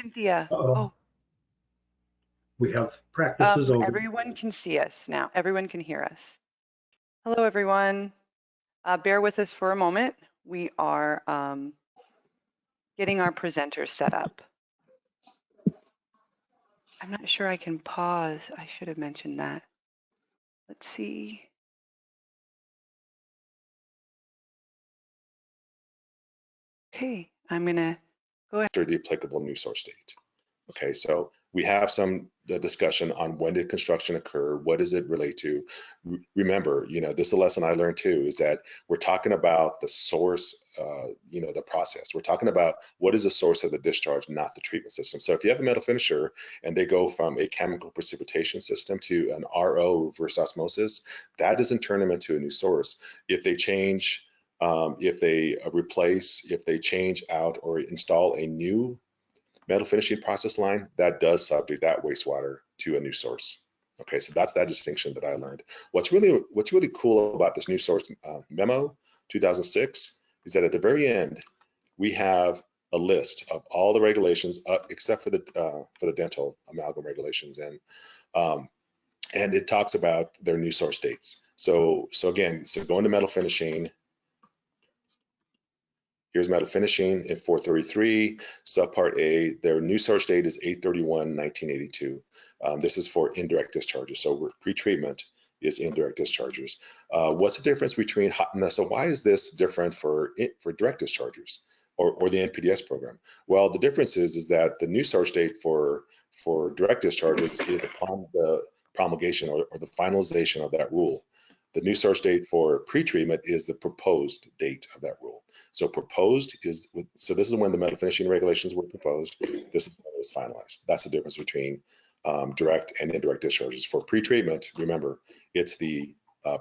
Cynthia. Uh-oh. We have practices over. Everyone can see us now. Everyone can hear us. Hello, everyone. Bear with us for a moment. We are getting our presenters set up. I'm not sure I can pause. I should have mentioned that. Let's see. Okay, I'm gonna go ahead. After the applicable new source date. Okay, so we have some discussion on when did construction occur, what does it relate to? Remember, this is a lesson I learned too, is that we're talking about the source, the process. We're talking about what is the source of the discharge, not the treatment system. So if you have a metal finisher and they go from a chemical precipitation system to an RO, reverse osmosis, that doesn't turn them into a new source. If they change, if they replace, if they change out or install a new metal finishing process line, that does subject that wastewater to a new source. Okay, so that's that distinction that I learned. What's really cool about this new source memo 2006 is that at the very end we have a list of all the regulations except for the dental amalgam regulations, and it talks about their new source dates. So again, going to metal finishing. Here's metal finishing in 433, subpart A, their new source date is 8/31/1982. This is for indirect discharges. So pre-treatment is indirect discharges. What's the difference between so why is this different for direct discharges or the NPDES program? Well, the difference is that the new source date for direct discharges is upon the promulgation or the finalization of that rule. The new source date for pre-treatment is the proposed date of that rule. So proposed is, so this is when the metal finishing regulations were proposed. This is when it was finalized. That's the difference between direct and indirect discharges. For pre-treatment, remember, it's the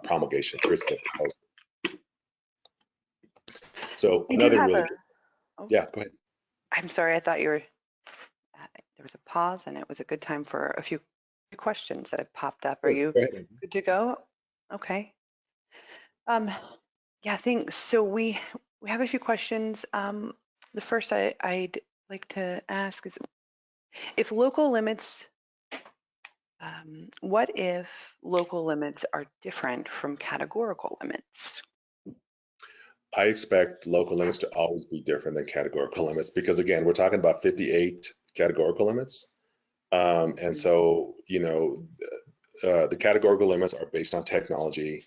promulgation. It's the proposal. So another really, yeah, go ahead. I'm sorry, I thought you were, there was a pause and it was a good time for a few questions that have popped up. Are you good to go? Okay. Yeah, thanks. So we have a few questions. The first I'd like to ask is, if local limits, what if local limits are different from categorical limits? I expect local limits to always be different than categorical limits because, again, we're talking about 58 categorical limits. And so, the categorical limits are based on technology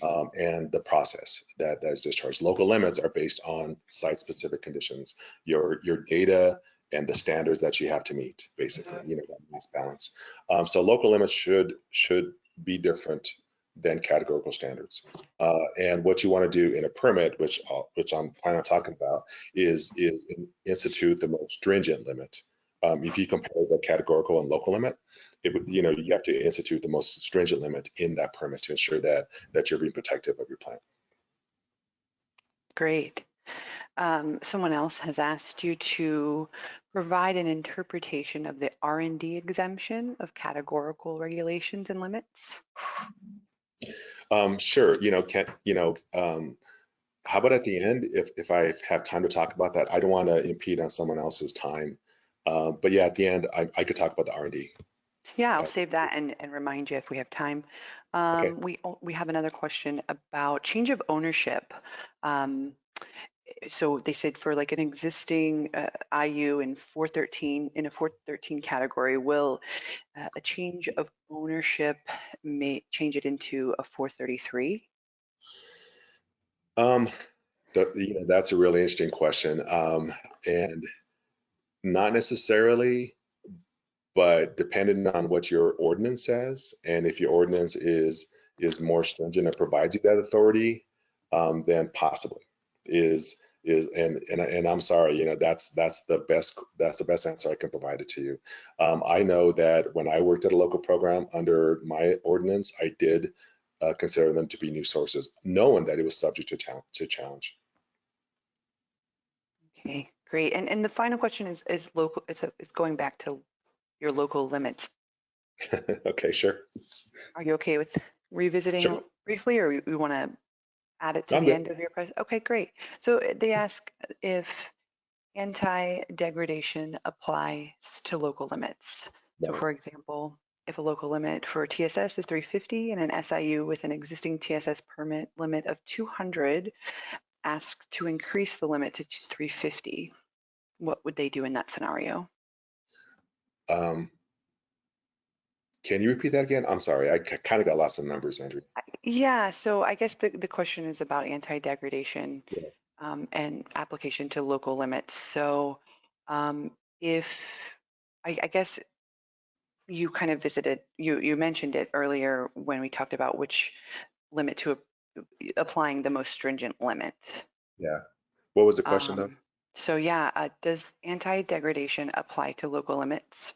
and the process that is discharged. Local limits are based on site-specific conditions, your data and the standards that you have to meet, basically, that mass balance. So local limits should be different than categorical standards. And what you want to do in a permit, which I'm planning on talking about, is institute the most stringent limit. If you compare the categorical and local limit, you have to institute the most stringent limit in that permit to ensure that you're being protective of your plant. Great. Someone else has asked you to provide an interpretation of the R&D exemption of categorical regulations and limits. Sure. How about at the end, if I have time to talk about that? I don't want to impede on someone else's time. But yeah, at the end, I could talk about the R&D. Yeah, I'll save that and remind you if we have time. Okay. We have another question about change of ownership. So they said for like an existing IU in 413, in a 413 category, will a change of ownership may change it into a 433? That's a really interesting question, and not necessarily, but depending on what your ordinance says, and if your ordinance is more stringent and provides you that authority, then possibly and I'm sorry, that's the best answer I can provide it to you. I know that when I worked at a local program under my ordinance, I did consider them to be new sources, knowing that it was subject to challenge. Okay, great. And the final question is local. It's going back to your local limits. Okay, sure. Are you okay with revisiting briefly, or we want to add it to the end of your presentation? Okay, great. So they ask if anti-degradation applies to local limits. So Right. for example, if a local limit for TSS is 350 and an SIU with an existing TSS permit limit of 200 asks to increase the limit to 350, what would they do in that scenario? Can you repeat that again? I'm sorry, I kind of got lost in the numbers, Andrew. Yeah, so I guess the question is about anti-degradation Yeah. and application to local limits. So if, I guess you kind of you mentioned it earlier when we talked about which limit to applying the most stringent limit. Yeah. What was the question though? So yeah, does anti-degradation apply to local limits?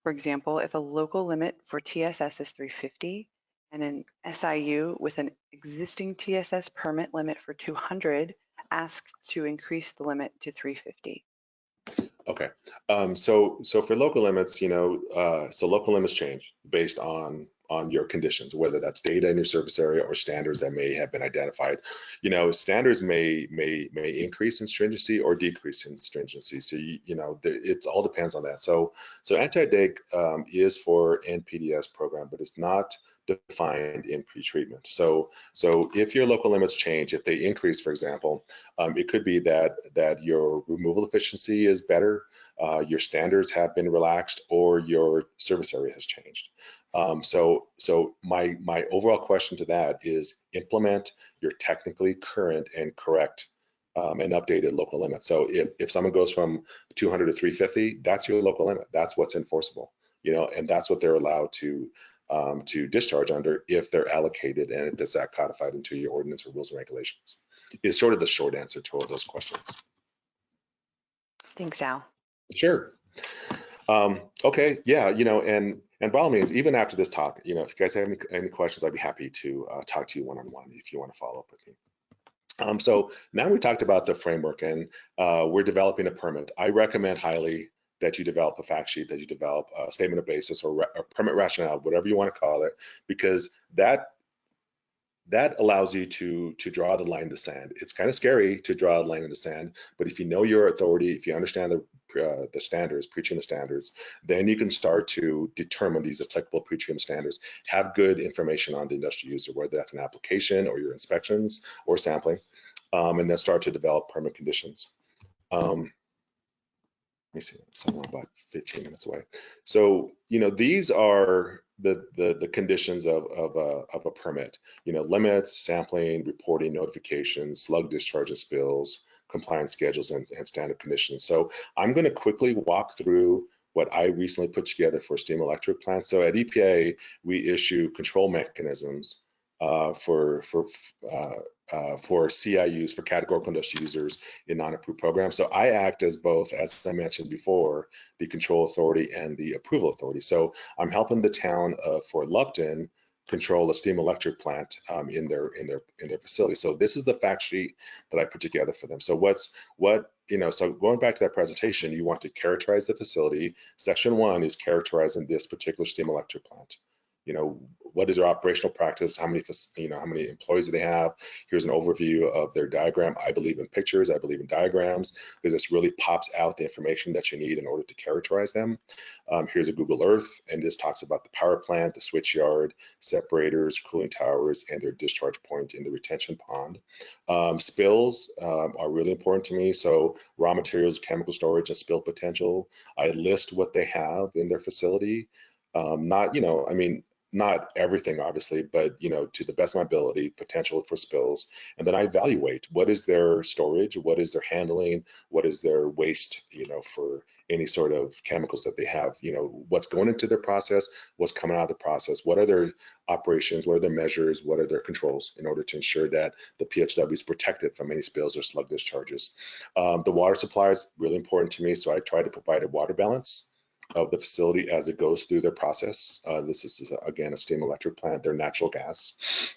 For example, if a local limit for TSS is 350 and an SIU with an existing TSS permit limit for 200 asks to increase the limit to 350. Okay. So for local limits, so local limits change based on your conditions, whether that's data in your service area or standards that may have been identified. Standards may increase in stringency or decrease in stringency. So it all depends on that. So anti-deg is for NPDES program, but it's not defined in pretreatment. So if your local limits change, if they increase, for example, it could be that your removal efficiency is better, your standards have been relaxed, or your service area has changed. So my overall question to that is implement your technically current and correct and updated local limit. So if someone goes from 200 to 350, that's your local limit. That's what's enforceable, and that's what they're allowed to discharge under if they're allocated and if it's codified into your ordinance or rules and regulations. Is sort of the short answer to all those questions. Thanks, Al. Sure. Okay, yeah, and by all means, even after this talk, if you guys have any questions, I'd be happy to talk to you one-on-one if you want to follow up with me. So now we talked about the framework and we're developing a permit. I recommend highly that you develop a fact sheet, that you develop a statement of basis or permit rationale, whatever you want to call it, because that allows you to draw the line in the sand. It's kind of scary to draw a line in the sand, but if you know your authority, if you understand the standards, pre-treatment standards, then you can start to determine these applicable pre-treatment standards. Have good information on the industrial user, whether that's an application or your inspections or sampling, and then start to develop permit conditions. Let me see, I'm about 15 minutes away. So, these are the conditions of a permit, limits, sampling, reporting, notifications, slug discharge and spills, compliance schedules, and standard conditions. So I'm going to quickly walk through what I recently put together for steam electric plants. So at EPA, we issue control mechanisms for CIUs, for categorical industrial users in non-approved programs. So I act as both, as I mentioned before, the control authority and the approval authority. So I'm helping the town of Fort Lupton control a steam electric plant in their facility. So this is the fact sheet that I put together for them. So so going back to that presentation, you want to characterize the facility. Section 1 is characterizing this particular steam electric plant. What is their operational practice? How many employees do they have? Here's an overview of their diagram. I believe in pictures. I believe in diagrams because this really pops out the information that you need in order to characterize them. Here's a Google Earth, and this talks about the power plant, the switch yard, separators, cooling towers, and their discharge point in the retention pond. Spills are really important to me. So raw materials, chemical storage, and spill potential. I list what they have in their facility. Not everything, obviously, but to the best of my ability, potential for spills. And then I evaluate what is their storage, what is their handling, what is their waste, for any sort of chemicals that they have, what's going into their process, what's coming out of the process, what are their operations, what are their measures, what are their controls in order to ensure that the PHW is protected from any spills or slug discharges. The water supply is really important to me, so I try to provide a water balance of the facility as it goes through their process. This is, again, a steam electric plant, they're natural gas.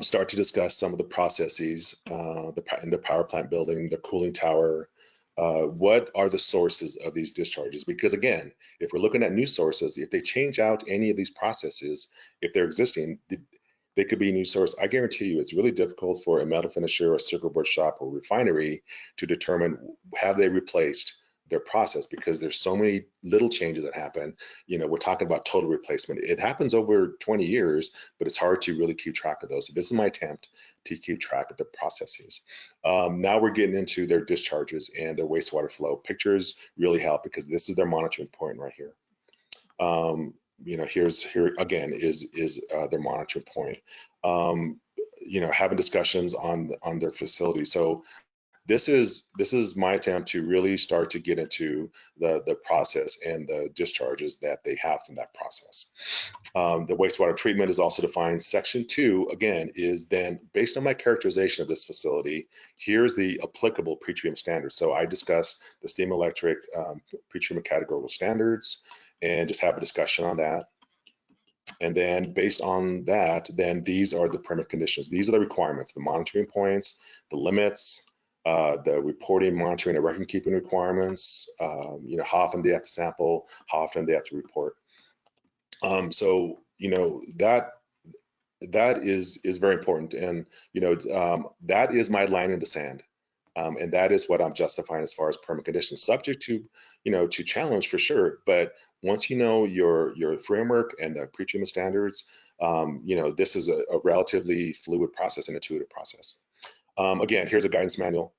Start to discuss some of the processes in the power plant building, the cooling tower. What are the sources of these discharges? Because again, if we're looking at new sources, if they change out any of these processes, if they're existing, they could be a new source. I guarantee you it's really difficult for a metal finisher or circuit board shop or refinery to determine, have they replaced their process, because there's so many little changes that happen. We're talking about total replacement. It happens over 20 years, but it's hard to really keep track of those. So this is my attempt to keep track of the processes. Now we're getting into their discharges and their wastewater flow. Pictures really help because this is their monitoring point right here. Here again is their monitoring point. Having discussions on their facility. So this is my attempt to really start to get into the process and the discharges that they have from that process. The wastewater treatment is also defined. Section 2, again, is then based on my characterization of this facility, here's the applicable pretreatment standards. So I discuss the steam electric pretreatment categorical standards and just have a discussion on that. And then based on that, then these are the permit conditions. These are the requirements, the monitoring points, the limits, the reporting, monitoring, and record keeping requirements, how often they have to sample, how often they have to report. So that is very important. And, that is my line in the sand. And that is what I'm justifying as far as permit conditions, subject to, to challenge for sure. But once you know your framework and the pretreatment standards, this is a relatively fluid process, an intuitive process. Again, here's a guidance manual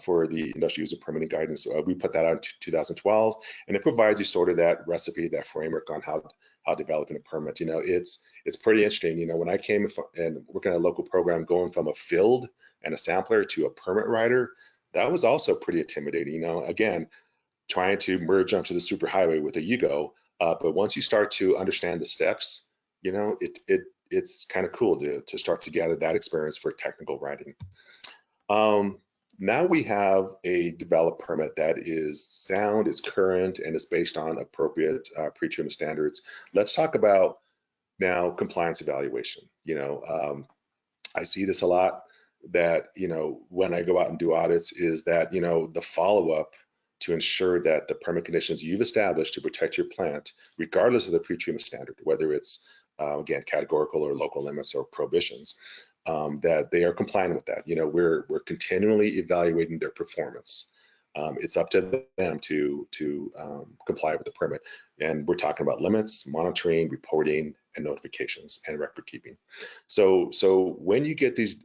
for the industrial user permitting guidance. We put that out in 2012, and it provides you sort of that recipe, that framework on how developing a permit. It's pretty interesting. When I came and working on a local program, going from a field and a sampler to a permit writer, that was also pretty intimidating. Again, trying to merge onto the superhighway with a Yugo, but once you start to understand the steps, it's kind of cool to start to gather that experience for technical writing. Now we have a developed permit that is sound, it's current, and it's based on appropriate pretreatment standards. Let's talk about now compliance evaluation. I see this a lot, that when I go out and do audits, is that the follow-up to ensure that the permit conditions you've established to protect your plant, regardless of the pretreatment standard, whether it's again categorical or local limits or prohibitions, that they are compliant with that. We're continually evaluating their performance. It's up to them to comply with the permit, and we're talking about limits, monitoring, reporting, and notifications, and record keeping. So when you get these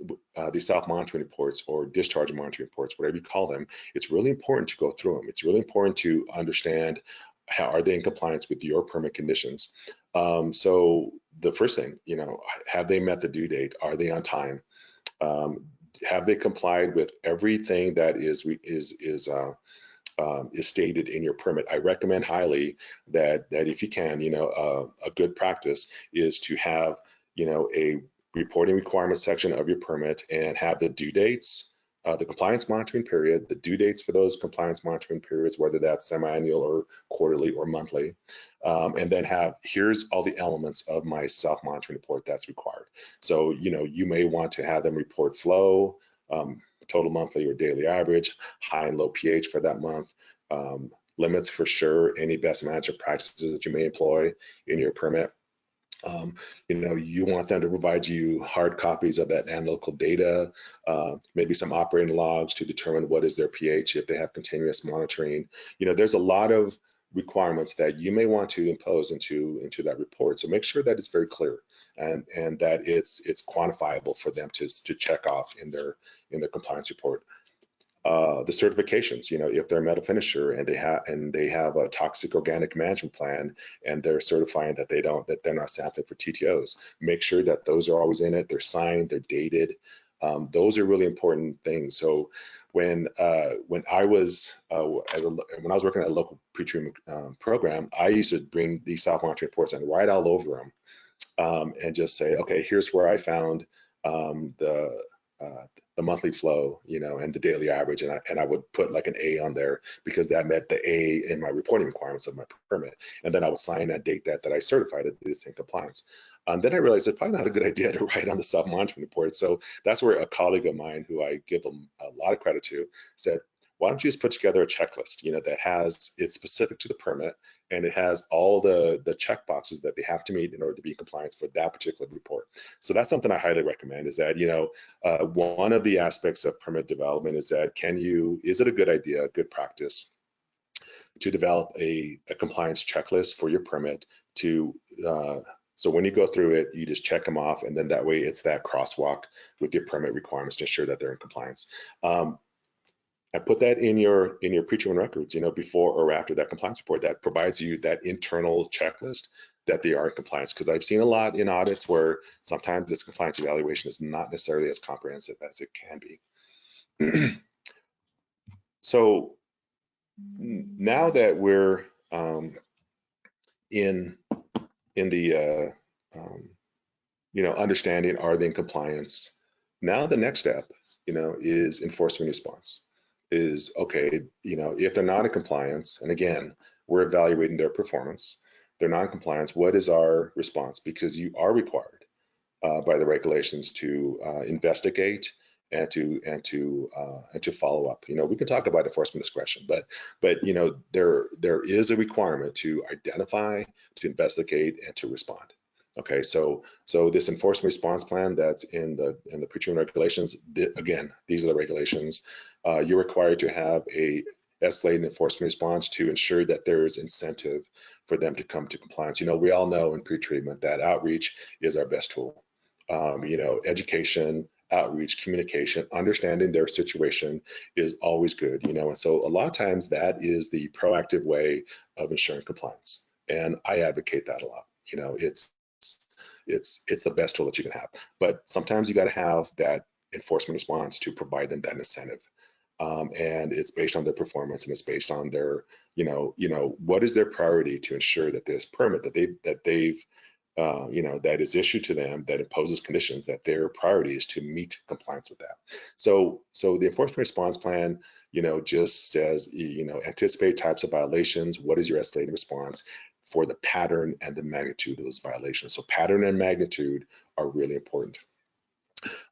self-monitoring reports or discharge monitoring reports, whatever you call them, it's really important to go through them. It's really important to understand, how are they in compliance with your permit conditions. So the first thing, have they met the due date? Are they on time? Have they complied with everything that is stated in your permit? I recommend highly that if you can, a good practice is to have, a reporting requirement section of your permit and have the due dates, the compliance monitoring period, the due dates for those compliance monitoring periods, whether that's semi-annual or quarterly or monthly, and then here's all the elements of my self-monitoring report that's required. So, you may want to have them report flow, total monthly or daily average, high and low pH for that month, limits for sure, any best management practices that you may employ in your permit. You want them to provide you hard copies of that analytical data, maybe some operating logs to determine what is their pH if they have continuous monitoring. There's a lot of requirements that you may want to impose into that report. So make sure that it's very clear and that it's quantifiable for them to check off in their compliance report. The certifications, if they're a metal finisher and they have a toxic organic management plan and they're certifying that they're not sampling for TTOs, make sure that those are always in it. They're signed, they're dated. Those are really important things. So when I was working at a local pretreatment program, I used to bring these self-monitoring reports and write all over them and just say, okay, here's where I found the monthly flow, and the daily average, and I would put like an A on there because that met the A in my reporting requirements of my permit, and then I would sign that date that I certified it is in compliance. Then I realized it's probably not a good idea to write on the self-monitoring report. So that's where a colleague of mine, who I give them a lot of credit to, said, why don't you just put together a checklist, that it's specific to the permit, and it has all the check boxes that they have to meet in order to be in compliance for that particular report. So that's something I highly recommend, is that, one of the aspects of permit development is that is it a good idea, a good practice to develop a compliance checklist for your permit so when you go through it, you just check them off, and then that way it's that crosswalk with your permit requirements to ensure that they're in compliance. And put that in your pre-treatment records, before or after that compliance report. That provides you that internal checklist that they are in compliance. Because I've seen a lot in audits where sometimes this compliance evaluation is not necessarily as comprehensive as it can be. So now that we're in the understanding, are they in compliance? Now the next step, is enforcement response. Is okay, if they're not in compliance, and again, we're evaluating their performance, they're not in compliance, what is our response? Because you are required by the regulations to investigate and to follow up. We can talk about enforcement discretion, but there is a requirement to identify, to investigate, and to respond. Okay, so this enforcement response plan that's in the pre-treatment regulations, again, these are the regulations. You're required to have a escalated enforcement response to ensure that there is incentive for them to come to compliance. We all know in pre-treatment that outreach is our best tool. Education, outreach, communication, understanding their situation is always good, and so a lot of times that is the proactive way of ensuring compliance, and I advocate that a lot. It's the best tool that you can have, but sometimes you got to have that enforcement response to provide them that incentive, and it's based on their performance, and it's based on their what is their priority to ensure that this permit that is issued to them that imposes conditions, that their priority is to meet compliance with that. So the enforcement response plan, just says, anticipate types of violations. What is your escalated response for the pattern and the magnitude of those violations? So pattern and magnitude are really important.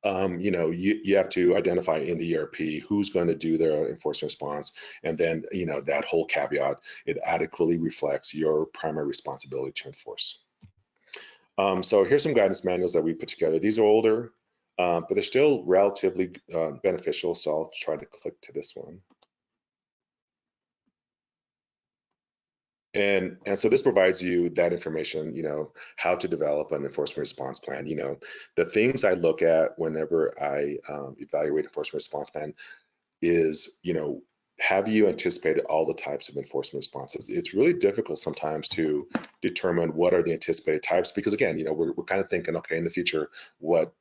You have to identify in the ERP who's going to do their enforcement response, and then that whole caveat, it adequately reflects your primary responsibility to enforce. So here's some guidance manuals that we put together. These are older, but they're still relatively beneficial. So I'll try to click to this one. And so this provides you that information, how to develop an enforcement response plan. The things I look at whenever I evaluate enforcement response plan is, have you anticipated all the types of enforcement responses? It's really difficult sometimes to determine what are the anticipated types, because again, we're kind of thinking, okay, in the future, what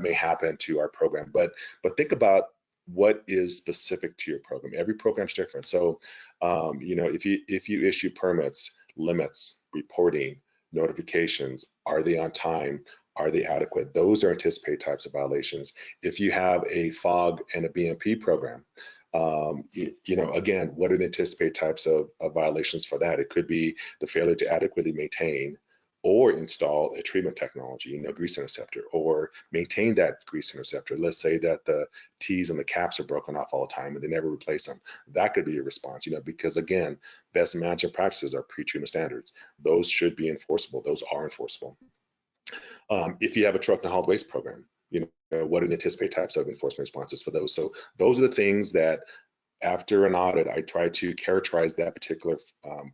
may happen to our program, but think about what is specific to your program. Every program's different. So, if you issue permits, limits, reporting, notifications, are they on time? Are they adequate? Those are anticipated types of violations. If you have a FOG and a BMP program, again, what are the anticipated types of violations for that? It could be the failure to adequately maintain or install a treatment technology, grease interceptor, or maintain that grease interceptor. Let's say that the T's and the caps are broken off all the time and they never replace them. That could be a response, because again, best management practices are pre-treatment standards. Those should be enforceable. Those are enforceable. If you have a truck and hauled waste program, what are the anticipated types of enforcement responses for those? So those are the things that after an audit, I try to characterize that particular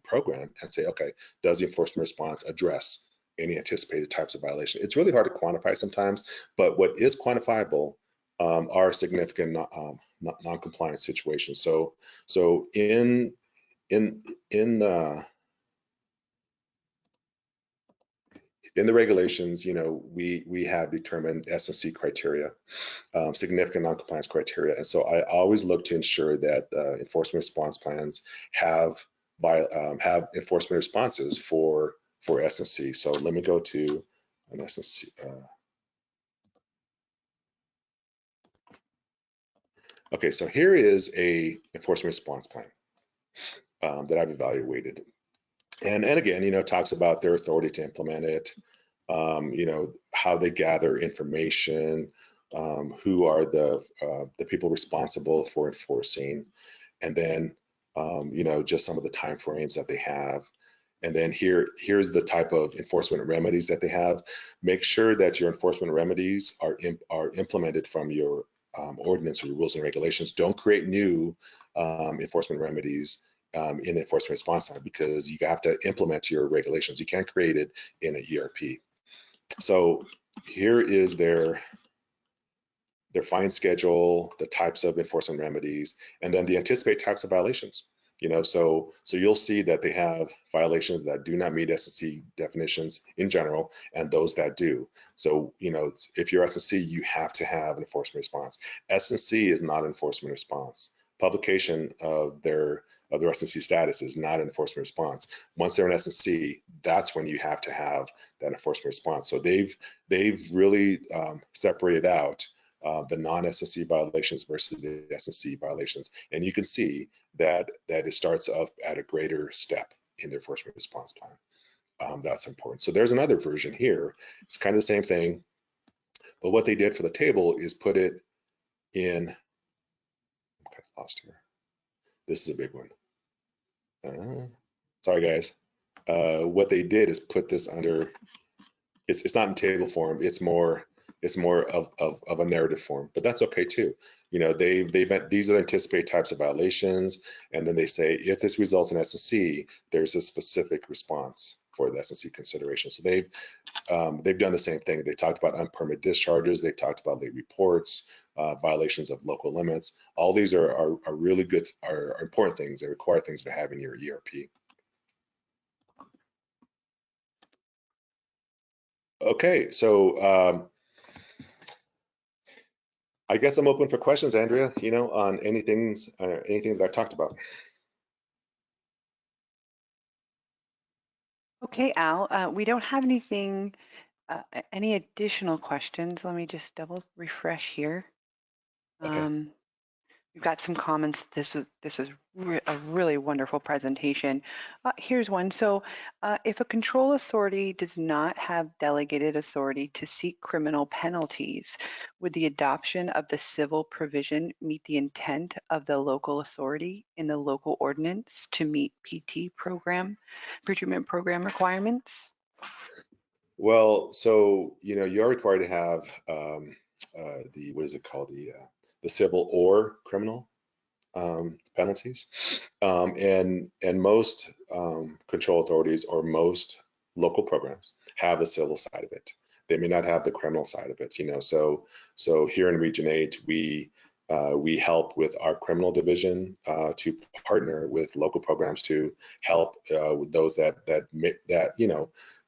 program and say, okay, does the enforcement response address any anticipated types of violation? It's really hard to quantify sometimes, but what is quantifiable are significant non-compliance situations. So in the regulations, we have determined S&C criteria, significant non-compliance criteria, and so I always look to ensure that enforcement response plans have enforcement responses for S&C. So let me go to an S&C. Okay, so here is a enforcement response plan that I've evaluated, and again, it talks about their authority to implement it. How they gather information, who are the people responsible for enforcing, and then just some of the timeframes that they have. And then here's the type of enforcement remedies that they have. Make sure that your enforcement remedies are implemented from your ordinance or your rules and regulations. Don't create new enforcement remedies in the enforcement response time, because you have to implement your regulations. You can't create it in an ERP. So here is their fine schedule, the types of enforcement remedies, and then the anticipate types of violations. So you'll see that they have violations that do not meet S&C definitions in general, and those that do. So, if you're S&C, you have to have an enforcement response. S&C is not enforcement response. Publication of their S&C status is not an enforcement response. Once they're in S&C, that's when you have to have that enforcement response. So they've really separated out the non-S&C violations versus the S&C violations. And you can see that it starts off at a greater step in their enforcement response plan. That's important. So there's another version here. It's kind of the same thing, but what they did for the table is put it in, okay, lost here. This is a big one. Sorry, guys. What they did is put this under, it's not in table form, it's more of a narrative form, but that's okay too. These are the anticipated types of violations, and then they say if this results in S&C, there's a specific response for the S&C consideration. So they've done the same thing. They talked about unpermitted discharges. They talked about late reports, violations of local limits. All these are really good, are important things. They require things to have in your ERP. Okay, so I guess I'm open for questions, Andrea, on anything that I talked about. Okay, Al, we don't have anything, any additional questions. Let me just double refresh here. Okay. We've got some comments. This is a really wonderful presentation. Here's one. So if a control authority does not have delegated authority to seek criminal penalties, would the adoption of the civil provision meet the intent of the local authority in the local ordinance to meet PT program, procurement program requirements? Well, so, you're required to have what is it called? The civil or criminal penalties. And most control authorities or most local programs have the civil side of it. They may not have the criminal side of it, So here in Region 8, we help with our criminal division to partner with local programs to help with those that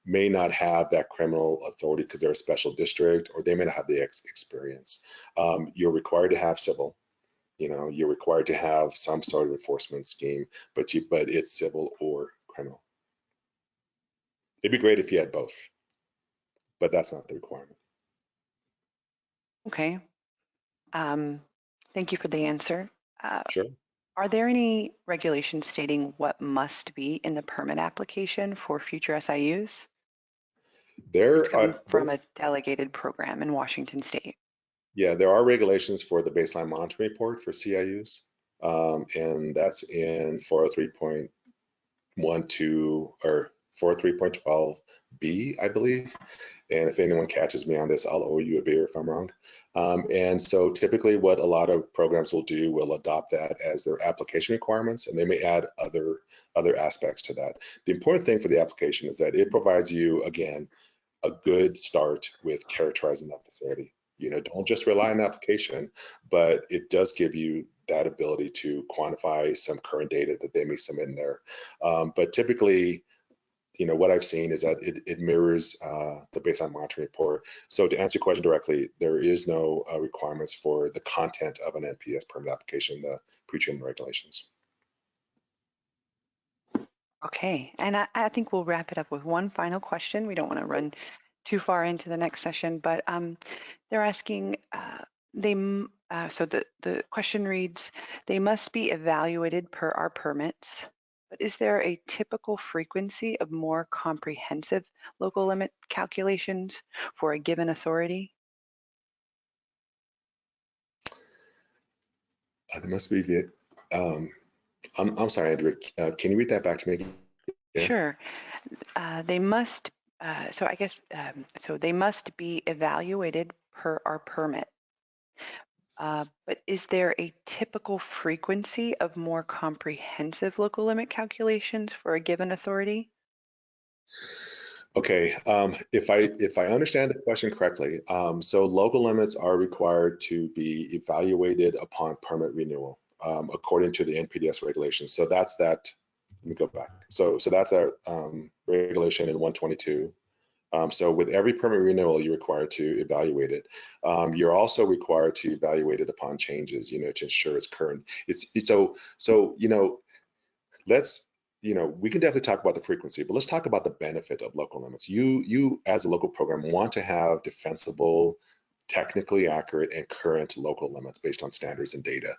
may not have that criminal authority because they're a special district, or they may not have the experience. You're required to have civil. You're required to have some sort of enforcement scheme, but it's civil or criminal. It'd be great if you had both, but that's not the requirement. Okay. Thank you for the answer. Sure. Are there any regulations stating what must be in the permit application for future SIUs? It's coming from a delegated program in Washington State. Yeah, there are regulations for the baseline monitoring report for CIUs, and that's in 403.12 or 403.12B, I believe. And if anyone catches me on this, I'll owe you a beer if I'm wrong. And so typically what a lot of programs will do will adopt that as their application requirements, and they may add other aspects to that. The important thing for the application is that it provides you, again, a good start with characterizing that facility. Don't just rely on the application, but it does give you that ability to quantify some current data that they may submit in there. But typically, what I've seen is that it mirrors the baseline monitoring report. So to answer your question directly, there is no requirements for the content of an NPS permit application, the pre-treatment regulations. Okay, and I think we'll wrap it up with one final question. We don't want to run too far into the next session, but they're asking, so the question reads, they must be evaluated per our permits, but is there a typical frequency of more comprehensive local limit calculations for a given authority? There must be I'm sorry, Andrew. Can you read that back to me again? Yeah. Sure. They must, so I guess, so they must be evaluated per our permit. But is there a typical frequency of more comprehensive local limit calculations for a given authority? Okay, if I understand the question correctly, so local limits are required to be evaluated upon permit renewal, according to the NPDS regulations. So that's that. Let me go back. So that's that regulation in 122. So with every permit renewal, you're required to evaluate it. You're also required to evaluate it upon changes, to ensure it's current. It's so let's, we can definitely talk about the frequency, but let's talk about the benefit of local limits. You as a local program want to have defensible, technically accurate and current local limits based on standards and data,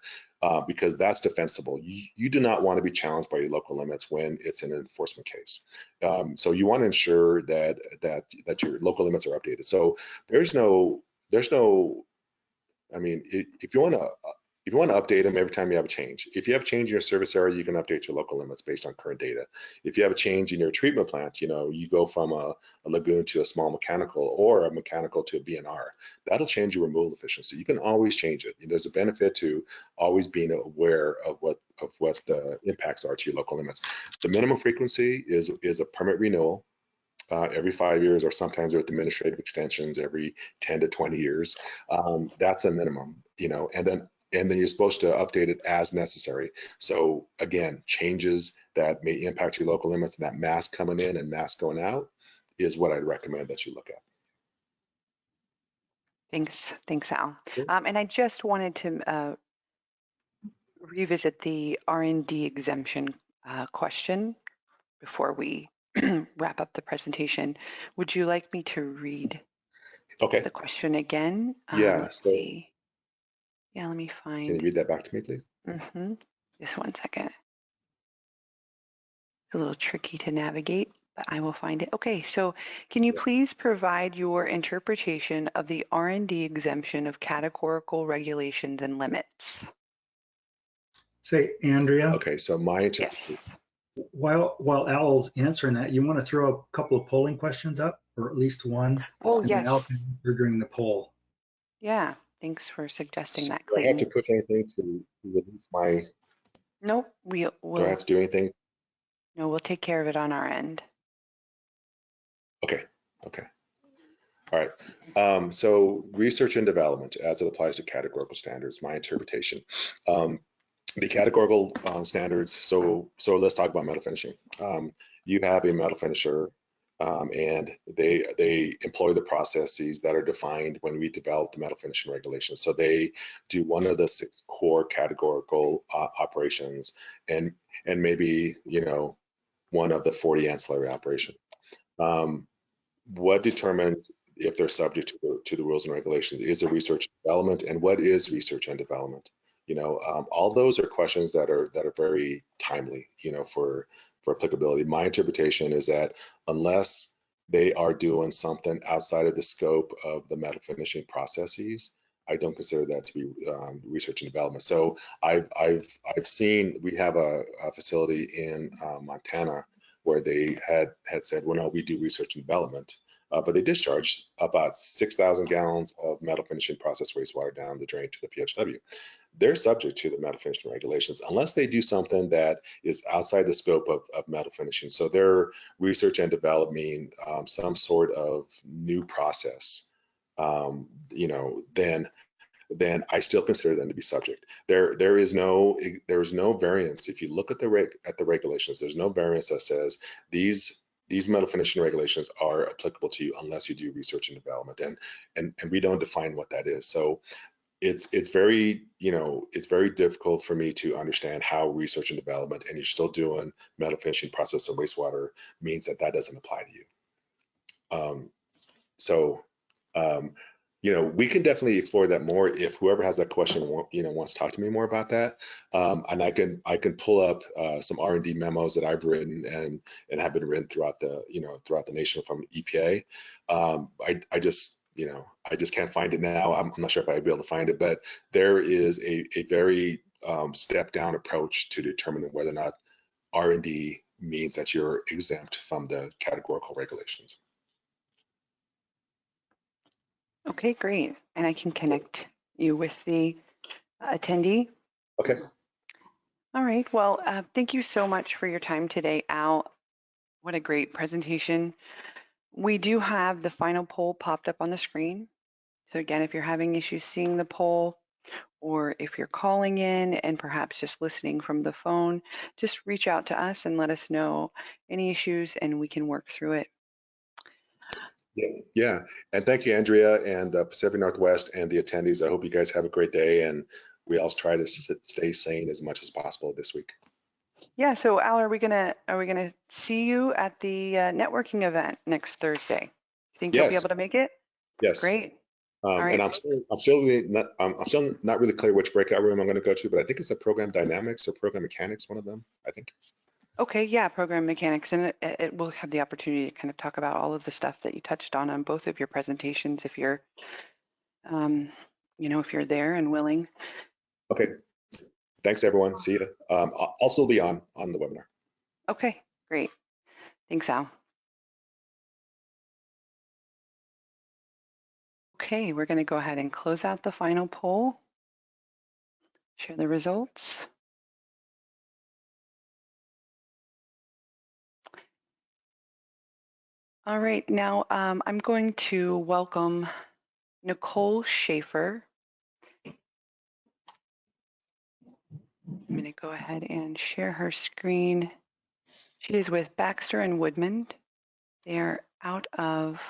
because that's defensible. You do not want to be challenged by your local limits when it's an enforcement case. So you want to ensure that your local limits are updated. So there's no, I mean, if you want to update them every time you have a change. If you have a change in your service area, you can update your local limits based on current data. If you have a change in your treatment plant, you go from a lagoon to a small mechanical or a mechanical to a BNR. That'll change your removal efficiency. You can always change it. There's a benefit to always being aware of what the impacts are to your local limits. The minimum frequency is a permit renewal. Every 5 years, or sometimes with administrative extensions every 10 to 20 years. That's a minimum, and then you're supposed to update it as necessary. So again, changes that may impact your local limits, and that mass coming in and mass going out is what I'd recommend that you look at. Thanks, Al. And I just wanted to revisit the R&D exemption question before we wrap up the presentation. Would you like me to read Okay. the question again? Yeah. Let's see. Yeah, let me find. Can you read that back to me, please? Just one second. It's a little tricky to navigate, but I will find it. Okay, so can you please provide your interpretation of the R&D exemption of categorical regulations and limits? Say, Andrea. Okay, so my interpretation. Yes. While Al's answering that, you want to throw a couple of polling questions up, or at least one? Oh, and yes. Al can answer during the poll. Yeah, thanks for suggesting that, Do I have to Clayton. click anything to release my? Nope, Do I have to do anything? No, we'll take care of it on our end. Okay. All right. So research and development as it applies to categorical standards, my interpretation. The categorical standards, so let's talk about metal finishing. You have a metal finisher, and they employ the processes that are defined when we develop the metal finishing regulations. So they do one of the 6 core categorical operations, and maybe one of the 40 ancillary operations. What determines if they're subject to the rules and regulations? Is it research and development, and what is research and development? All those are questions that are very timely, for applicability. My interpretation is that unless they are doing something outside of the scope of the metal finishing processes, I don't consider that to be research and development. So I've seen, we have a facility in Montana where they had said, well, no, we do research and development, but they discharged about 6,000 gallons of metal finishing process wastewater down the drain to the PHW. They're subject to the metal finishing regulations unless they do something that is outside the scope of metal finishing. So their research and development mean some sort of new process, then I still consider them to be subject. There is no variance. If you look at the regulations, there's no variance that says these metal finishing regulations are applicable to you unless you do research and development, and we don't define what that is. So it's very difficult for me to understand how research and development, and you're still doing metal finishing process and wastewater, means that doesn't apply to you. We can definitely explore that more if whoever has that question, wants to talk to me more about that. And I can pull up some R&D memos that I've written and have been written throughout the nation from EPA. I just can't find it now. I'm not sure if I'd be able to find it, but there is a very step down approach to determining whether or not R&D means that you're exempt from the categorical regulations. Okay, great. And I can connect you with the attendee. Okay. All right. Well, thank you so much for your time today, Al. What a great presentation. We do have the final poll popped up on the screen. So again, if you're having issues seeing the poll, or if you're calling in and perhaps just listening from the phone, just reach out to us and let us know any issues and we can work through it. Yeah. And thank you, Andrea, and Pacific Northwest and the attendees. I hope you guys have a great day, and we all try to stay sane as much as possible this week. Yeah, so Al, are we gonna see you at the networking event next Thursday? You think you'll be able Yes. to make it? Yes. Great. All right. And I'm still not really clear which breakout room I'm going to go to, but I think it's the program dynamics or program mechanics, one of them, I think. Okay, yeah, program mechanics, and it will have the opportunity to kind of talk about all of the stuff that you touched on both of your presentations, if you're, if you're there and willing. Okay. Thanks, everyone. See you. I'll still be on the webinar. Okay, great. Thanks, Al. Okay, we're going to go ahead and close out the final poll. Share the results. All right, now I'm going to welcome Nicole Schaefer. I'm going to go ahead and share her screen. She is with Baxter and Woodman. They're out of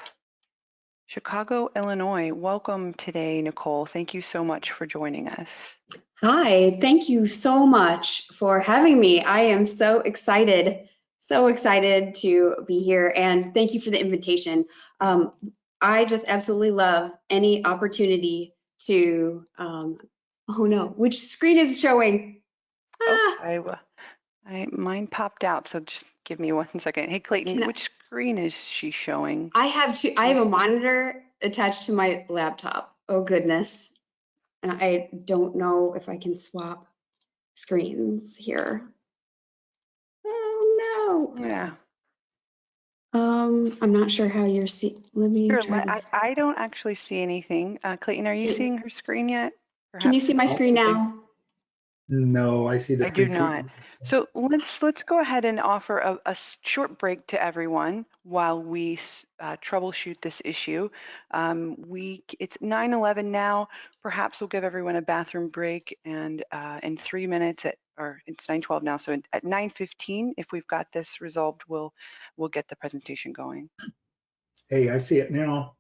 Chicago, Illinois. Welcome today, Nicole. Thank you so much for joining us. Hi, thank you so much for having me. I am so excited to be here, and thank you for the invitation. I just absolutely love any opportunity to, oh no, which screen is showing? Oh, mine popped out, so just give me 1 second. Hey, Clayton, which screen is she showing? I have a monitor attached to my laptop. Oh goodness. And I don't know if I can swap screens here. Oh no. Yeah. I'm not sure how you're seeing. Let me Here, try this. I don't actually see anything. Clayton, are you seeing her screen yet? Can you Perhaps see my screen now? No, I see the I do pre-treat. not. So let's go ahead and offer a short break to everyone while we troubleshoot this issue. It's 9:11 now. Perhaps we'll give everyone a bathroom break, and in 3 minutes or it's 9:12 now. So at 9:15, if we've got this resolved, we'll get the presentation going. Hey, I see it now.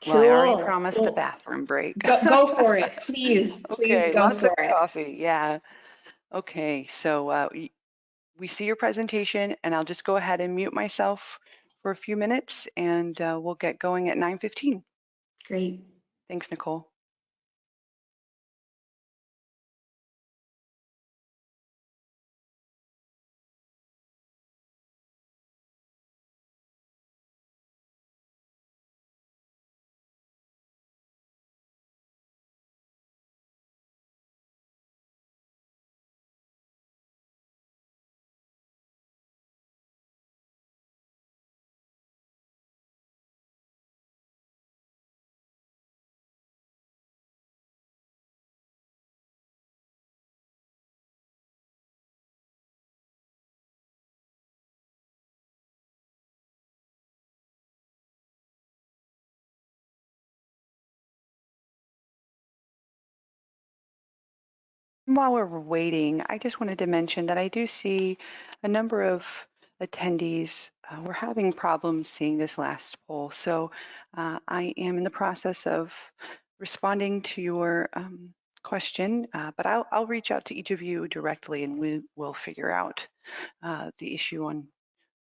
Well, I already Cool. promised a bathroom break. Go for it, please. Please Okay, go lots for of it. coffee. Yeah. Okay, so we see your presentation, and I'll just go ahead and mute myself for a few minutes, and we'll get going at 9:15. Great. Thanks, Nicole. While we're waiting, I just wanted to mention that I do see a number of attendees. We're having problems seeing this last poll, so I am in the process of responding to your question, but I'll reach out to each of you directly, and we will figure out the issue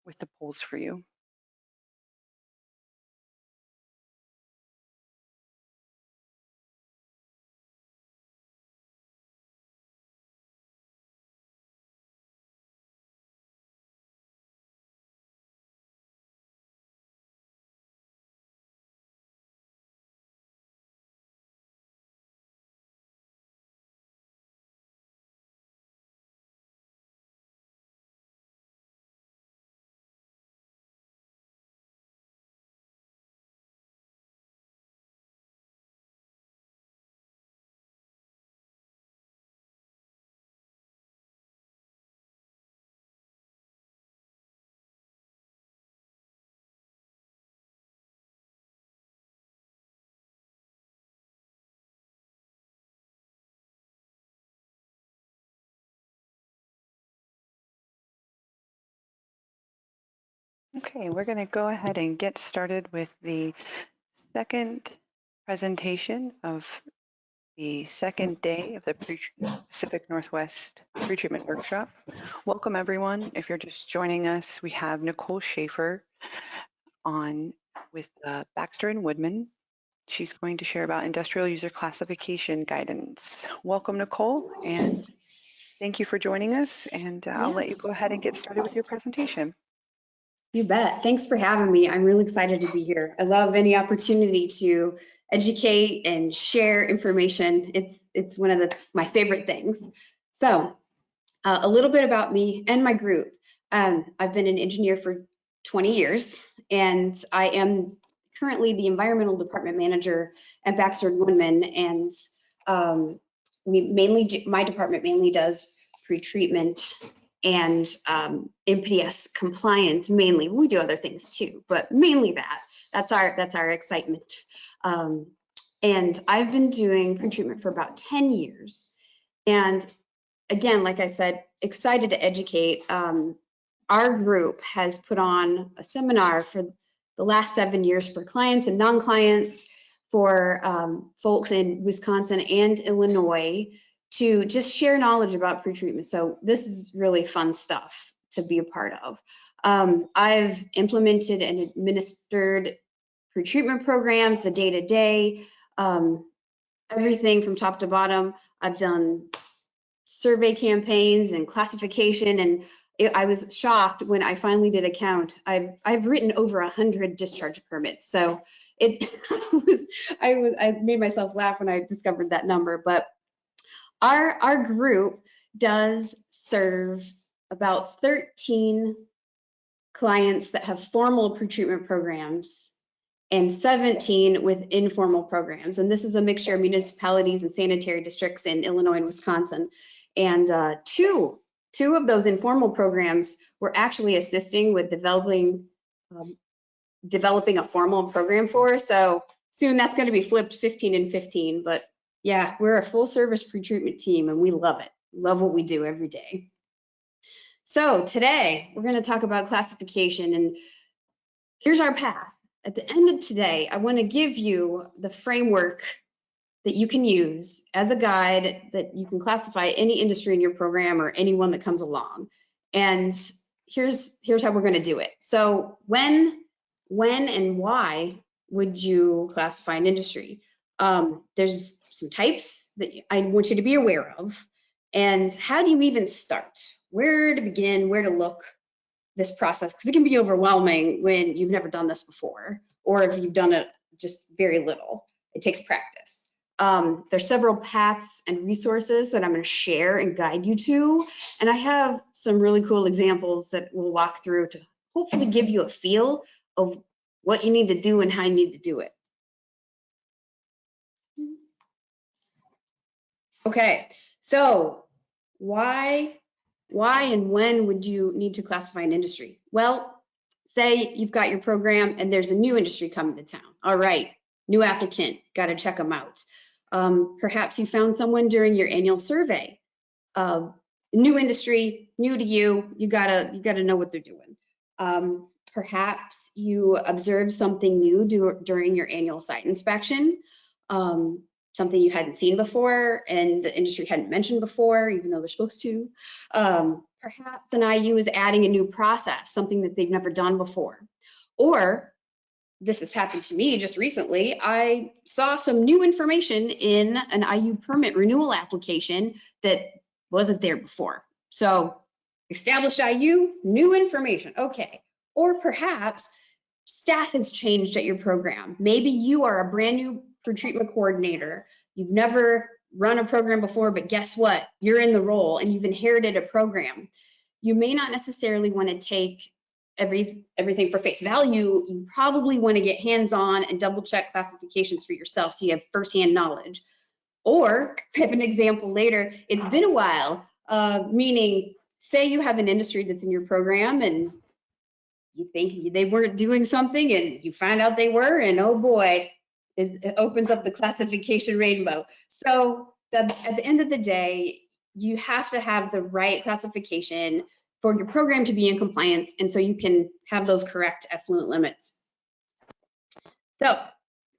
with the polls for you. Okay, we're going to go ahead and get started with the second presentation of the second day of the Pacific Northwest Pre-Treatment Workshop. Welcome everyone. If you're just joining us, we have Nicole Schaefer on with Baxter and Woodman. She's going to share about industrial user classification guidance. Welcome, Nicole, and thank you for joining us. And I'll let you Yes. go ahead and get started with your presentation. You bet. Thanks for having me. I'm really excited to be here. I love any opportunity to educate and share information. It's one of my favorite things. So a little bit about me and my group. I've been an engineer for 20 years, and I am currently the environmental department manager at Baxter and Woodman. And my department mainly does pre-treatment and NPS compliance mainly. We do other things too, but mainly that. That's our excitement. And I've been doing pre-treatment for about 10 years. And again, like I said, excited to educate. Our group has put on a seminar for the last 7 years for clients and non-clients, for folks in Wisconsin and Illinois, to just share knowledge about pre-treatment. So this is really fun stuff to be a part of. I've implemented and administered pre-treatment programs, the day-to-day, everything from top to bottom. I've done survey campaigns and classification, and I was shocked when I finally did a count. I've written over 100 discharge permits, so I made myself laugh when I discovered that number. But our group does serve about 13 clients that have formal pre-treatment programs and 17 with informal programs. And this is a mixture of municipalities and sanitary districts in Illinois and Wisconsin. And two of those informal programs were actually assisting with developing a formal program for. So soon that's going to be flipped 15 and 15. But yeah, we're a full service pre-treatment team and we love it. Love what we do every day. So today we're going to talk about classification, and here's our path. At the end of today, I want to give you the framework that you can use as a guide that you can classify any industry in your program or anyone that comes along. And here's how we're going to do it. So when and why would you classify an industry? There's some types that I want you to be aware of. And how do you even start? Where to begin, where to look? This process, because it can be overwhelming when you've never done this before, or if you've done it just very little. It takes practice. There's several paths and resources that I'm going to share and guide you to, and I have some really cool examples that we'll walk through to hopefully give you a feel of what you need to do and how you need to do it. Okay, so why and when would you need to classify an industry? Well, say you've got your program and there's a new industry coming to town. All right, new applicant, got to check them out. Perhaps you found someone during your annual survey. New industry, new to you, you gotta know what they're doing. Perhaps you observed something new during your annual site inspection. Something you hadn't seen before and the industry hadn't mentioned before, even though they're supposed to. Perhaps an IU is adding a new process, something that they've never done before. Or, this has happened to me just recently, I saw some new information in an IU permit renewal application that wasn't there before. So, established IU, new information, okay. Or perhaps staff has changed at your program. Maybe you are a brand new pre-treatment coordinator. You've never run a program before, but guess what? You're in the role and you've inherited a program. You may not necessarily want to take everything for face value. You probably want to get hands-on and double check classifications for yourself so you have firsthand knowledge. Or, I have an example later, it's been a while, meaning say you have an industry that's in your program and you think they weren't doing something and you find out they were, and oh boy, it opens up the classification rainbow. So at the end of the day, you have to have the right classification for your program to be in compliance, and so you can have those correct effluent limits. So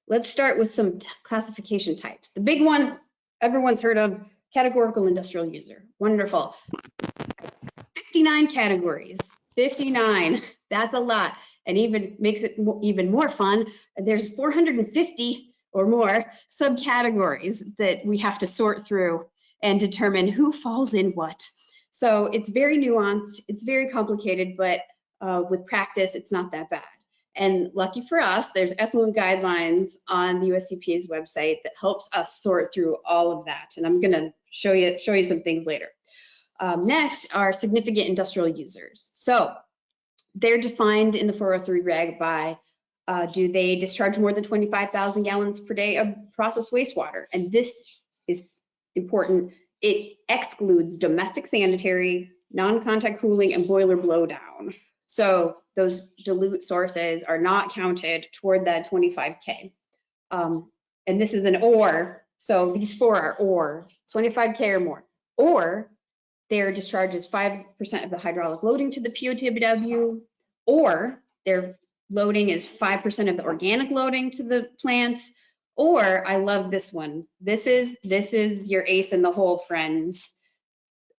let's start with some classification types. The big one everyone's heard of, categorical industrial user. Wonderful. 59 categories, 59, that's a lot. And even makes it even more fun, there's 450 or more subcategories that we have to sort through and determine who falls in what. So it's very nuanced, it's very complicated, but with practice, it's not that bad. And lucky for us, there's effluent guidelines on the US EPA's website that helps us sort through all of that. And I'm gonna show you some things later. Next are significant industrial users. So they're defined in the 403 reg by, do they discharge more than 25,000 gallons per day of processed wastewater? And this is important. It excludes domestic sanitary, non-contact cooling, and boiler blowdown. So those dilute sources are not counted toward that 25K. And this is an or, so these four are or, 25K or more. Or their discharge is 5% of the hydraulic loading to the PNPW, or their loading is 5% of the organic loading to the plants, or I love this one. This is your ace in the hole, friends.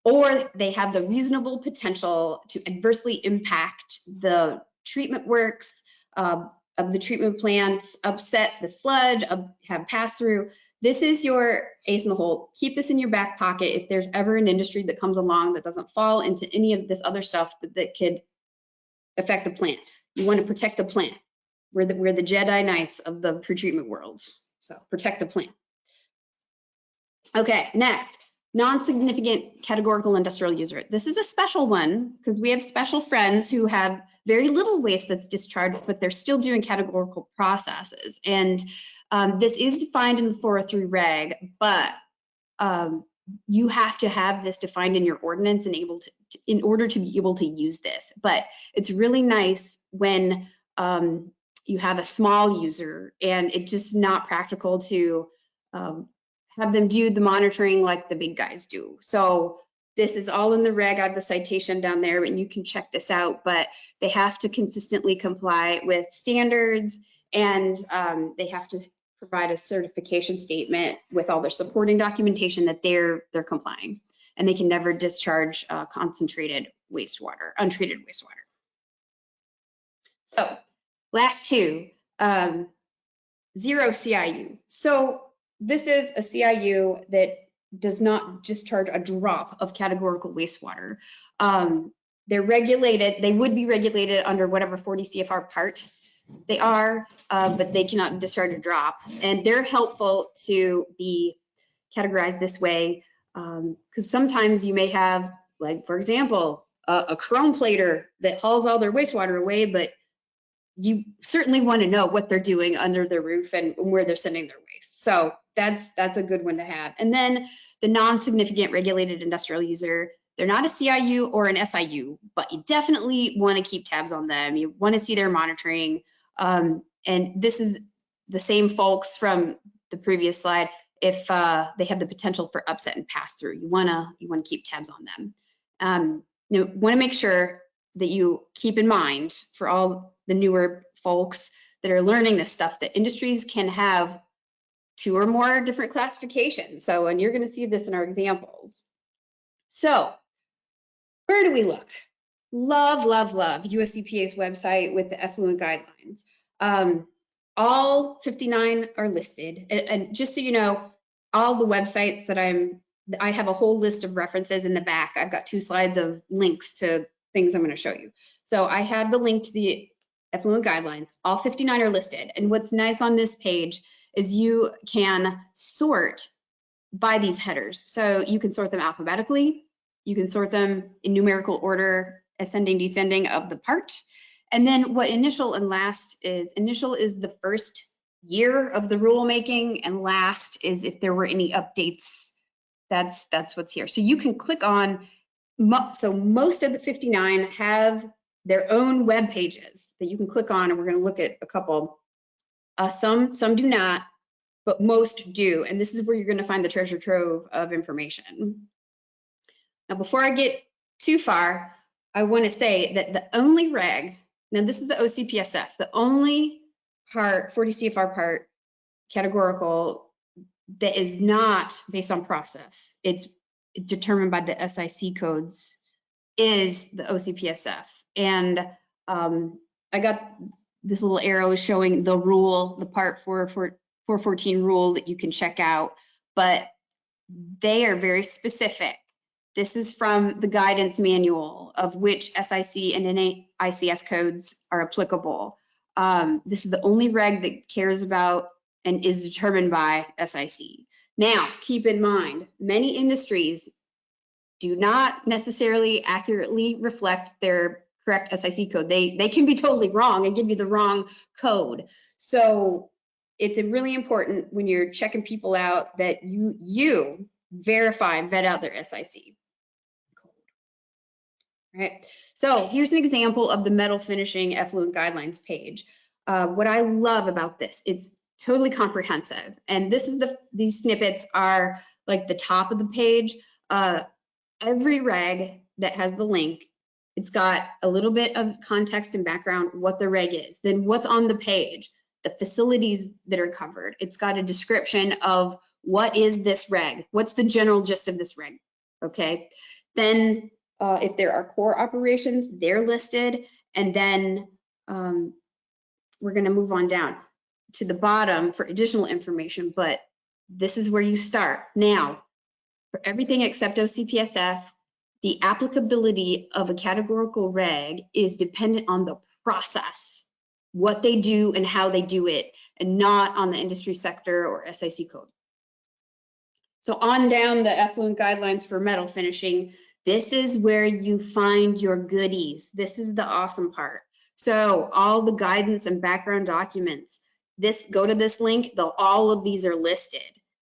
Or they have the reasonable potential to adversely impact the treatment works of the treatment plants, upset the sludge, have pass through. This is your ace in the hole. Keep this in your back pocket if there's ever an industry that comes along that doesn't fall into any of this other stuff that could affect the plant. You want to protect the plant. We're the Jedi Knights of the pretreatment world. So protect the plant. Okay, next, non-significant categorical industrial user. This is a special one because we have special friends who have very little waste that's discharged, but they're still doing categorical processes. And this is defined in the 403 reg, but you have to have this defined in your ordinance and in order to be able to use this. But it's really nice when you have a small user and it's just not practical to have them do the monitoring like the big guys do. So this is all in the reg. I have the citation down there and you can check this out, but they have to consistently comply with standards, and they have to provide a certification statement with all their supporting documentation that they're complying, and they can never discharge concentrated wastewater, untreated wastewater. So last two, zero CIU. So this is a CIU that does not discharge a drop of categorical wastewater. They're regulated, they would be regulated under whatever 40 CFR part they are, but they cannot discharge a drop. And they're helpful to be categorized this way because sometimes you may have, like, for example, a chrome plater that hauls all their wastewater away, but you certainly want to know what they're doing under their roof and where they're sending their waste. So that's a good one to have. And then the non-significant regulated industrial user, they're not a CIU or an SIU, but you definitely want to keep tabs on them. You want to see their monitoring. And this is the same folks from the previous slide. If they have the potential for upset and pass through, you want to keep tabs on them. You want to make sure that you keep in mind for all the newer folks that are learning this stuff that industries can have 2 or more different classifications. So, and you're going to see this in our examples. So where do we look? Love, love, love US EPA's website with the effluent guidelines. All 59 are listed. And just so you know, all the websites that I have a whole list of references in the back. I've got 2 slides of links to things I'm going to show you. So I have the link to the effluent guidelines. All 59 are listed. And what's nice on this page is you can sort by these headers. So you can sort them alphabetically. You can sort them in numerical order, ascending, descending of the part. And then what initial and last is, initial is the first year of the rulemaking, and last is if there were any updates. That's what's here. So you can click on, so most of the 59 have their own web pages that you can click on, and we're going to look at a couple. Some do not, but most do. And this is where you're going to find the treasure trove of information. Now, before I get too far, I want to say that the only reg, now this is the OCPSF, the only part, 40 CFR part, categorical, that is not based on process, it's determined by the SIC codes, is the OCPSF. And I got this little arrow showing the rule, the part 414 rule that you can check out, but they are very specific. This is from the guidance manual of which SIC and NAICS codes are applicable. This is the only reg that cares about and is determined by SIC. Now, keep in mind, many industries do not necessarily accurately reflect their correct SIC code. They can be totally wrong and give you the wrong code. So it's really important when you're checking people out that you verify and vet out their SIC code. All right. So here's an example of the metal finishing effluent guidelines page. What I love about this, it's totally comprehensive. And this is these snippets are like the top of the page. Every reg that has the link, it's got a little bit of context and background, what the reg is, then what's on the page, the facilities that are covered. It's got a description of what is this reg, what's the general gist of this reg, okay? Then if there are core operations, they're listed, and then we're gonna move on down to the bottom for additional information, but this is where you start. Now, for everything except OCPSF, the applicability of a categorical reg is dependent on the process, what they do and how they do it, and not on the industry sector or SIC code. So on down the effluent guidelines for metal finishing, this is where you find your goodies. This is the awesome part. So all the guidance and background documents, go to this link, all of these are listed.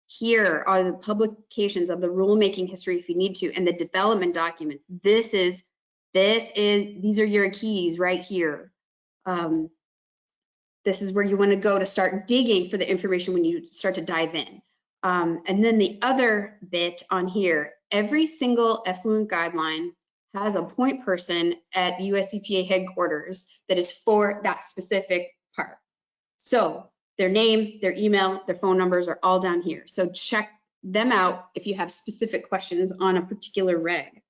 Here are the publications of the rulemaking history if you need to, and the development documents. These are your keys right here. This is where you want to go to start digging for the information when you start to dive in. And then the other bit on here, every single effluent guideline has a point person at US EPA headquarters that is for that specific part. So their name, their email, their phone numbers are all down here. So check them out if you have specific questions on a particular reg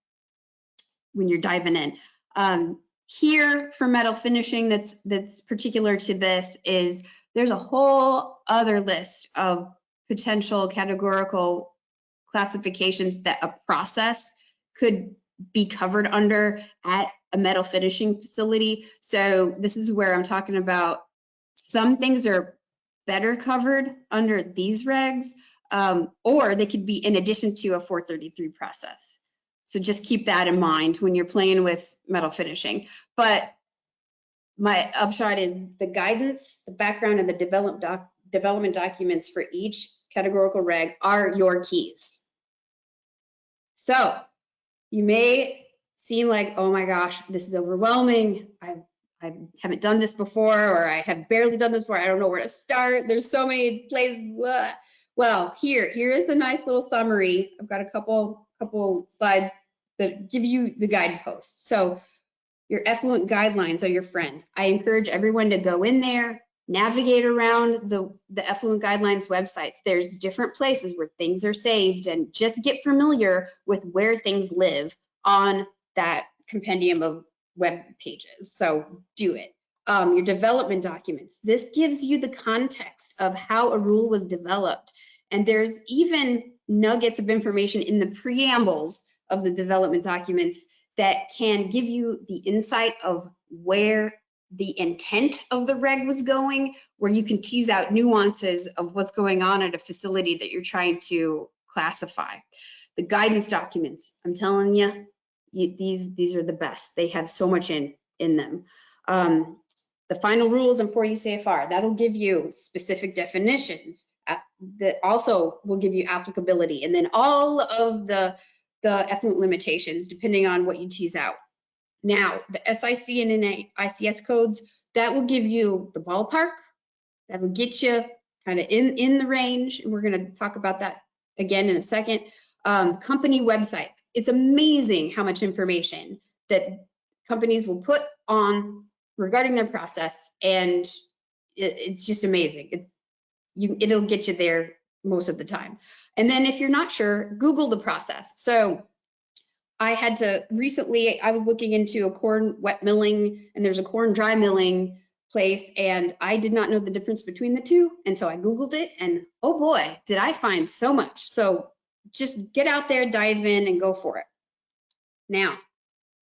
when you're diving in. Here for metal finishing that's particular to this is there's a whole other list of potential categorical classifications that a process could be covered under at a metal finishing facility. So this is where I'm talking about some things are better covered under these regs, or they could be in addition to a 433 process. So just keep that in mind when you're playing with metal finishing. But my upshot is the guidance, the background, and the development documents for each categorical reg are your keys. So you may seem like, oh my gosh, this is overwhelming. I haven't done this before, or I have barely done this before. I don't know where to start. There's so many places. Blah. Well, here is a nice little summary. I've got a couple slides that give you the guideposts. So your effluent guidelines are your friends. I encourage everyone to go in there, navigate around the effluent guidelines websites. There's different places where things are saved, and just get familiar with where things live on that compendium of web pages. So do it. Your development documents. This gives you the context of how a rule was developed. And there's even nuggets of information in the preambles of the development documents that can give you the insight of where the intent of the reg was going, where you can tease out nuances of what's going on at a facility that you're trying to classify. The guidance documents, I'm telling you, these are the best. They have so much in them. The final rules and 40 CFR, that'll give you specific definitions that also will give you applicability, and then all of the effluent limitations depending on what you tease out. Now, the SIC and NAICS codes, that will give you the ballpark, that will get you kind of in the range, and we're going to talk about that again in a second. Company websites, it's amazing how much information that companies will put on regarding their process, and it's just amazing. It'll get you there most of the time. And then if you're not sure, Google the process. So I had to recently, I was looking into a corn wet milling, and there's a corn dry milling place, and I did not know the difference between the two. And so I Googled it, and oh boy, did I find so much. So just get out there, dive in, and go for it. Now,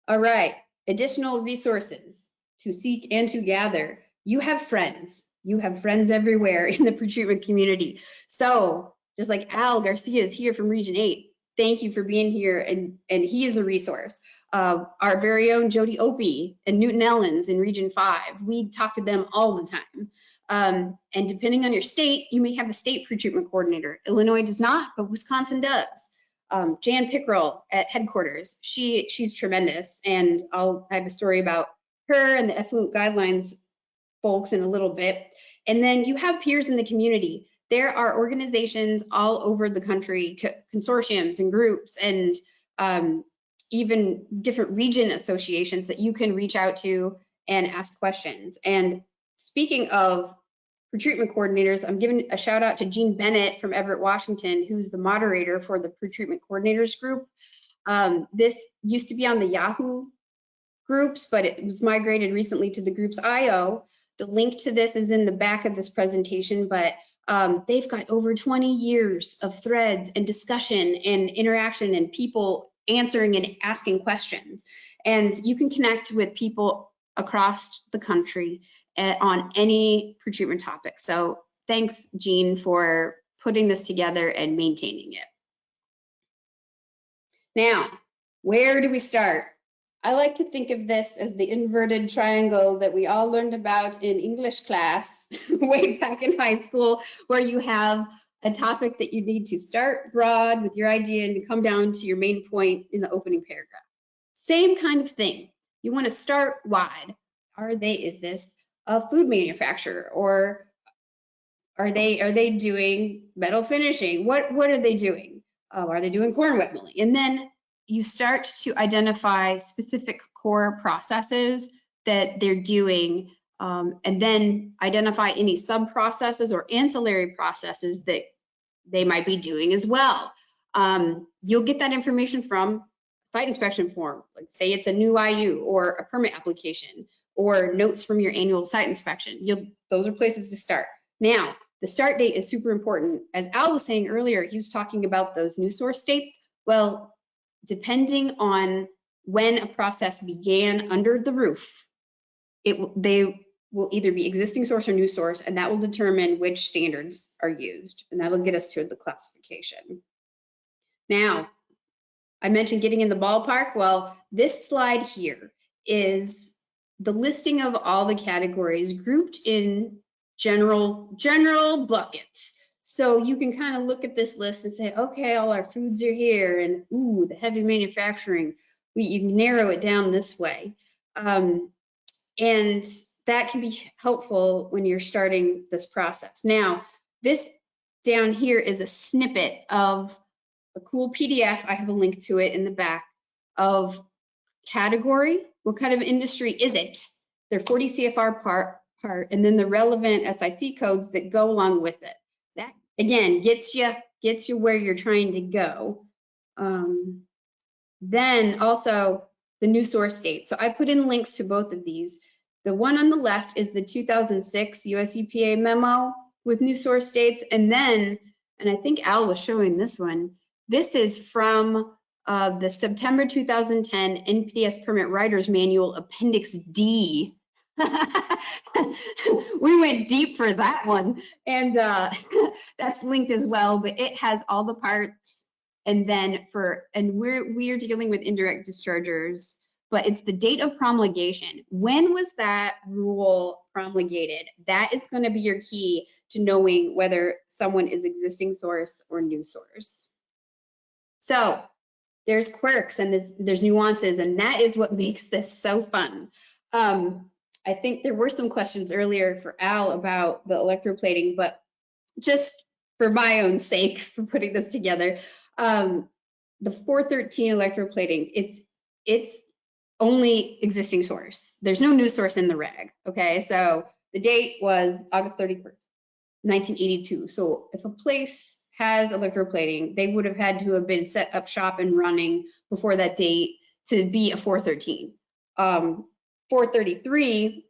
all right, additional resources to seek and to gather. You have friends. You have friends everywhere in the pretreatment community. So just like Al Garcia is here from Region 8, thank you for being here, and he is a resource. Our very own Jody Opie and Newton Ellens in Region 5, we talk to them all the time. And depending on your state, you may have a state pretreatment coordinator. Illinois does not, but Wisconsin does. Jan Pickrell at headquarters, she's tremendous, and I have a story about her and the effluent guidelines folks in a little bit. And then you have peers in the community. There are organizations all over the country, consortiums and groups, and even different region associations that you can reach out to and ask questions. And speaking of pretreatment coordinators, I'm giving a shout out to Jean Bennett from Everett, Washington, who's the moderator for the pretreatment coordinators group. This used to be on the Yahoo groups, but it was migrated recently to the groups IO. The link to this is in the back of this presentation, but they've got over 20 years of threads and discussion and interaction and people answering and asking questions. And you can connect with people across the country on any pretreatment topic. So thanks, Jean, for putting this together and maintaining it. Now, where do we start? I like to think of this as the inverted triangle that we all learned about in English class way back in high school, where you have a topic that you need to start broad with your idea and come down to your main point in the opening paragraph. Same kind of thing. You want to start wide. Is this a food manufacturer, or are they doing metal finishing? What are they doing? Are they doing corn wet milling? And then you start to identify specific core processes that they're doing, and then identify any sub-processes or ancillary processes that they might be doing as well. You'll get that information from site inspection form, like say it's a new IU or a permit application, or notes from your annual site inspection. Those are places to start. Now, the start date is super important. As Al was saying earlier, he was talking about those new source states. Well, depending on when a process began under the roof, they will either be existing source or new source, and that will determine which standards are used, and that'll get us to the classification. Now, I mentioned getting in the ballpark. Well, this slide here is the listing of all the categories grouped in general buckets. So you can kind of look at this list and say, okay, all our foods are here, and ooh, the heavy manufacturing, you can narrow it down this way. And that can be helpful when you're starting this process. Now, this down here is a snippet of a cool PDF. I have a link to it in the back of category. What kind of industry is it? Their 40 CFR part, and then the relevant SIC codes that go along with it. That again gets you where you're trying to go. Then also the new source state. So I put in links to both of these. The one on the left is the 2006 US EPA memo with new source states, and then, and I think Al was showing this one, this is from the September 2010 NPDES Permit Writers Manual Appendix D. We went deep for that one, and that's linked as well, but it has all the parts. And then we're dealing with indirect dischargers, but it's the date of promulgation. When was that rule promulgated? That is going to be your key to knowing whether someone is existing source or new source. So there's quirks and there's nuances, and that is what makes this so fun. I think there were some questions earlier for Al about the electroplating, but just for my own sake, for putting this together, the 413 electroplating, it's only existing source. There's no new source in the reg. Okay, so the date was August 31st, 1982. So if a place has electroplating, they would have had to have been set up shop and running before that date to be a 413. 433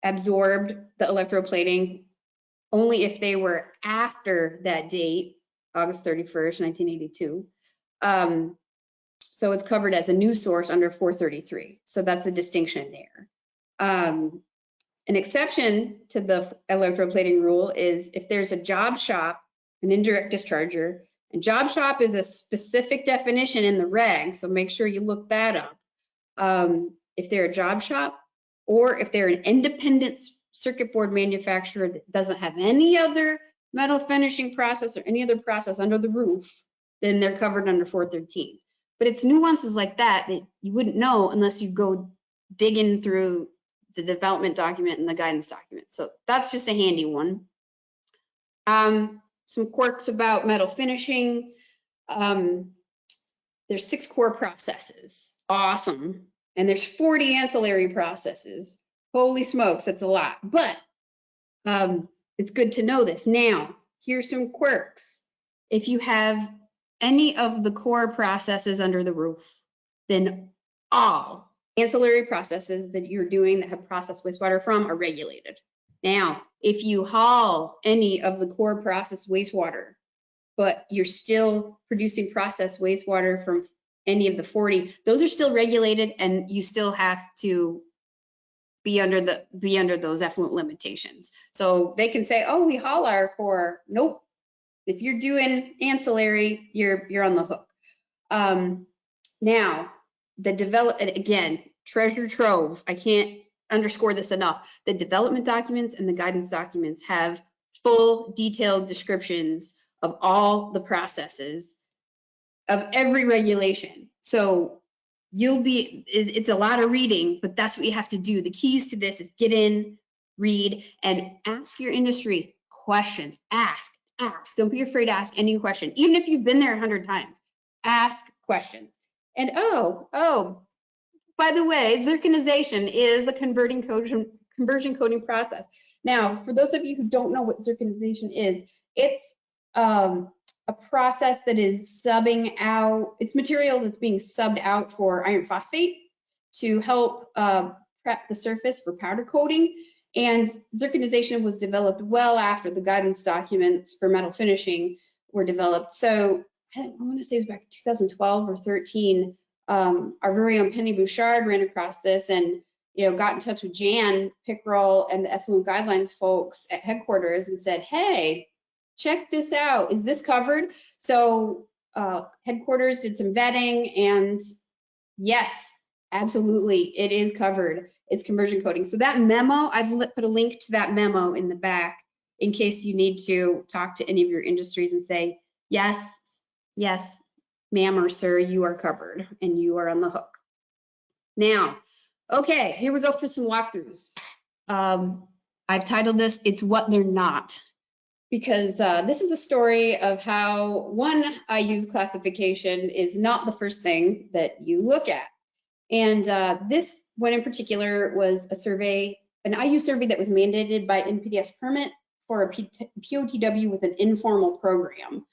absorbed the electroplating only if they were after that date, August 31st, 1982. So it's covered as a new source under 433. So that's a distinction there. An exception to the electroplating rule is if there's a job shop, an indirect discharger, and job shop is a specific definition in the reg, so make sure you look that up. If they're a job shop, or if they're an independent circuit board manufacturer that doesn't have any other metal finishing process or any other process under the roof, then they're covered under 413. But it's nuances like that that you wouldn't know unless you go digging through the development document and the guidance document. So that's just a handy one. Some quirks about metal finishing. There's 6 core processes. Awesome. And there's 40 ancillary processes. Holy smokes, that's a lot. But it's good to know this. Now, here's some quirks. If you have any of the core processes under the roof, then all ancillary processes that you're doing that have processed wastewater from are regulated. Now, if you haul any of the core process wastewater, but you're still producing processed wastewater from any of the 40, those are still regulated and you still have to be under those effluent limitations. So they can say, oh, we haul our core. Nope. If you're doing ancillary, you're on the hook. Now, the development, again, treasure trove. I can't underscore this enough. The development documents and the guidance documents have full detailed descriptions of all the processes of every regulation. So it's a lot of reading, but that's what you have to do. The keys to this is get in, read, and ask your industry questions. Ask. Don't be afraid to ask any question. Even if you've been there 100 times, ask questions. And by the way, zirconization is the conversion coating process. Now, for those of you who don't know what zirconization is, it's a process that is subbing out, it's material that's being subbed out for iron phosphate to help prep the surface for powder coating. And zirconization was developed well after the guidance documents for metal finishing were developed. So I want to say it was back in 2012 or 13. Our very own Penny Bouchard ran across this and got in touch with Jan Pickrell and the effluent guidelines folks at headquarters and said, hey, check this out. Is this covered? So headquarters did some vetting and yes, absolutely, it is covered. It's conversion coating. So that memo, I've put a link to that memo in the back in case you need to talk to any of your industries and say, yes, ma'am or sir, you are covered and you are on the hook. Now, okay, here we go for some walkthroughs. I've titled this, It's What They're Not, because this is a story of how one IU's classification is not the first thing that you look at. And this one in particular was a survey, an IU survey that was mandated by NPDES permit for a POTW with an informal program.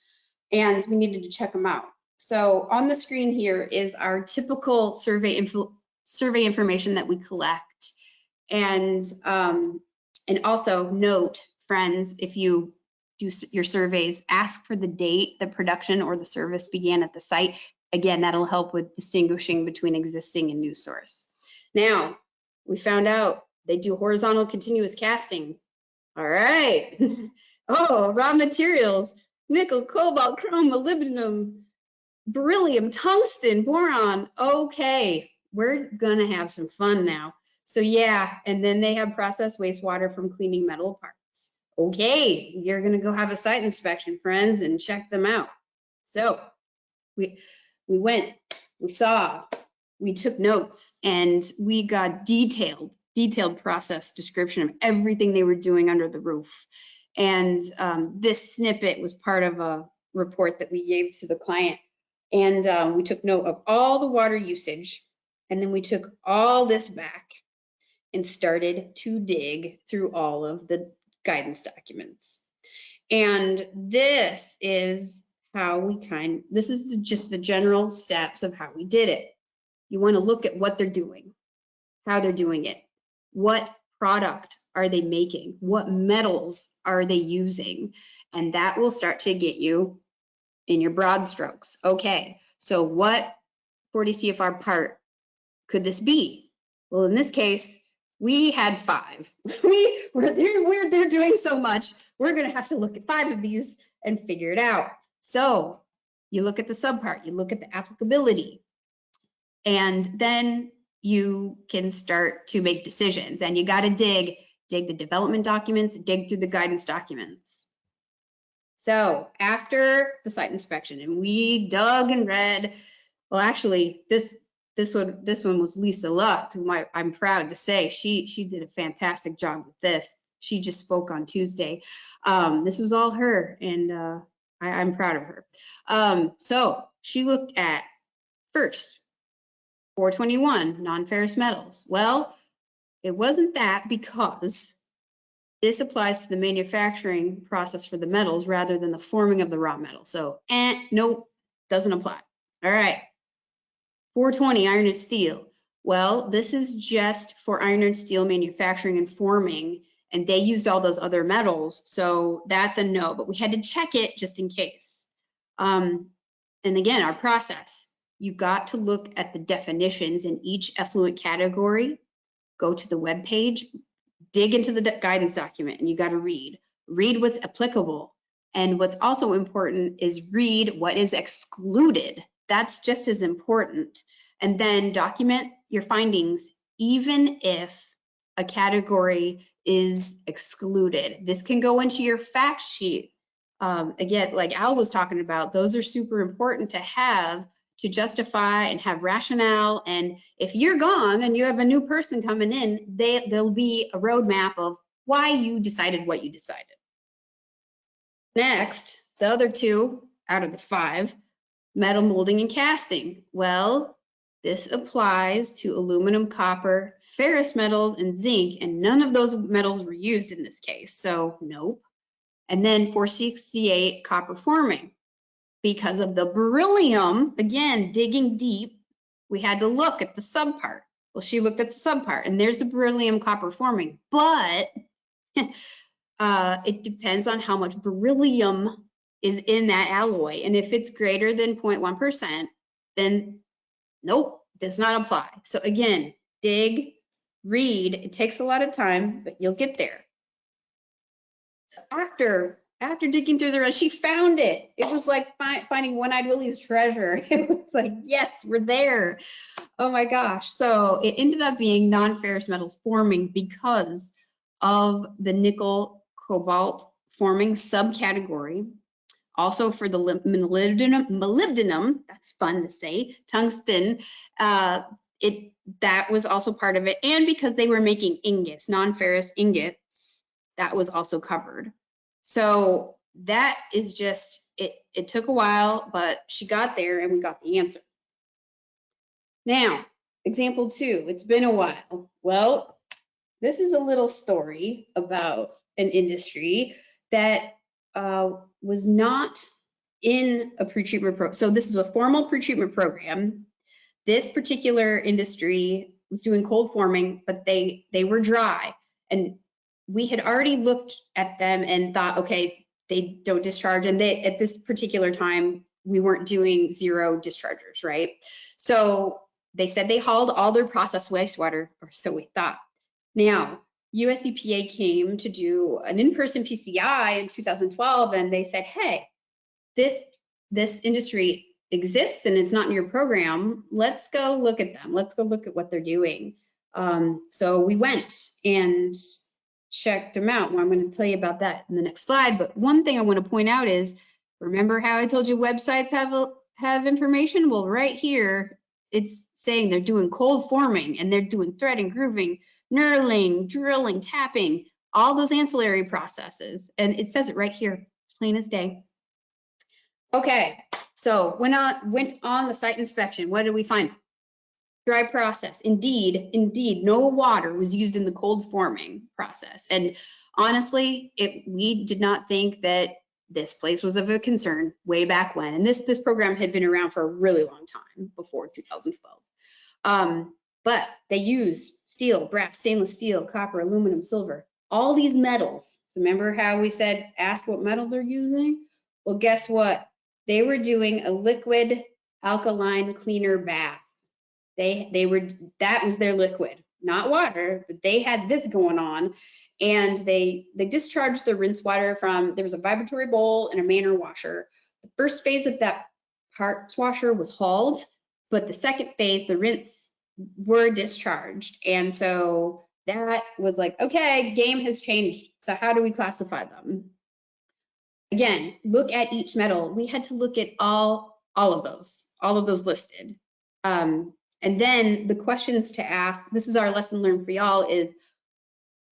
And we needed to check them out. So on the screen here is our typical survey information that we collect. And also note, friends, if you do your surveys, ask for the date the production or the service began at the site. Again, that'll help with distinguishing between existing and new source. Now, we found out they do horizontal continuous casting. All right. Oh, raw materials, nickel, cobalt, chrome, molybdenum, beryllium, tungsten, boron. Okay, we're gonna have some fun now. So yeah, and then they have processed wastewater from cleaning metal parts. Okay, you're gonna go have a site inspection, friends, and check them out. So we went, we saw, we took notes, and we got detailed process description of everything they were doing under the roof. And this snippet was part of a report that we gave to the client. And we took note of all the water usage, And then we took all this back and started to dig through all of the guidance documents. And this is how this is just the general steps of how we did it. You want to look at what they're doing, how they're doing it, what product are they making, what metals are they using, and that will start to get you in your broad strokes. Okay, so what 40 CFR part could this be? Well, in this case, we had 5. They're doing so much, we're going to have to look at 5 of these and figure it out. So you look at the subpart, you look at the applicability, and then you can start to make decisions. And you got to dig the development documents, dig through the guidance documents. So after the site inspection, and we dug and read, well, actually, this one was Lisa Luck, whom I'm proud to say she did a fantastic job with this. She just spoke on Tuesday. This was all her, and I'm proud of her. So she looked at first 421 non-ferrous metals. Well, it wasn't that, because this applies to the manufacturing process for the metals rather than the forming of the raw metal. So, nope, doesn't apply. All right. 420 iron and steel. Well, this is just for iron and steel manufacturing and forming, and they used all those other metals, so that's a no, but we had to check it just in case. And again, our process, you got to look at the definitions in each effluent category, go to the web page, dig into the guidance document, and you got to read what's applicable. And what's also important is read what is excluded. That's just as important. And then document your findings, even if a category is excluded. This can go into your fact sheet. Again, like Al was talking about, those are super important to have to justify and have rationale. And if you're gone and you have a new person coming in, there'll be a roadmap of why you decided what you decided. Next, the other 2 out of the 5, metal molding and casting. Well, this applies to aluminum, copper, ferrous metals, and zinc, and none of those metals were used in this case, so nope. And then 468 copper forming. Because of the beryllium, again, digging deep, we had to look at the subpart. Well, she looked at the subpart, and there's the beryllium copper forming, but it depends on how much beryllium is in that alloy. And if it's greater than 0.1%, then nope, does not apply. So again, dig, read. It takes a lot of time, but you'll get there. So after digging through the rest, she found it. It was like finding One-Eyed Willie's treasure. It was like, yes, we're there. Oh my gosh. So it ended up being non-ferrous metals forming because of the nickel cobalt forming subcategory. Also for the molybdenum, that's fun to say, tungsten, that was also part of it. And because they were making ingots, non-ferrous ingots, that was also covered. So that is just, it took a while, but she got there and we got the answer. Now, example 2, it's been a while. Well, this is a little story about an industry that was not in a pretreatment program. So this is a formal pretreatment program. This particular industry was doing cold forming, but they were dry. And we had already looked at them and thought, okay, they don't discharge. And they, at this particular time, we weren't doing zero dischargers, right? So they said they hauled all their processed wastewater, or so we thought. Now, US EPA came to do an in-person PCI in 2012, and they said, hey, this industry exists and it's not in your program. Let's go look at them. Let's go look at what they're doing. So we went and checked them out. Well, I'm going to tell you about that in the next slide. But one thing I want to point out is, remember how I told you websites have information? Well, right here, it's saying they're doing cold forming and they're doing thread and grooving, knurling, drilling, tapping, all those ancillary processes. And it says it right here, plain as day. Okay, so went on the site inspection. What did we find? Dry process. Indeed, no water was used in the cold forming process. And honestly, we did not think that this place was of a concern way back when. And this program had been around for a really long time, before 2012. But they use steel, brass, stainless steel, copper, aluminum, silver, all these metals. Remember how we said, ask what metal they're using? Well, guess what? They were doing a liquid alkaline cleaner bath. That was their liquid, not water, but they had this going on. And they discharged the rinse water there was a vibratory bowl and a Manor washer. The first phase of that parts washer was hauled, but the second phase, the rinse, were discharged. And so that was like, okay, game has changed. So how do we classify them? Again, look at each metal. We had to look at all of those listed. And then the questions to ask, this is our lesson learned for y'all, is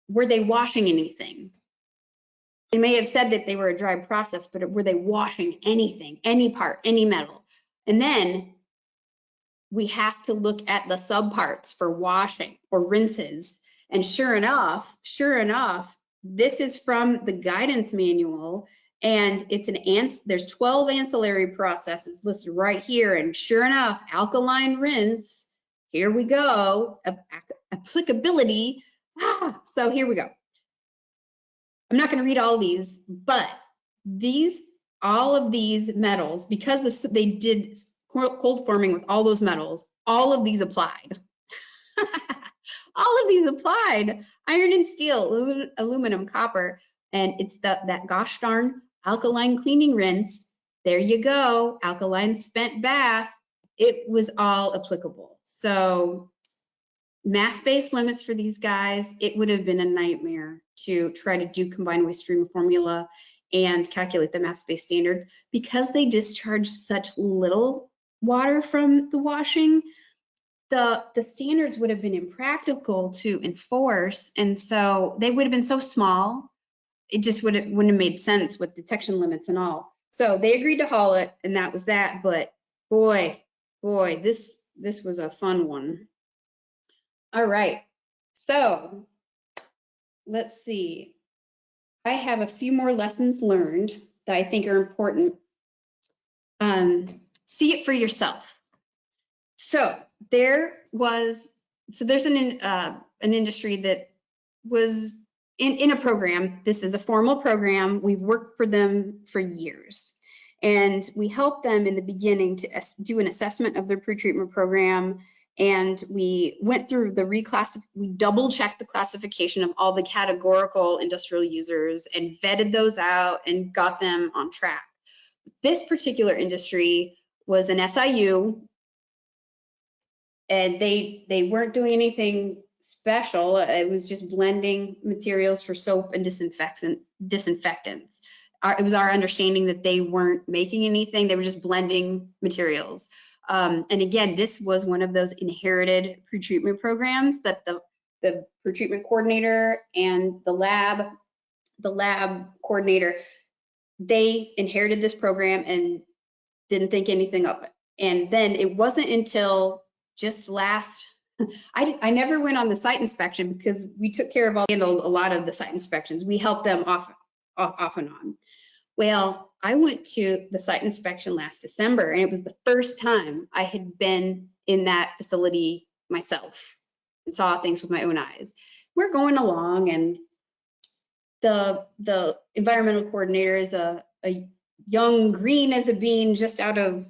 were they washing anything? They may have said that they were a dry process, but were they washing anything, any part, any metal? And then we have to look at the subparts for washing or rinses. And sure enough, this is from the guidance manual, and there's 12 ancillary processes listed right here. And sure enough, alkaline rinse, here we go, applicability. So here we go. I'm not going to read all these, but all of these metals, because they did cold forming with all those metals, all of these applied. All of these applied. Iron and steel, aluminum, copper, and it's that gosh darn alkaline cleaning rinse. There you go, alkaline spent bath. It was all applicable. So mass-based limits for these guys, it would have been a nightmare to try to do combined waste stream formula and calculate the mass-based standards, because they discharge such little water from the washing. The standards would have been impractical to enforce, and so they would have been so small, it just wouldn't have made sense with detection limits and all. So they agreed to haul it, and that was that. But boy, this was a fun one. All right, so let's see. I have a few more lessons learned that I think are important. See it for yourself. So there's an industry that was in a program. This is a formal program. We've worked for them for years, and we helped them in the beginning to do an assessment of their pretreatment program. And we went through we double checked the classification of all the categorical industrial users and vetted those out and got them on track. This particular industry was an SIU, and they weren't doing anything special. It was just blending materials for soap and disinfectants. It was our understanding that they weren't making anything. They were just blending materials. And again, this was one of those inherited pretreatment programs that the pretreatment coordinator and the lab coordinator, they inherited this program and didn't think anything of it. And then it wasn't until just I never went on the site inspection, because we took care of handled a lot of the site inspections. We helped them off and on. Well, I went to the site inspection last December, and it was the first time I had been in that facility myself and saw things with my own eyes. We're going along, and the environmental coordinator is a young, green as a bean, just out of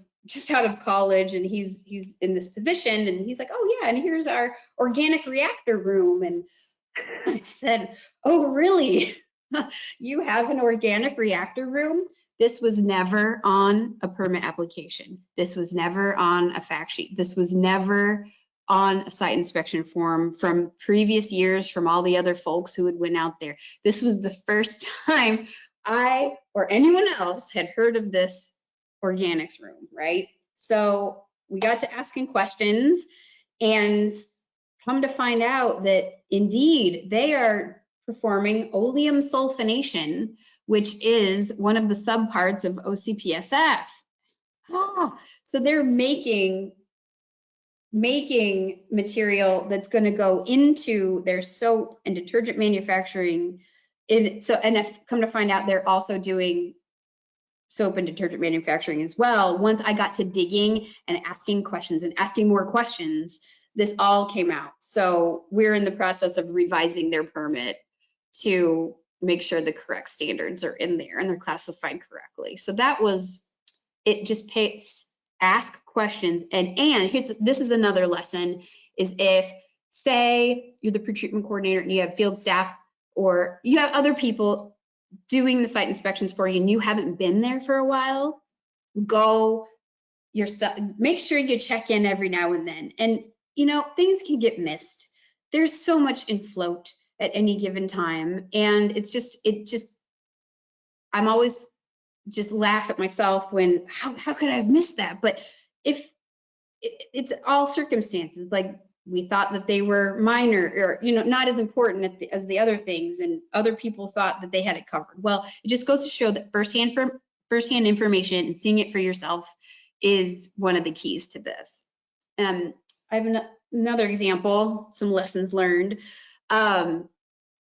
college, and he's in this position, and he's like, oh yeah, and here's our organic reactor room. And I said, oh really? You have an organic reactor room? This was never on a permit application. This was never on a fact sheet. This was never on a site inspection form from previous years, from all the other folks who had went out there. This was the first time I or anyone else had heard of this organics room, right? So we got to asking questions, and come to find out that indeed they are performing oleum sulfonation, which is one of the subparts of OCPSF. So they're making making material that's going to go into their soap and detergent manufacturing. And I've come to find out they're also doing soap and detergent manufacturing as well. Once I got to digging and asking questions and asking more questions, this all came out. So we're in the process of revising their permit to make sure the correct standards are in there and they're classified correctly. So that was, it just pays, ask questions. And this is another lesson, is if, say, you're the pre-treatment coordinator and you have field staff or you have other people doing the site inspections for you and you haven't been there for a while, go yourself, make sure you check in every now and then. And, things can get missed. There's so much in float at any given time. And I'm always just laugh at myself when, how could I have missed that? But if it's all circumstances, like we thought that they were minor or, not as important as the other things, and other people thought that they had it covered. Well, it just goes to show that firsthand information and seeing it for yourself is one of the keys to this. I have another example, some lessons learned.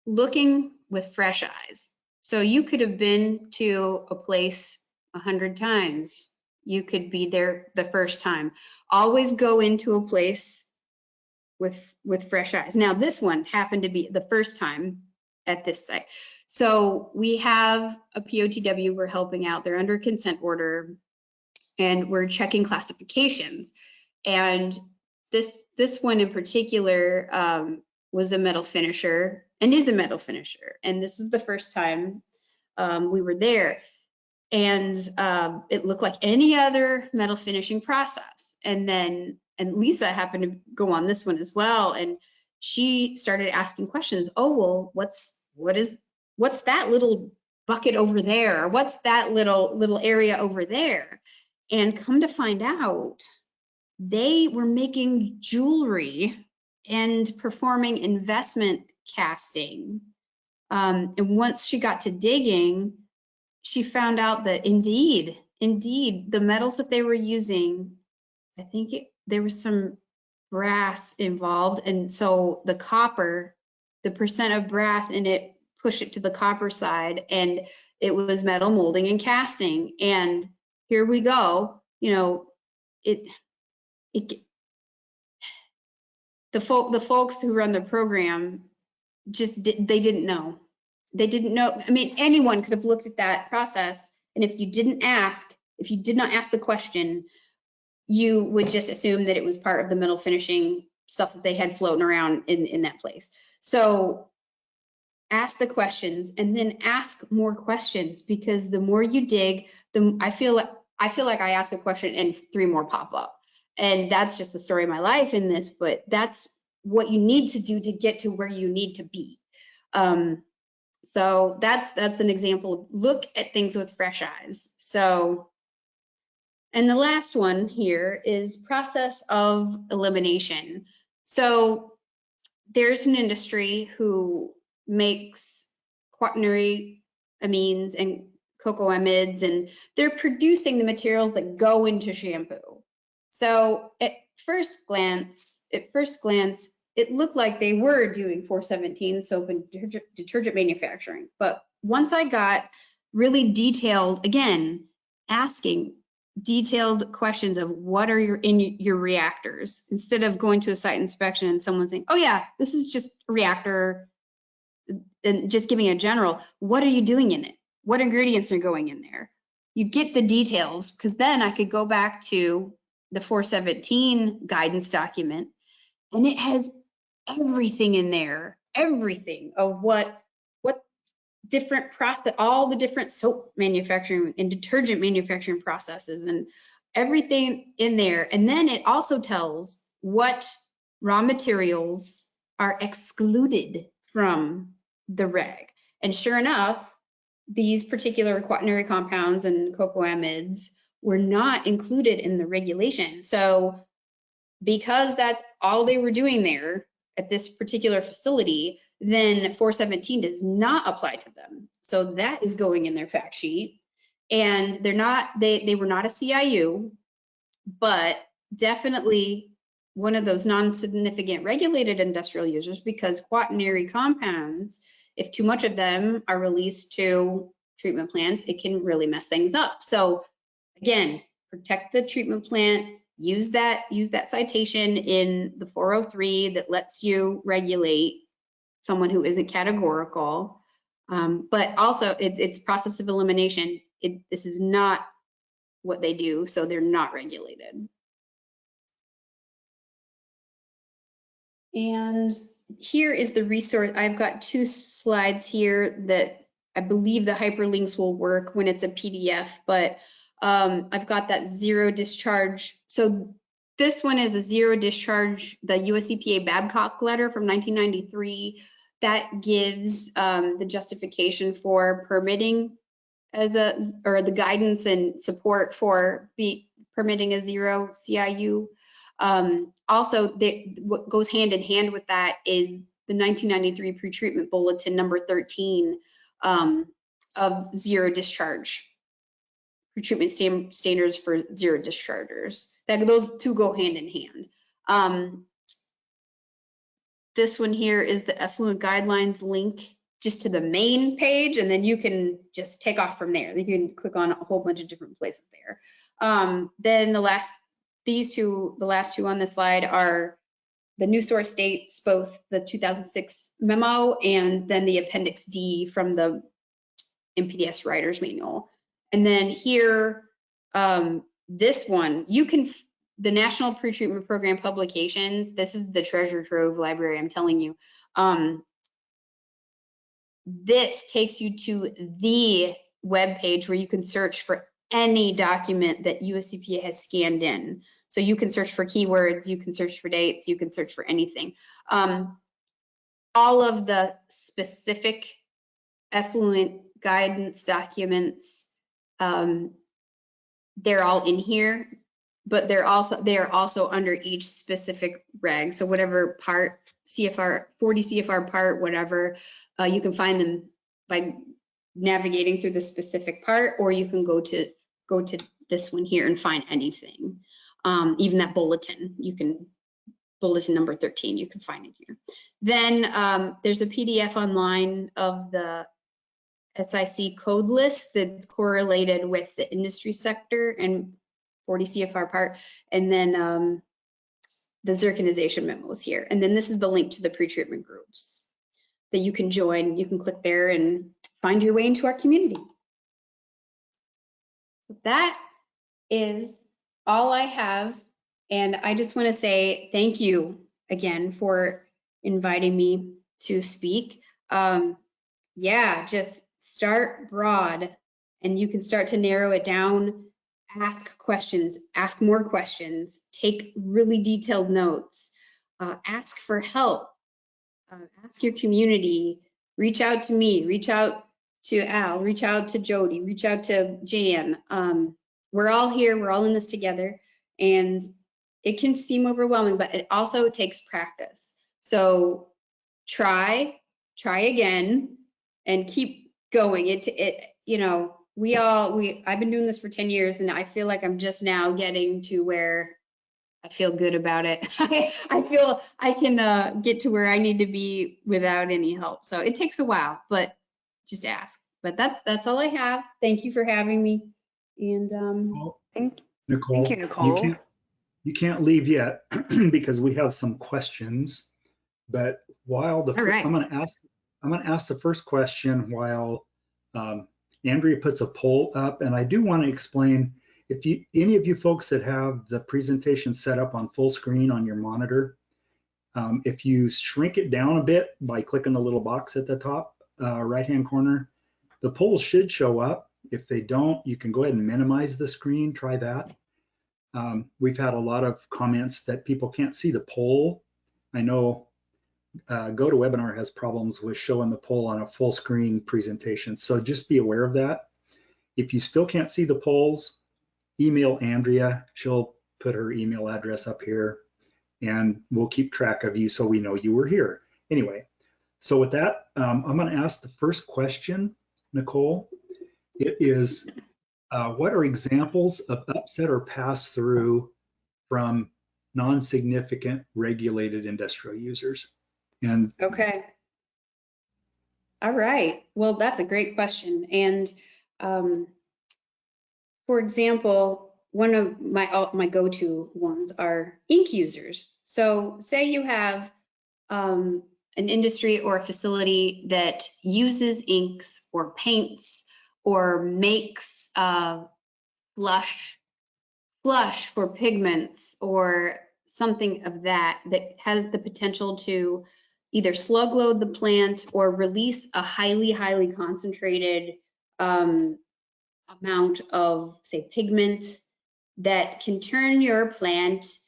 Looking with fresh eyes. So you could have been to a place 100 times. You could be there the first time. Always go into a place with fresh eyes. Now, this one happened to be the first time at this site. So we have a POTW we're helping out. They're under consent order and we're checking classifications. And this one in particular was a metal finisher and is a metal finisher. And this was the first time we were there. And it looked like any other metal finishing process. And Lisa happened to go on this one as well. And she started asking questions. Oh, well, what's that little bucket over there? What's that little area over there? And come to find out, they were making jewelry and performing investment casting. And once she got to digging, she found out that indeed, the metals that they were using, I think there was some brass involved. And so the copper, the percent of brass in it pushed it to the copper side, and it was metal molding and casting. And here we go, the folks who run the program they didn't know. They didn't know. I mean, anyone could have looked at that process, and if you did not ask the question, you would just assume that it was part of the metal finishing stuff that they had floating around in that place. So ask the questions and then ask more questions, because the more you dig, I feel like I ask a question and 3 more pop up. And that's just the story of my life in this, but that's what you need to do to get to where you need to be. So that's an example. Look at things with fresh eyes. So, and the last one here is process of elimination. So there's an industry who makes quaternary amines and cocoamides, and they're producing the materials that go into shampoo. So at first glance, it looked like they were doing 417 soap and detergent manufacturing. But once I got really detailed, again, asking detailed questions of what are in your reactors, instead of going to a site inspection and someone saying, oh yeah, this is just a reactor, and just giving a general, what are you doing in it? What ingredients are going in there? You get the details, because then I could go back to the 417 guidance document, and it has everything in there, everything of what different process, all the different soap manufacturing and detergent manufacturing processes and everything in there. And then it also tells what raw materials are excluded from the reg. And sure enough, these particular quaternary compounds and cocoamides were not included in the regulation. So because that's all they were doing there at this particular facility, then 417 does not apply to them. So that is going in their fact sheet. And they were not a CIU, but definitely one of those non-significant regulated industrial users, because quaternary compounds, if too much of them are released to treatment plants, it can really mess things up. So again, protect the treatment plant, use that citation in the 403 that lets you regulate someone who isn't categorical. But also it's process of elimination. This is not what they do, so they're not regulated. And here is the resource. I've got 2 slides here that I believe the hyperlinks will work when it's a PDF, but I've got that zero discharge. So this one is a zero discharge, the US EPA Babcock letter from 1993 that gives the justification for permitting or the guidance and support for permitting a zero CIU. Also, what goes hand in hand with that is the 1993 pretreatment bulletin number 13 of zero discharge pretreatment standards for zero dischargers. Those 2 go hand in hand. This one here is the effluent guidelines link just to the main page, and then you can just take off from there. You can click on a whole bunch of different places there. Then the last 2 on this slide are the new source dates, both the 2006 memo and then the Appendix D from the NPDES Writer's Manual. And then here, this one, the National Pretreatment Program publications, this is the treasure trove library, I'm telling you. This takes you to the web page where you can search for any document that US EPA has scanned in. So you can search for keywords, you can search for dates, you can search for anything. All of the specific effluent guidance documents, they're all in here, but they are also under each specific reg. So whatever part, CFR, 40 CFR part, whatever, you can find them by navigating through the specific part, or you can go to this one here and find anything. Even that bulletin, bulletin number 13, you can find it here. Then there's a PDF online of the SIC code list that's correlated with the industry sector and 40 CFR part, and then the zirconization memos here. And then this is the link to the pretreatment groups that you can join. You can click there and find your way into our community. That is all I have. And I just want to say thank you again for inviting me to speak. Yeah, just start broad and you can start to narrow it down. Ask questions, ask more questions, take really detailed notes, ask for help, ask your community, reach out to me, reach out to Al, reach out to Jody, reach out to Jan. We're all here, we're all in this together, and it can seem overwhelming, but it also takes practice. So try again and keep going. You know, I've been doing this for 10 years and I feel like I'm just now getting to where I feel good about it. I feel I can get to where I need to be without any help. So it takes a while, but just ask. But that's all I have. Thank you for having me. And Thank Nicole, you, Nicole. You can't leave yet because we have some questions. But while all right. I'm going to ask the first question while Andrea puts a poll up, and I do want to explain, if any of you folks that have the presentation set up on full screen on your monitor, if you shrink it down a bit by clicking the little box at the top right-hand corner, the polls should show up. If they don't, you can go ahead and minimize the screen, try that. We've had a lot of comments that people can't see the poll. I know GoToWebinar has problems with showing the poll on a full screen presentation, so just be aware of that. If you still can't see the polls, email Andrea. She'll put her email address up here and we'll keep track of you so we know you were here. Anyway, so with that, I'm going to ask the first question, Nicole. It is, what are examples of upset or pass-through from non-significant regulated industrial users. And Okay. All right. Well, that's a great question. And for example, one of my go-to ones are ink users. So say you have an industry or a facility that uses inks or paints or makes flush for pigments or something of that has the potential to either slug load the plant or release a highly concentrated amount of, say, pigment that can turn your plant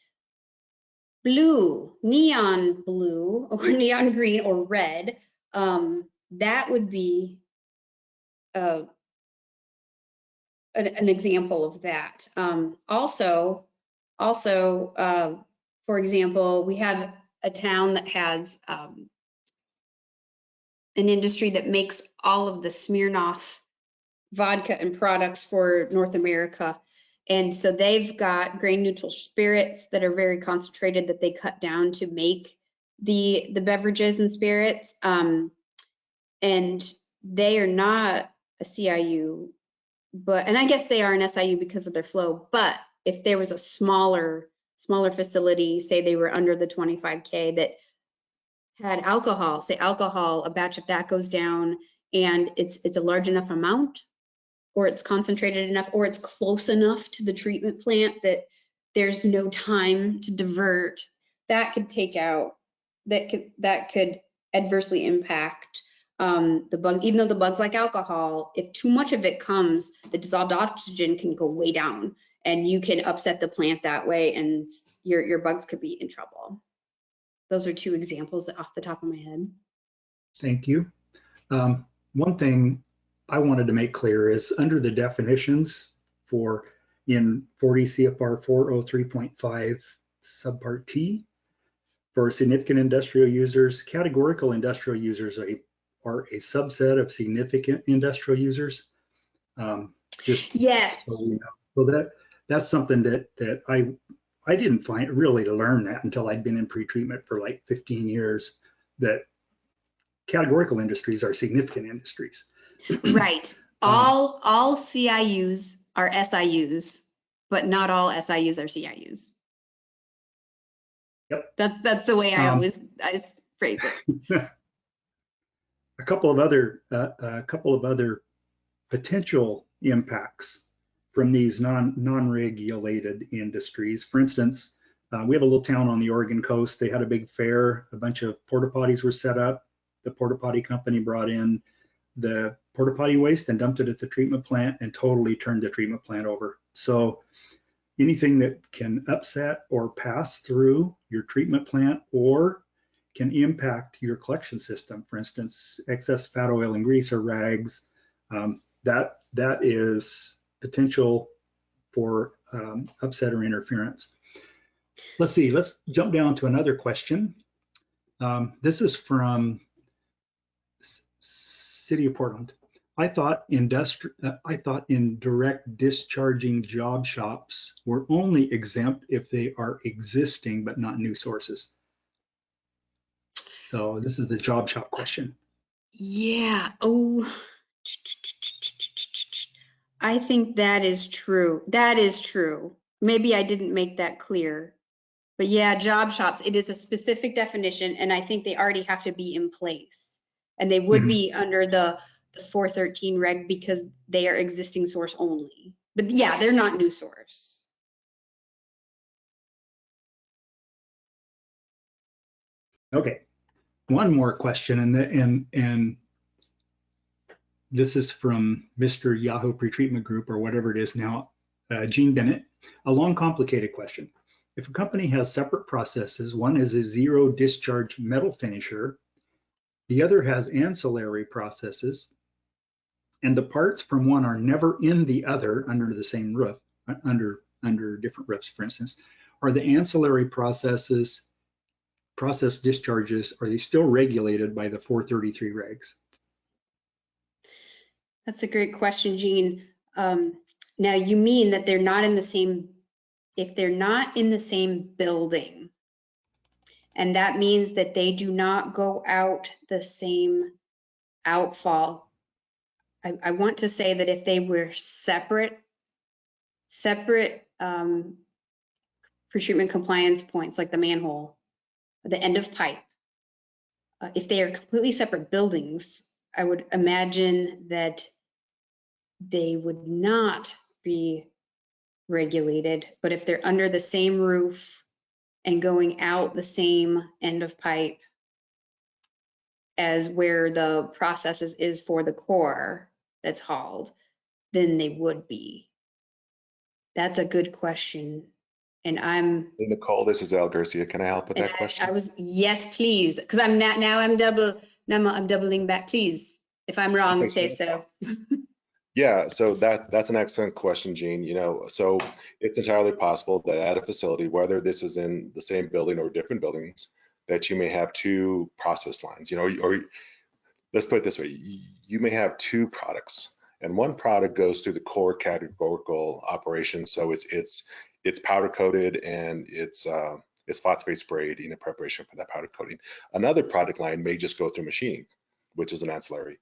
blue, neon blue, or neon green or red. That would be an example of that. Also, for example, we have a town that has an industry that makes all of the Smirnoff vodka and products for North America. And so they've got grain neutral spirits that are very concentrated that they cut down to make the beverages and spirits. And they are not a CIU, and I guess they are an SIU because of their flow. But if there was a smaller facility, say they were under the 25K that had alcohol, say alcohol, a batch of that goes down and it's a large enough amount, or it's concentrated enough, or it's close enough to the treatment plant that there's no time to divert, that could take out, that could adversely impact the bug. Even though the bugs like alcohol, if too much of it comes, the dissolved oxygen can go way down and you can upset the plant that way and your bugs could be in trouble. Those are two examples off the top of my head. thank you. One thing I wanted to make clear is under the definitions for in 40 CFR 403.5 subpart T, for significant industrial users, categorical industrial users are a subset of significant industrial users. Just yes. So you know, so that's something that I didn't really learn that until I'd been in pretreatment for like 15 years, that categorical industries are significant industries. Right. All CIUs are SIUs, but not all SIUs are CIUs. Yep. That's the way I phrase it. A couple of other potential impacts from these non-regulated industries. For instance, we have a little town on the Oregon coast. They had a big fair. A bunch of porta potties were set up. The porta potty company brought in the porta potty waste and dumped it at the treatment plant and totally turned the treatment plant over. So anything that can upset or pass through your treatment plant or can impact your collection system, for instance, excess fat, oil, and grease or rags, that is potential for upset or interference. Let's see, let's jump down to another question. This is from City of Portland. I thought indirect discharging job shops were only exempt if they are existing but not new sources. So this is the job shop question. Yeah. Oh, I think that is true. That is true. Maybe I didn't make that clear. But yeah, job shops, it is a specific definition, and I think they already have to be in place. And they would be under the 413 reg because they are existing source only. But yeah, they're not new source. Okay, one more question, and this is from Mr. Yahoo Pretreatment Group or whatever it is now, Gene Bennett. A long, complicated question. If a company has separate processes, one is a zero discharge metal finisher, the other has ancillary processes, and the parts from one are never in the other under the same roof, under different roofs, for instance, are the ancillary process discharges, are they still regulated by the 433 regs? That's a great question, Gene. Now you mean that they're not in the same if they're not in the same building, and that means that they do not go out the same outfall. I want to say that if they were separate pretreatment compliance points, like the manhole, the end of pipe, if they are completely separate buildings, I would imagine that they would not be regulated. But if they're under the same roof and going out the same end of pipe as where the process is for the core that's hauled, then they would be. That's a good question. And Hey, Nicole, this is Al Garcia. Can I help with that question? Yes, please. Because I'm doubling back. Please, if I'm wrong, say so. Yeah, so that's an excellent question, Gene. You know, so it's entirely possible that at a facility, whether this is in the same building or different buildings, that you may have two process lines, you know, or let's put it this way, you may have two products, and one product goes through the core categorical operation. So it's powder coated and it's phosphate sprayed in preparation for that powder coating. Another product line may just go through machining, which is an ancillary.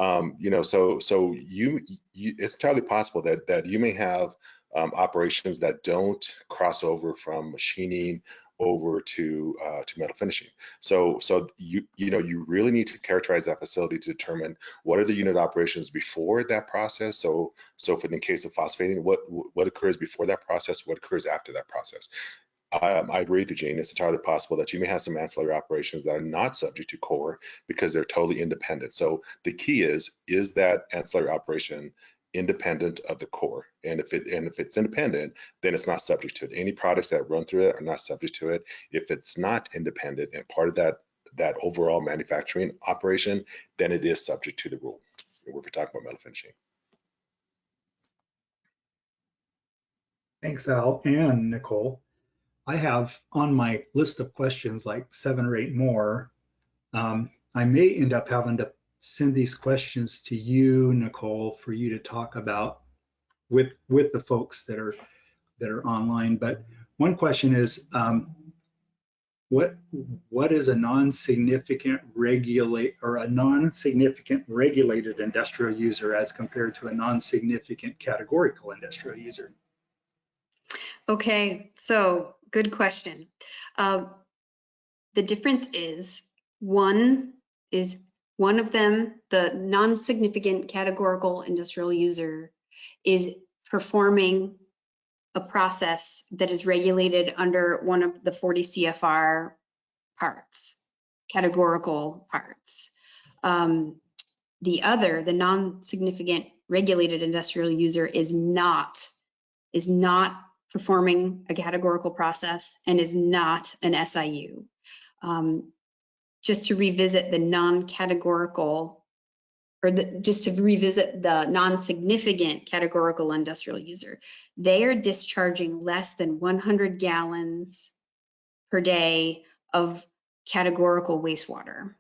You know, so it's entirely possible that you may have operations that don't cross over from machining over to metal finishing. So you know, you really need to characterize that facility to determine what are the unit operations before that process. So for the case of phosphating, what occurs before that process, what occurs after that process. I agree with you, Gene. It's entirely possible that you may have some ancillary operations that are not subject to core because they're totally independent. So the key is that ancillary operation independent of the core? And if it's independent, then it's not subject to it. Any products that run through it are not subject to it. If it's not independent and part of that overall manufacturing operation, then it is subject to the rule. If we're talking about metal finishing. Thanks, Al and Nicole. I have on my list of questions like 7 or 8 more. I may end up having to send these questions to you, Nicole, for you to talk about with the folks that are online. But one question is, what is a non-significant regulated industrial user as compared to a non-significant categorical industrial user? Okay, so good question. The difference is one of them, the non-significant categorical industrial user, is performing a process that is regulated under one of the 40 CFR parts, categorical parts. The other, the non-significant regulated industrial user, is not performing a categorical process and is not an SIU. Just to revisit the non-categorical, or just to revisit the non-significant categorical industrial user, they are discharging less than 100 gallons per day of categorical wastewater.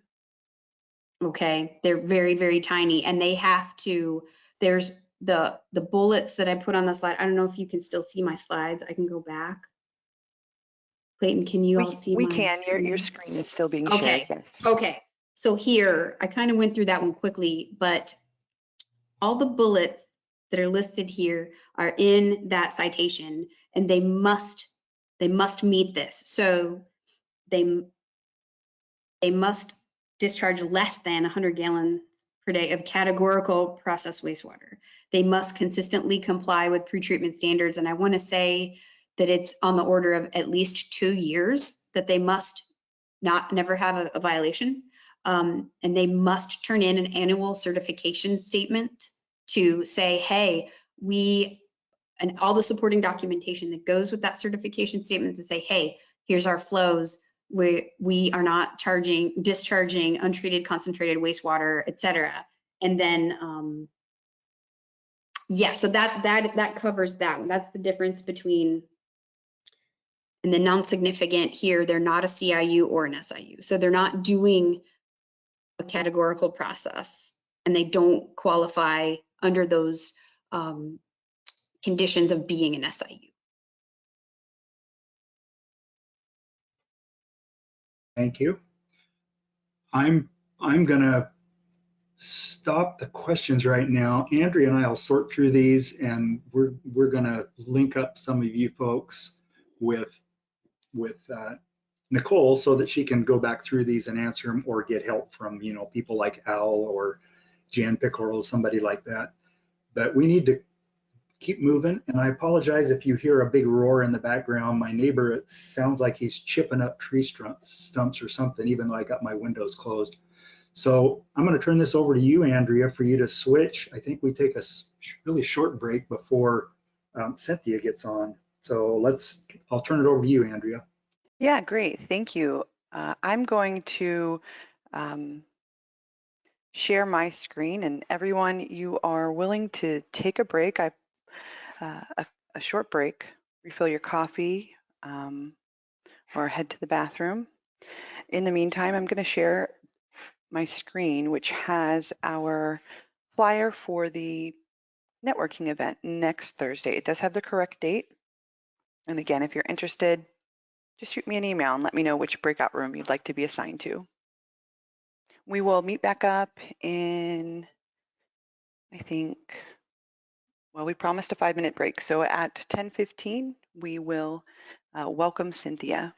Okay, they're very, very tiny, and they have to, there's the bullets that I put on the slide. I don't know if you can still see my slides. I can go back. Clayton, can you all see we my can. screen? Your screen is still being shared. Yes. Okay. So here, I kind of went through that one quickly, but all the bullets that are listed here are in that citation, and they must meet this. So they must discharge less than 100 gallons per day of categorical processed wastewater. They must consistently comply with pretreatment standards, and I want to say that it's on the order of at least 2 years that they must never have a violation. And they must turn in an annual certification statement to say, hey, and all the supporting documentation that goes with that certification statement to say, hey, here's our flows. We are not discharging untreated concentrated wastewater, et cetera. And then, yeah, so that covers that one. That's the difference between, and the non-significant here, they're not a CIU or an SIU. So they're not doing a categorical process, and they don't qualify under those conditions of being an SIU. Thank you. I'm gonna stop the questions right now. Andrea and I will sort through these, and we're gonna link up some of you folks with Nicole so that she can go back through these and answer them, or get help from people like Al or Jan Pickerel, somebody like that. But we need to keep moving, and I apologize if you hear a big roar in the background. My neighbor, it sounds like he's chipping up tree stumps or something, even though I got my windows closed. So I'm going to turn this over to you, Andrea, for you to switch. I think we take a really short break before Cynthia gets on. So I'll turn it over to you, Andrea. Yeah, great. Thank you. I'm going to share my screen, and everyone, you are willing to take a break, a short break, refill your coffee, or head to the bathroom. In the meantime, I'm going to share my screen, which has our flyer for the networking event next Thursday. It does have the correct date. And again, if you're interested, just shoot me an email and let me know which breakout room you'd like to be assigned to. We will meet back up in, I think, well, we promised a 5-minute break. So at 10:15, we will welcome Cynthia.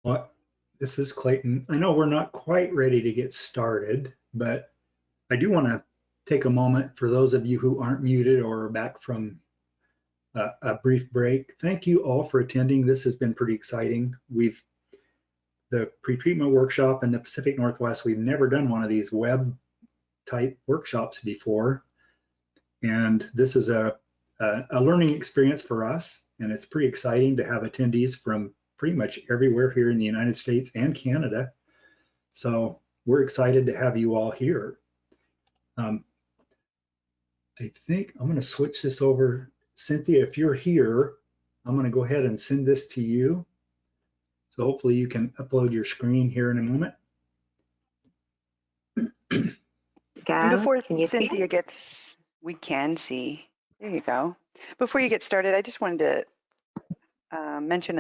Well, this is Clayton. I know we're not quite ready to get started, but I do want to take a moment for those of you who aren't muted or are back from a brief break. Thank you all for attending. This has been pretty exciting. The pretreatment workshop in the Pacific Northwest, we've never done one of these web type workshops before. And this is a learning experience for us. And it's pretty exciting to have attendees from pretty much everywhere here in the United States and Canada. So we're excited to have you all here. I think I'm going to switch this over. Cynthia, if you're here, I'm going to go ahead and send this to you. So hopefully you can upload your screen here in a moment. And before Can you see Cynthia gets, we can see. There you go. Before you get started, I just wanted to mention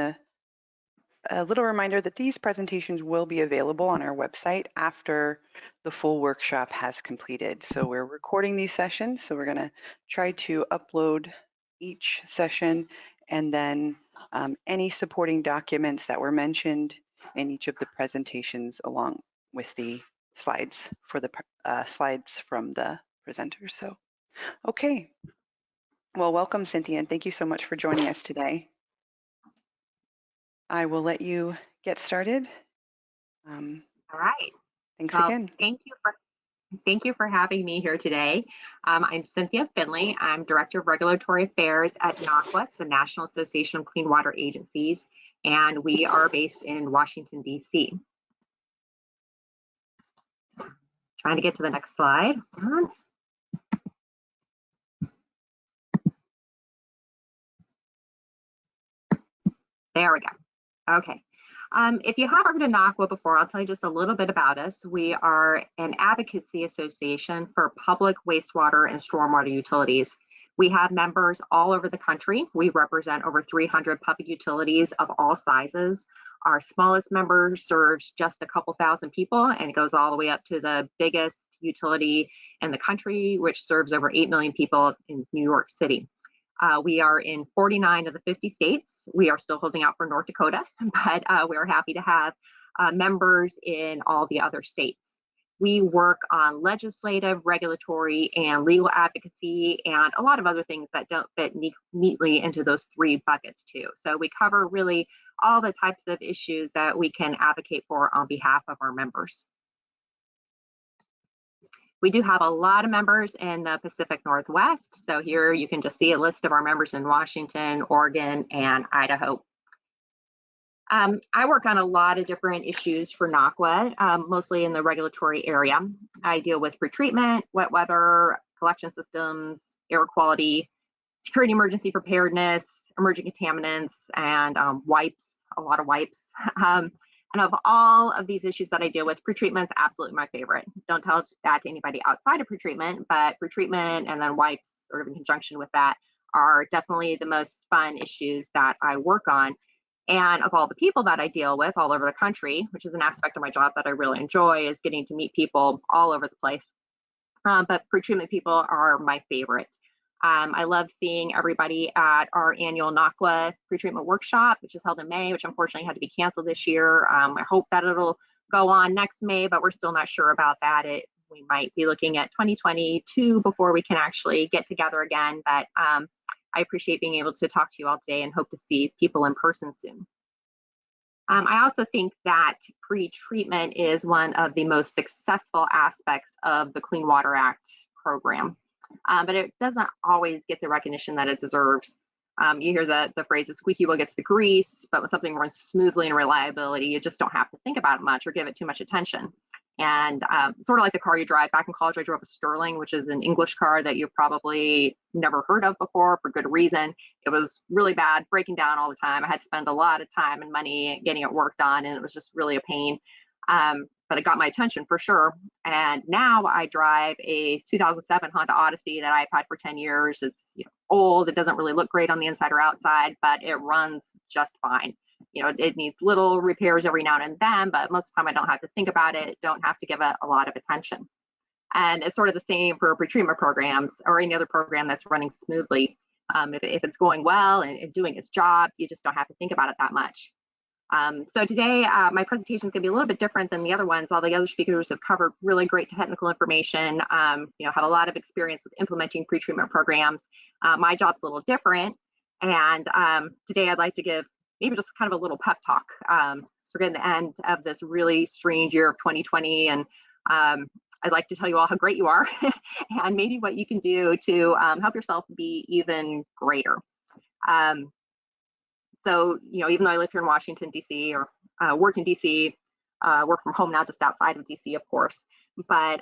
a little reminder that these presentations will be available on our website after the full workshop has completed. So we're recording these sessions, so we're going to try to upload each session, and then any supporting documents that were mentioned in each of the presentations along with the slides for the slides from the presenters. So, okay. Well, welcome, Cynthia, and thank you so much for joining us today. I will let you get started. All right. Thanks Well, again. Thank you for having me here today. I'm Cynthia Finley. I'm Director of Regulatory Affairs at NACWA, the National Association of Clean Water Agencies, and we are based in Washington, D.C. Trying to get to the next slide. There we go. Okay. If you haven't heard of NACWA before, I'll tell you just a little bit about us. We are an advocacy association for public wastewater and stormwater utilities. We have members all over the country. We represent over 300 public utilities of all sizes. Our smallest member serves just a couple thousand people, and it goes all the way up to the biggest utility in the country, which serves over 8 million people in New York City. We are in 49 of the 50 states. We are still holding out for North Dakota, but we're happy to have members in all the other states. We work on legislative, regulatory, and legal advocacy, and a lot of other things that don't fit neatly into those three buckets too. So we cover really all the types of issues that we can advocate for on behalf of our members. We do have a lot of members in the Pacific Northwest. So here you can just see a list of our members in Washington, Oregon, and Idaho. I work on a lot of different issues for NACWA, mostly in the regulatory area. I deal with pretreatment, wet weather, collection systems, air quality, security emergency preparedness, emerging contaminants, and wipes, a lot of wipes. And of all of these issues that I deal with, pretreatment is absolutely my favorite. Don't tell that to anybody outside of pretreatment, but pretreatment and then wipes sort of in conjunction with that are definitely the most fun issues that I work on. And of all the people that I deal with all over the country, which is an aspect of my job that I really enjoy, is getting to meet people all over the place. But pretreatment people are my favorite. I love seeing everybody at our annual NACWA pretreatment workshop, which is held in May, which unfortunately had to be canceled this year. I hope that it'll go on next May, but we're still not sure about that. We might be looking at 2022 before we can actually get together again. But I appreciate being able to talk to you all today and hope to see people in person soon. I also think that pretreatment is one of the most successful aspects of the Clean Water Act program. But it doesn't always get the recognition that it deserves. You hear the phrase, the squeaky wheel gets the grease, but when something runs smoothly and reliability, you just don't have to think about it much or give it too much attention. And sort of like the car you drive. Back in college, I drove a Sterling, which is an English car that you've probably never heard of before for good reason. It was really bad, breaking down all the time. I had to spend a lot of time and money getting it worked on, and it was just really a pain. But it got my attention for sure. And now I drive a 2007 Honda Odyssey that I've had for 10 years. It's old. It doesn't really look great on the inside or outside, but it runs just fine. It needs little repairs every now and then, but most of the time I don't have to think about it, don't have to give it a lot of attention. And it's sort of the same for pretreatment programs or any other program that's running smoothly. If it's going well and doing its job, you just don't have to think about it that much. So today, my presentation is going to be a little bit different than the other ones. All the other speakers have covered really great technical information, have a lot of experience with implementing pretreatment programs. My job's a little different, and today I'd like to give maybe just kind of a little pep talk. We're getting the end of this really strange year of 2020, and I'd like to tell you all how great you are and maybe what you can do to help yourself be even greater. So, even though I live here in Washington, D.C., or work in D.C., work from home now just outside of D.C., of course, but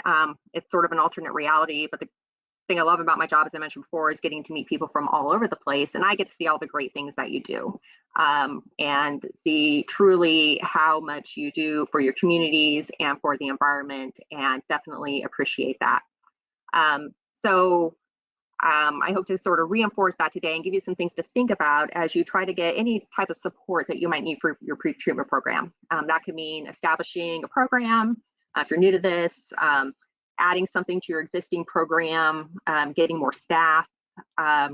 it's sort of an alternate reality. But the thing I love about my job, as I mentioned before, is getting to meet people from all over the place, and I get to see all the great things that you do and see truly how much you do for your communities and for the environment, and definitely appreciate that. I hope to sort of reinforce that today and give you some things to think about as you try to get any type of support that you might need for your pretreatment program. That could mean establishing a program, if you're new to this, adding something to your existing program, getting more staff,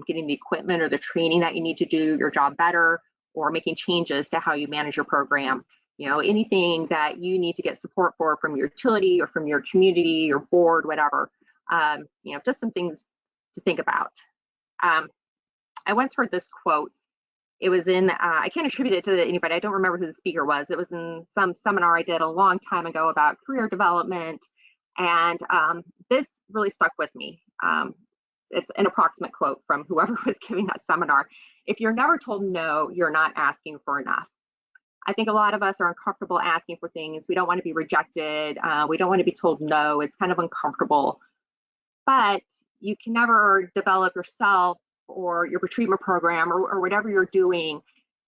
getting the equipment or the training that you need to do your job better, or making changes to how you manage your program. Anything that you need to get support for from your utility or from your community, your board, whatever. Just some things to think about. I once heard this quote. It was in, I can't attribute it to anybody. I don't remember who the speaker was. It was in some seminar I did a long time ago about career development. And this really stuck with me. It's an approximate quote from whoever was giving that seminar. If you're never told no, you're not asking for enough. I think a lot of us are uncomfortable asking for things. We don't want to be rejected. We don't want to be told no. It's kind of uncomfortable. But you can never develop yourself or your pretreatment program or whatever you're doing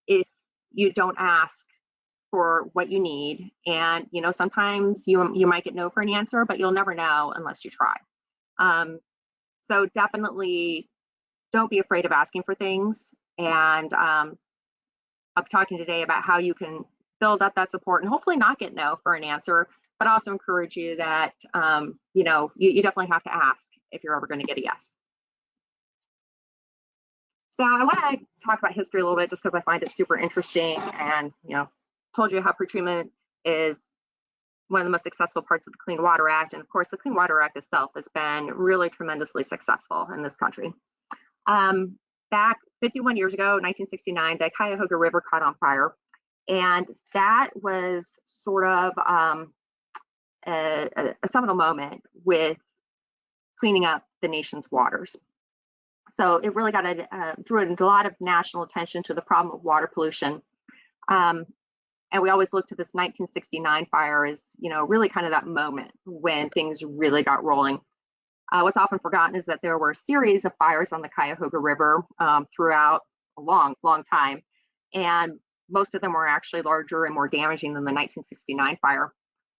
if you don't ask for what you need. And sometimes you might get no for an answer, but you'll never know unless you try. So definitely don't be afraid of asking for things. And I'm talking today about how you can build up that support and hopefully not get no for an answer, but also encourage you that you definitely have to ask if you're ever going to get a yes. So I want to talk about history a little bit just because I find it super interesting, and told you how pretreatment is one of the most successful parts of the Clean Water Act, and of course the Clean Water Act itself has been really tremendously successful in this country. Back 51 years ago, 1969, the Cuyahoga River caught on fire, and that was sort of a seminal moment with cleaning up the nation's waters. So it really drew a lot of national attention to the problem of water pollution. And we always look to this 1969 fire as, really kind of that moment when things really got rolling. What's often forgotten is that there were a series of fires on the Cuyahoga River throughout a long, long time. And most of them were actually larger and more damaging than the 1969 fire.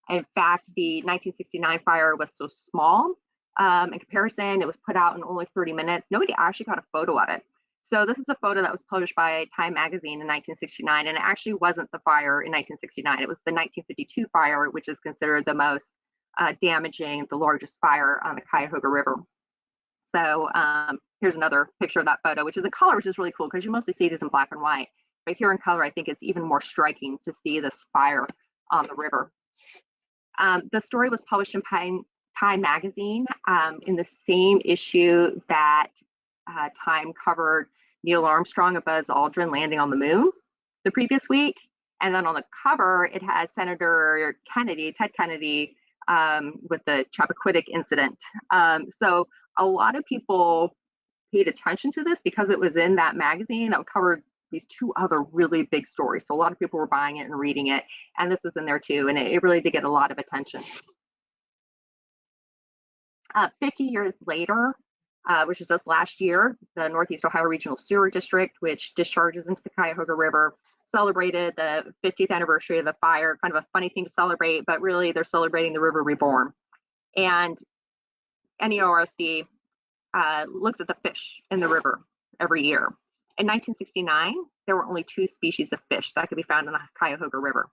In fact, the 1969 fire was so small, in comparison, it was put out in only 30 minutes. Nobody actually got a photo of it. So this is a photo that was published by Time magazine in 1969, and it actually wasn't the fire in 1969. It was the 1952 fire, which is considered the most damaging, the largest fire on the Cuyahoga River. So here's another picture of that photo, which is in color, which is really cool because you mostly see these in black and white. But here in color, I think it's even more striking to see this fire on the river. The story was published in Time magazine in the same issue that Time covered Neil Armstrong and Buzz Aldrin landing on the moon the previous week. And then on the cover, it had Senator Kennedy, Ted Kennedy, with the Chappaquiddick incident. So a lot of people paid attention to this because it was in that magazine that covered these two other really big stories. So a lot of people were buying it and reading it, and this was in there too, and it really did get a lot of attention. 50 years later, which is just last year, the Northeast Ohio Regional Sewer District, which discharges into the Cuyahoga River, celebrated the 50th anniversary of the fire. Kind of a funny thing to celebrate, but really they're celebrating the river reborn. And NEORSD looks at the fish in the river every year. In 1969, there were only 2 species of fish that could be found in the Cuyahoga River.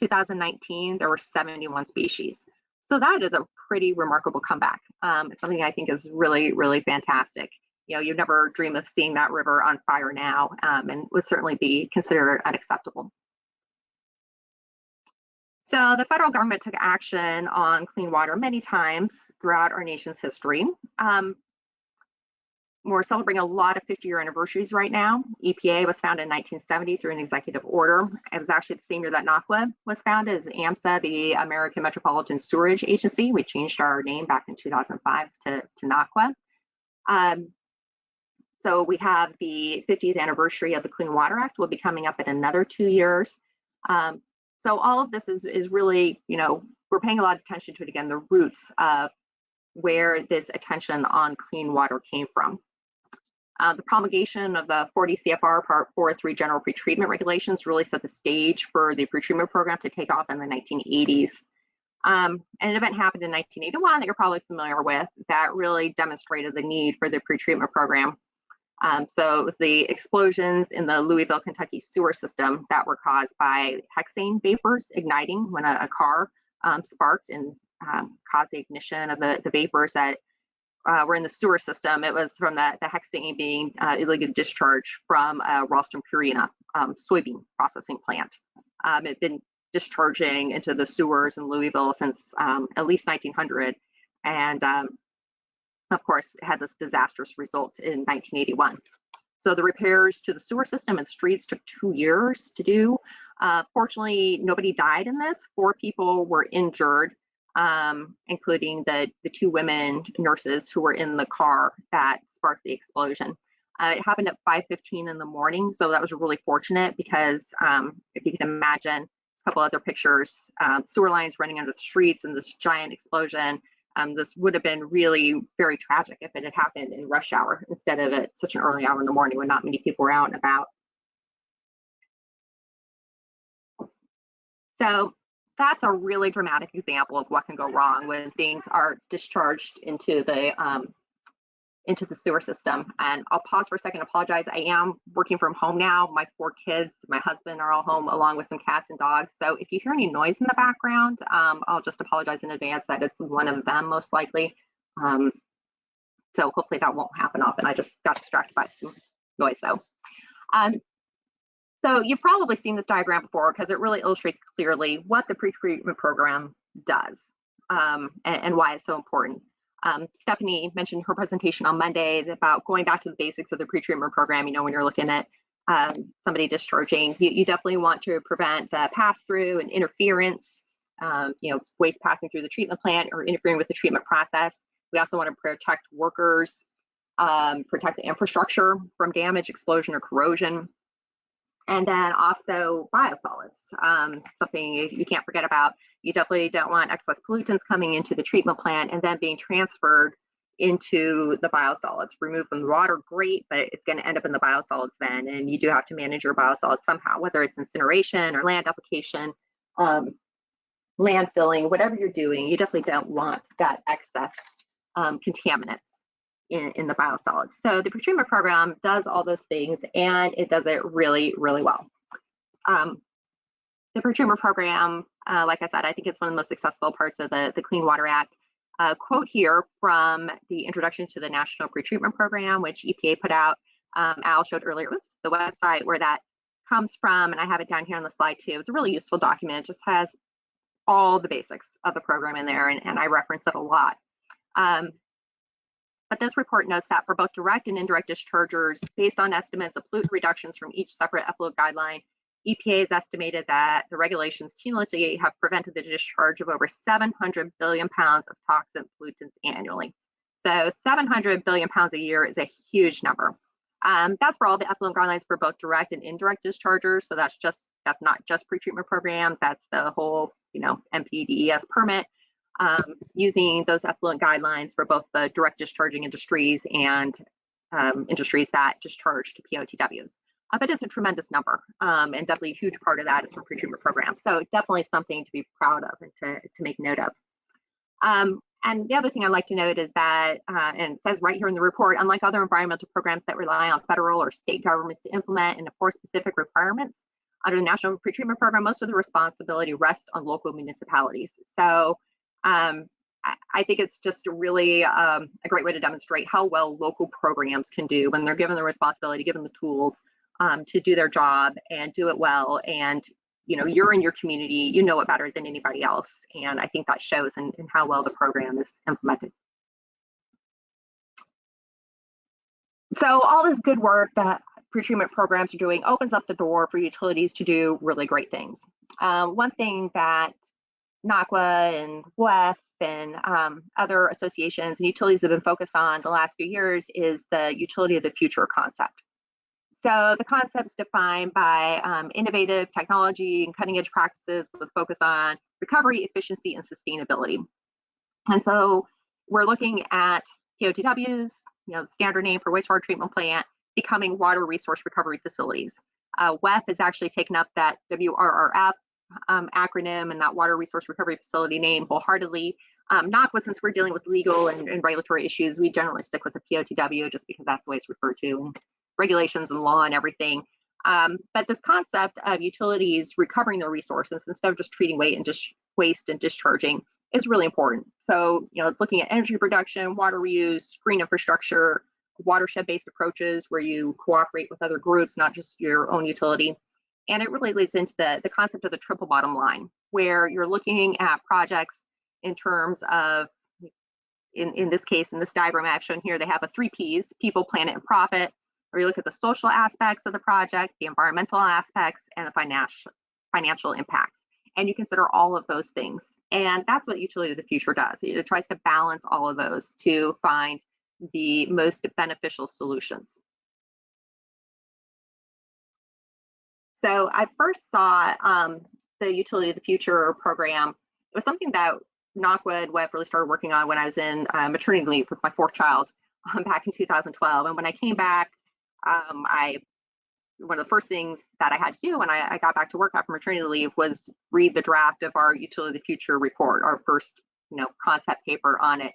2019, there were 71 species. So that is a pretty remarkable comeback. It's something I think is really, really fantastic. You'd never dream of seeing that river on fire now, and would certainly be considered unacceptable. So the federal government took action on clean water many times throughout our nation's history. We're celebrating a lot of 50-year anniversaries right now. EPA was founded in 1970 through an executive order. It was actually the same year that NACWA was founded as AMSA, the American Metropolitan Sewerage Agency. We changed our name back in 2005 to NACWA. So we have the 50th anniversary of the Clean Water Act will be coming up in another 2 years. So all of this is really, we're paying a lot of attention to it again, the roots of where this attention on clean water came from. The promulgation of the 40 CFR Part 4.3 General Pretreatment Regulations really set the stage for the pretreatment program to take off in the 1980s. An event happened in 1981 that you're probably familiar with that really demonstrated the need for the pretreatment program. So it was the explosions in the Louisville, Kentucky sewer system that were caused by hexane vapors igniting when a car sparked and caused the ignition of the vapors that were in the sewer system. It was from the hexane being illegally discharged from Ralston Purina soybean processing plant. It had been discharging into the sewers in Louisville since at least 1900, and of course, it had this disastrous result in 1981. So the repairs to the sewer system and streets took 2 years to do. Fortunately, nobody died in this. 4 people were injured, including the 2 women nurses who were in the car that sparked the explosion. It happened at 5:15 in the morning, so that was really fortunate because if you can imagine, a couple other pictures, sewer lines running under the streets and this giant explosion. This would have been really very tragic if it had happened in rush hour instead of at such an early hour in the morning when not many people were out and about. So that's a really dramatic example of what can go wrong when things are discharged into the sewer system. And I'll pause for a second, apologize. I am working from home now. My 4 kids, my husband are all home along with some cats and dogs. So if you hear any noise in the background, I'll just apologize in advance that it's one of them most likely. So hopefully that won't happen often. I just got distracted by some noise though. So you've probably seen this diagram before because it really illustrates clearly what the pretreatment program does and why it's so important. Stephanie mentioned her presentation on Monday about going back to the basics of the pretreatment program. When you're looking at somebody discharging, you definitely want to prevent the pass-through and interference, waste passing through the treatment plant or interfering with the treatment process. We also want to protect workers, protect the infrastructure from damage, explosion, or corrosion. And then also biosolids, something you can't forget about. You definitely don't want excess pollutants coming into the treatment plant and then being transferred into the biosolids. Remove from the water, great, but it's going to end up in the biosolids then, and you do have to manage your biosolids somehow, whether it's incineration or land application, landfilling, whatever you're doing, you definitely don't want that excess contaminants in the biosolids. So the pretreatment program does all those things, and it does it really, really well. The pretreatment program, like I said, I think it's one of the most successful parts of the Clean Water Act. Quote here from the introduction to the National Pretreatment Program, which EPA put out. Al showed earlier, the website where that comes from, and I have it down here on the slide too. It's a really useful document. It just has all the basics of the program in there, and I reference it a lot. But this report notes that for both direct and indirect dischargers, based on estimates of pollutant reductions from each separate effluent guideline, EPA has estimated that the regulations cumulatively have prevented the discharge of over 700 billion pounds of toxic pollutants annually. So 700 billion pounds a year is a huge number. That's for all the effluent guidelines for both direct and indirect dischargers. So that's not just pretreatment programs. That's the whole, MPDES permit. Using those effluent guidelines for both the direct discharging industries and industries that discharge to POTWs. But it's a tremendous number, and definitely a huge part of that is from pretreatment programs. So definitely something to be proud of and to make note of. And the other thing I'd like to note is that, and it says right here in the report, unlike other environmental programs that rely on federal or state governments to implement and enforce specific requirements, under the National Pretreatment Program, most of the responsibility rests on local municipalities. So I think it's just really a great way to demonstrate how well local programs can do when they're given the responsibility, given the tools to do their job and do it well. And you're in your community, you know it better than anybody else. And I think that shows in how well the program is implemented. So all this good work that pretreatment programs are doing opens up the door for utilities to do really great things. One thing that NACWA and WEF and other associations and utilities have been focused on the last few years is the utility of the future concept. So the concept is defined by innovative technology and cutting edge practices with focus on recovery, efficiency, and sustainability. And so we're looking at POTWs, the standard name for wastewater treatment plant, becoming water resource recovery facilities. WEF has actually taken up that WRRF acronym and that water resource recovery facility name wholeheartedly. NACWA, since we're dealing with legal and regulatory issues, we generally stick with the POTW just because that's the way it's referred to, and regulations and law and everything. But this concept of utilities recovering their resources instead of just treating waste and discharging is really important. So, it's looking at energy production, water reuse, green infrastructure, watershed-based approaches where you cooperate with other groups, not just your own utility. And it really leads into the concept of the triple bottom line, where you're looking at projects in terms of, in this case, in this diagram I've shown here, they have a 3 Ps, people, planet, and profit, or you look at the social aspects of the project, the environmental aspects, and the financial impacts. And you consider all of those things. And that's what Utility of the Future does. It tries to balance all of those to find the most beneficial solutions. So I first saw the Utility of the Future program. It was something that NACWA and WEF really started working on when I was in maternity leave with my 4th child back in 2012. And when I came back, one of the first things that I had to do when I got back to work after maternity leave was read the draft of our Utility of the Future report, our first concept paper on it.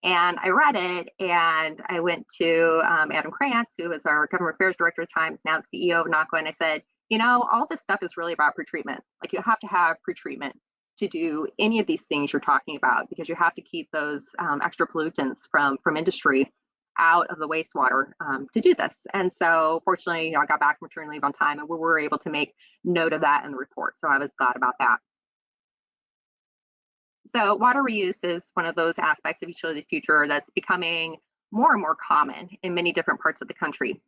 And I read it, and I went to Adam Krantz, who was our government affairs director at the time, is now the CEO of NACWA, and I said, all this stuff is really about pretreatment. Like, you have to have pretreatment to do any of these things you're talking about, because you have to keep those extra pollutants from industry out of the wastewater to do this. And so fortunately, I got back from maternity leave on time, and we were able to make note of that in the report. So I was glad about that. So water reuse is one of those aspects of Utility of the Future that's becoming more and more common in many different parts of the country.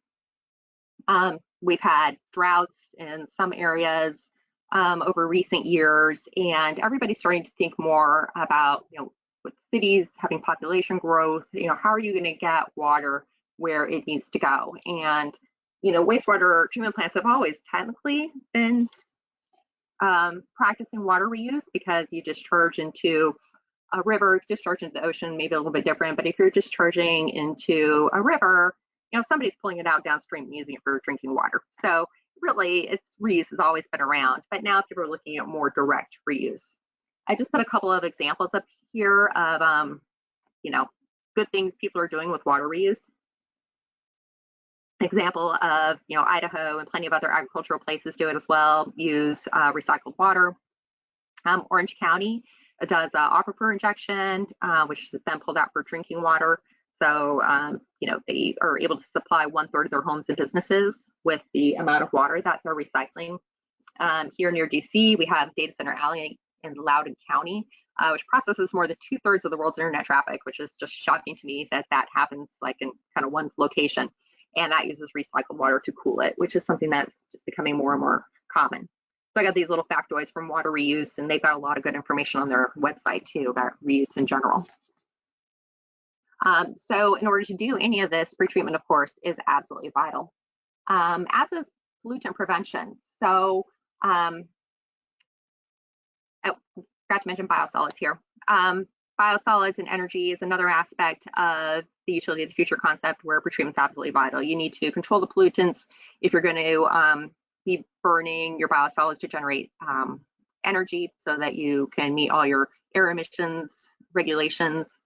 We've had droughts in some areas over recent years, and everybody's starting to think more about, with cities having population growth, how are you going to get water where it needs to go? And, wastewater treatment plants have always technically been practicing water reuse, because you discharge into a river, discharge into the ocean, maybe a little bit different, but if you're discharging into a river, somebody's pulling it out downstream and using it for drinking water. So really, reuse has always been around, but now people are looking at more direct reuse. I just put a couple of examples up here of, good things people are doing with water reuse. Example of, Idaho and plenty of other agricultural places do it as well, use recycled water. Orange County does aquifer injection, which is then pulled out for drinking water. So, they are able to supply 1/3 of their homes and businesses with the amount of water that they're recycling. Here near DC, we have Data Center Alley in Loudoun County, which processes more than 2/3 of the world's internet traffic, which is just shocking to me that happens like in kind of one location. And that uses recycled water to cool it, which is something that's just becoming more and more common. So I got these little factoids from water reuse, and they've got a lot of good information on their website too about reuse in general. So in order to do any of this, pretreatment, of course, is absolutely vital, as is pollutant prevention. So I forgot to mention biosolids here. Biosolids and energy is another aspect of the Utility of the Future concept where pretreatment is absolutely vital. You need to control the pollutants if you're going to be burning your biosolids to generate energy so that you can meet all your air emissions regulations.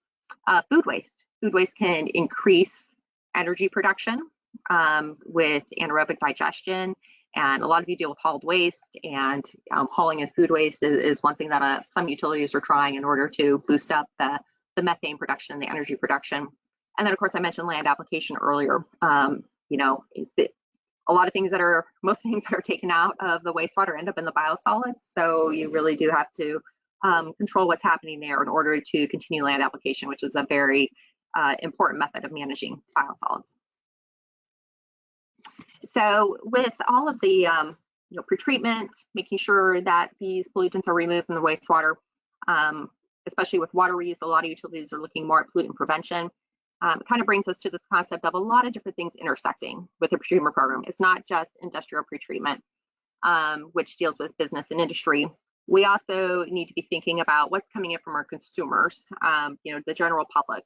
Food waste. Food waste can increase energy production with anaerobic digestion. And a lot of you deal with hauled waste, and hauling in food waste is one thing that some utilities are trying in order to boost up the methane production, the energy production. And then, of course, I mentioned land application earlier. A lot of things that are, most things that are taken out of the wastewater end up in the biosolids. So you really do have to control what's happening there in order to continue land application, which is a very important method of managing biosolids. So with all of the pretreatment, making sure that these pollutants are removed from the wastewater, especially with water reuse, a lot of utilities are looking more at pollutant prevention. It kind of brings us to this concept of a lot of different things intersecting with the pretreatment program. It's not just industrial pretreatment, which deals with business and industry. We also need to be thinking about what's coming in from our consumers, the general public.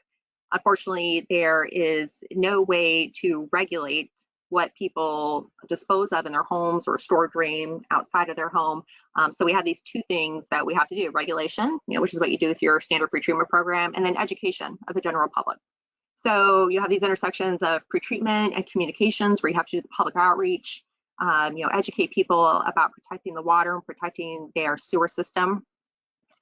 Unfortunately, there is no way to regulate what people dispose of in their homes or store drain outside of their home. So we have these two things that we have to do: regulation, which is what you do with your standard pretreatment program, and then education of the general public. So you have these intersections of pretreatment and communications where you have to do the public outreach, educate people about protecting the water and protecting their sewer system,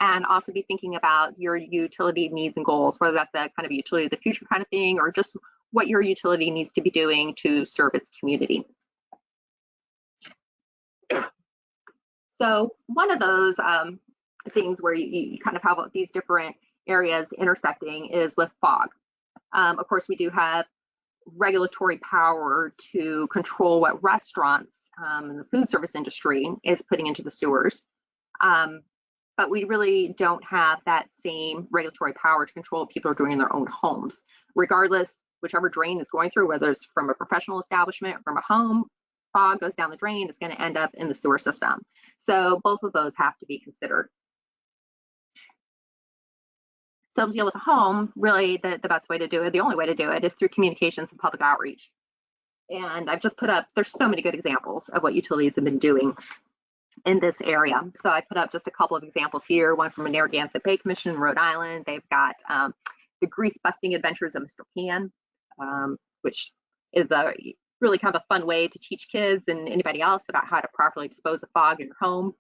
and also be thinking about your utility needs and goals, whether that's a kind of a utility of the future kind of thing, or just what your utility needs to be doing to serve its community. So one of those things where you kind of have these different areas intersecting is with fog. Of course, we do have regulatory power to control what restaurants and the food service industry is putting into the sewers. But we really don't have that same regulatory power to control what people are doing in their own homes. Regardless, whichever drain is going through, whether it's from a professional establishment or from a home, fog goes down the drain, it's going to end up in the sewer system. So both of those have to be considered. So to deal with a home, really the best way to do it, the only way to do it, is through communications and public outreach. And I've just put up, there's so many good examples of what utilities have been doing in this area. So I put up just a couple of examples here, one from the Narragansett Bay Commission in Rhode Island. They've got the Grease Busting Adventures of Mr. Can, which is a really kind of a fun way to teach kids and anybody else about how to properly dispose of fog in your home.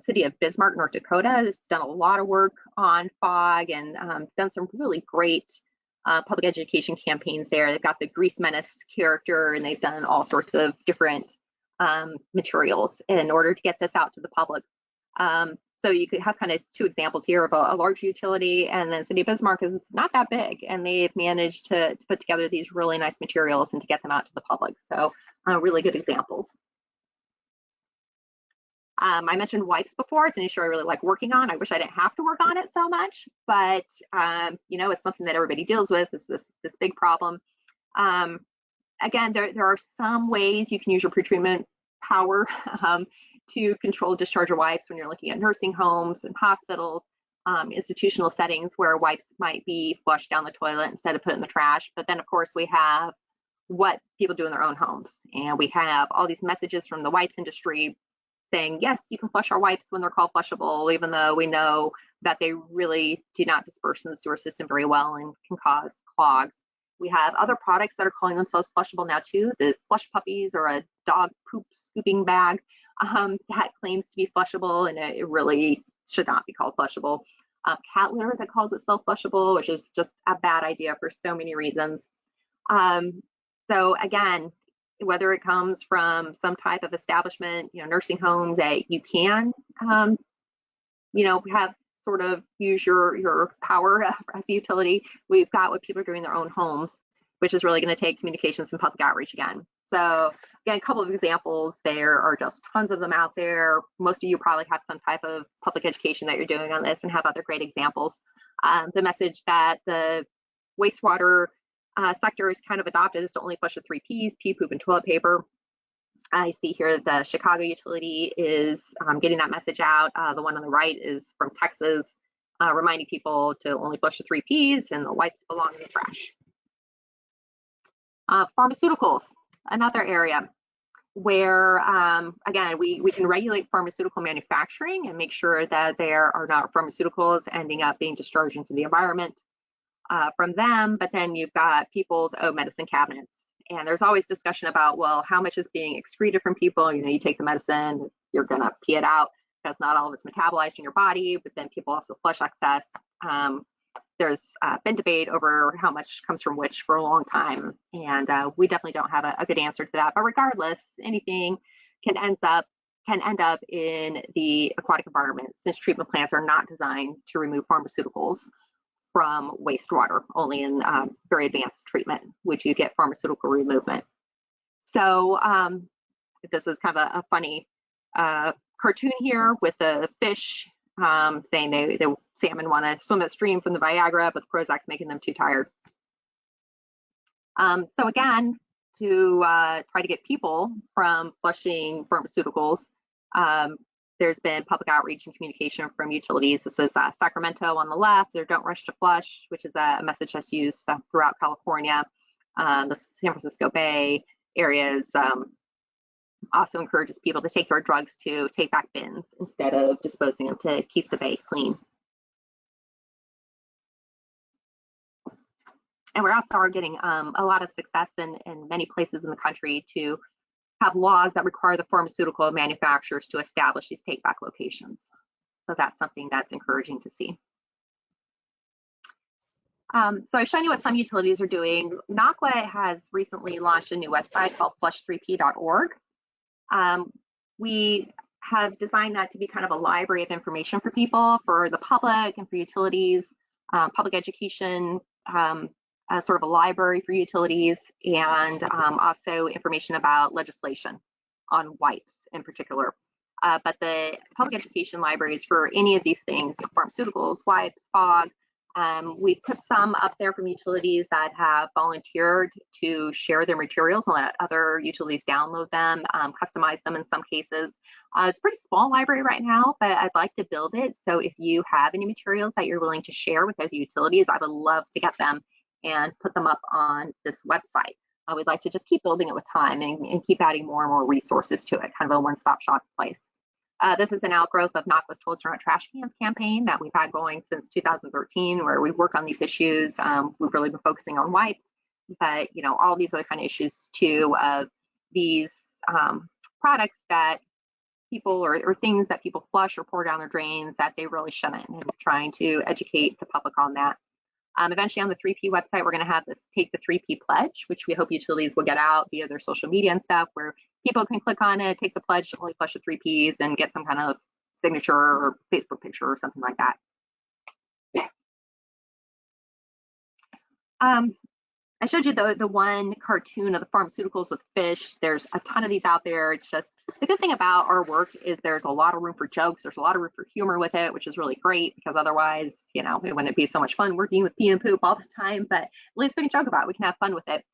City of Bismarck, North Dakota has done a lot of work on fog and done some really great public education campaigns there. They've got the Grease Menace character, and they've done all sorts of different materials in order to get this out to the public. So you could have kind of two examples here of a large utility, and then City of Bismarck is not that big, and they've managed to put together these really nice materials and to get them out to the public. So really good examples. I mentioned wipes before. It's an issue I really like working on. I wish I didn't have to work on it so much, but it's something that everybody deals with. Is this big problem? Again, there are some ways you can use your pretreatment power to control discharge of wipes when you're looking at nursing homes and hospitals, institutional settings where wipes might be flushed down the toilet instead of put in the trash. But then, of course, we have what people do in their own homes, and we have all these messages from the wipes industry saying, yes, you can flush our wipes when they're called flushable, even though we know that they really do not disperse in the sewer system very well and can cause clogs. We have other products that are calling themselves flushable now too. The Flush Puppies, or a dog poop scooping bag that claims to be flushable, and it really should not be called flushable. Cat litter that calls itself flushable, which is just a bad idea for so many reasons. So again, whether it comes from some type of establishment, nursing home that you can, have sort of use your power as a utility, we've got what people are doing in their own homes, which is really going to take communications and public outreach again. So again, a couple of examples. There are just tons of them out there. Most of you probably have some type of public education that you're doing on this and have other great examples. The message that the wastewater sector is kind of adopted is to only flush the 3 Ps: pee, poop, and toilet paper. I see here the Chicago utility is getting that message out. The one on the right is from Texas, reminding people to only flush the 3 Ps, and the wipes belong in the trash. Pharmaceuticals, another area where, again, we can regulate pharmaceutical manufacturing and make sure that there are not pharmaceuticals ending up being discharged into the environment from them. But then you've got people's own medicine cabinets. And there's always discussion about, well, how much is being excreted from people? You take the medicine, you're going to pee it out because not all of it's metabolized in your body, but then people also flush excess. there's been debate over how much comes from which for a long time, and we definitely don't have a good answer to that. But regardless, anything can end up in the aquatic environment, since treatment plants are not designed to remove pharmaceuticals from wastewater. Only in very advanced treatment would you get pharmaceutical removal. So this is kind of a funny cartoon here with the fish saying the salmon want to swim upstream from the Viagra, but the Prozac's making them too tired. So again, to try to get people from flushing pharmaceuticals, there's been public outreach and communication from utilities. This is Sacramento on the left, their Don't Rush to Flush, which is a message that's used throughout California. The San Francisco Bay areas also encourages people to take their drugs to take back bins instead of disposing them to keep the bay clean. And we're also getting a lot of success in many places in the country to have laws that require the pharmaceutical manufacturers to establish these take back locations. So that's something that's encouraging to see. So I've shown you what some utilities are doing. NACWA has recently launched a new website called flush3p.org. We have designed that to be kind of a library of information for people, for the public and for utilities, public education, sort of a library for utilities, and also information about legislation on wipes in particular. But the public education libraries for any of these things, pharmaceuticals, wipes, fog, we put some up there from utilities that have volunteered to share their materials and let other utilities download them, customize them in some cases. It's a pretty small library right now, but I'd like to build it. So if you have any materials that you're willing to share with other utilities, I would love to get them and put them up on this website. We'd like to just keep building it with time and keep adding more and more resources to it, kind of a one-stop shop place. This is an outgrowth of NACWA's Told Not Trash Cans campaign that we've had going since 2013, where we work on these issues. We've really been focusing on wipes, but all these other kind of issues too, of these products that people or things that people flush or pour down their drains that they really shouldn't, and trying to educate the public on that. Eventually on the 3P website, we're going to have this Take the 3P Pledge, which we hope utilities will get out via their social media and stuff, where people can click on it, take the pledge to only flush the 3Ps, and get some kind of signature or Facebook picture or something like that. I showed you the one cartoon of the pharmaceuticals with fish. There's a ton of these out there. It's just, the good thing about our work is there's a lot of room for jokes. There's a lot of room for humor with it, which is really great, because otherwise, it wouldn't be so much fun working with pee and poop all the time, but at least we can joke about it. We can have fun with it.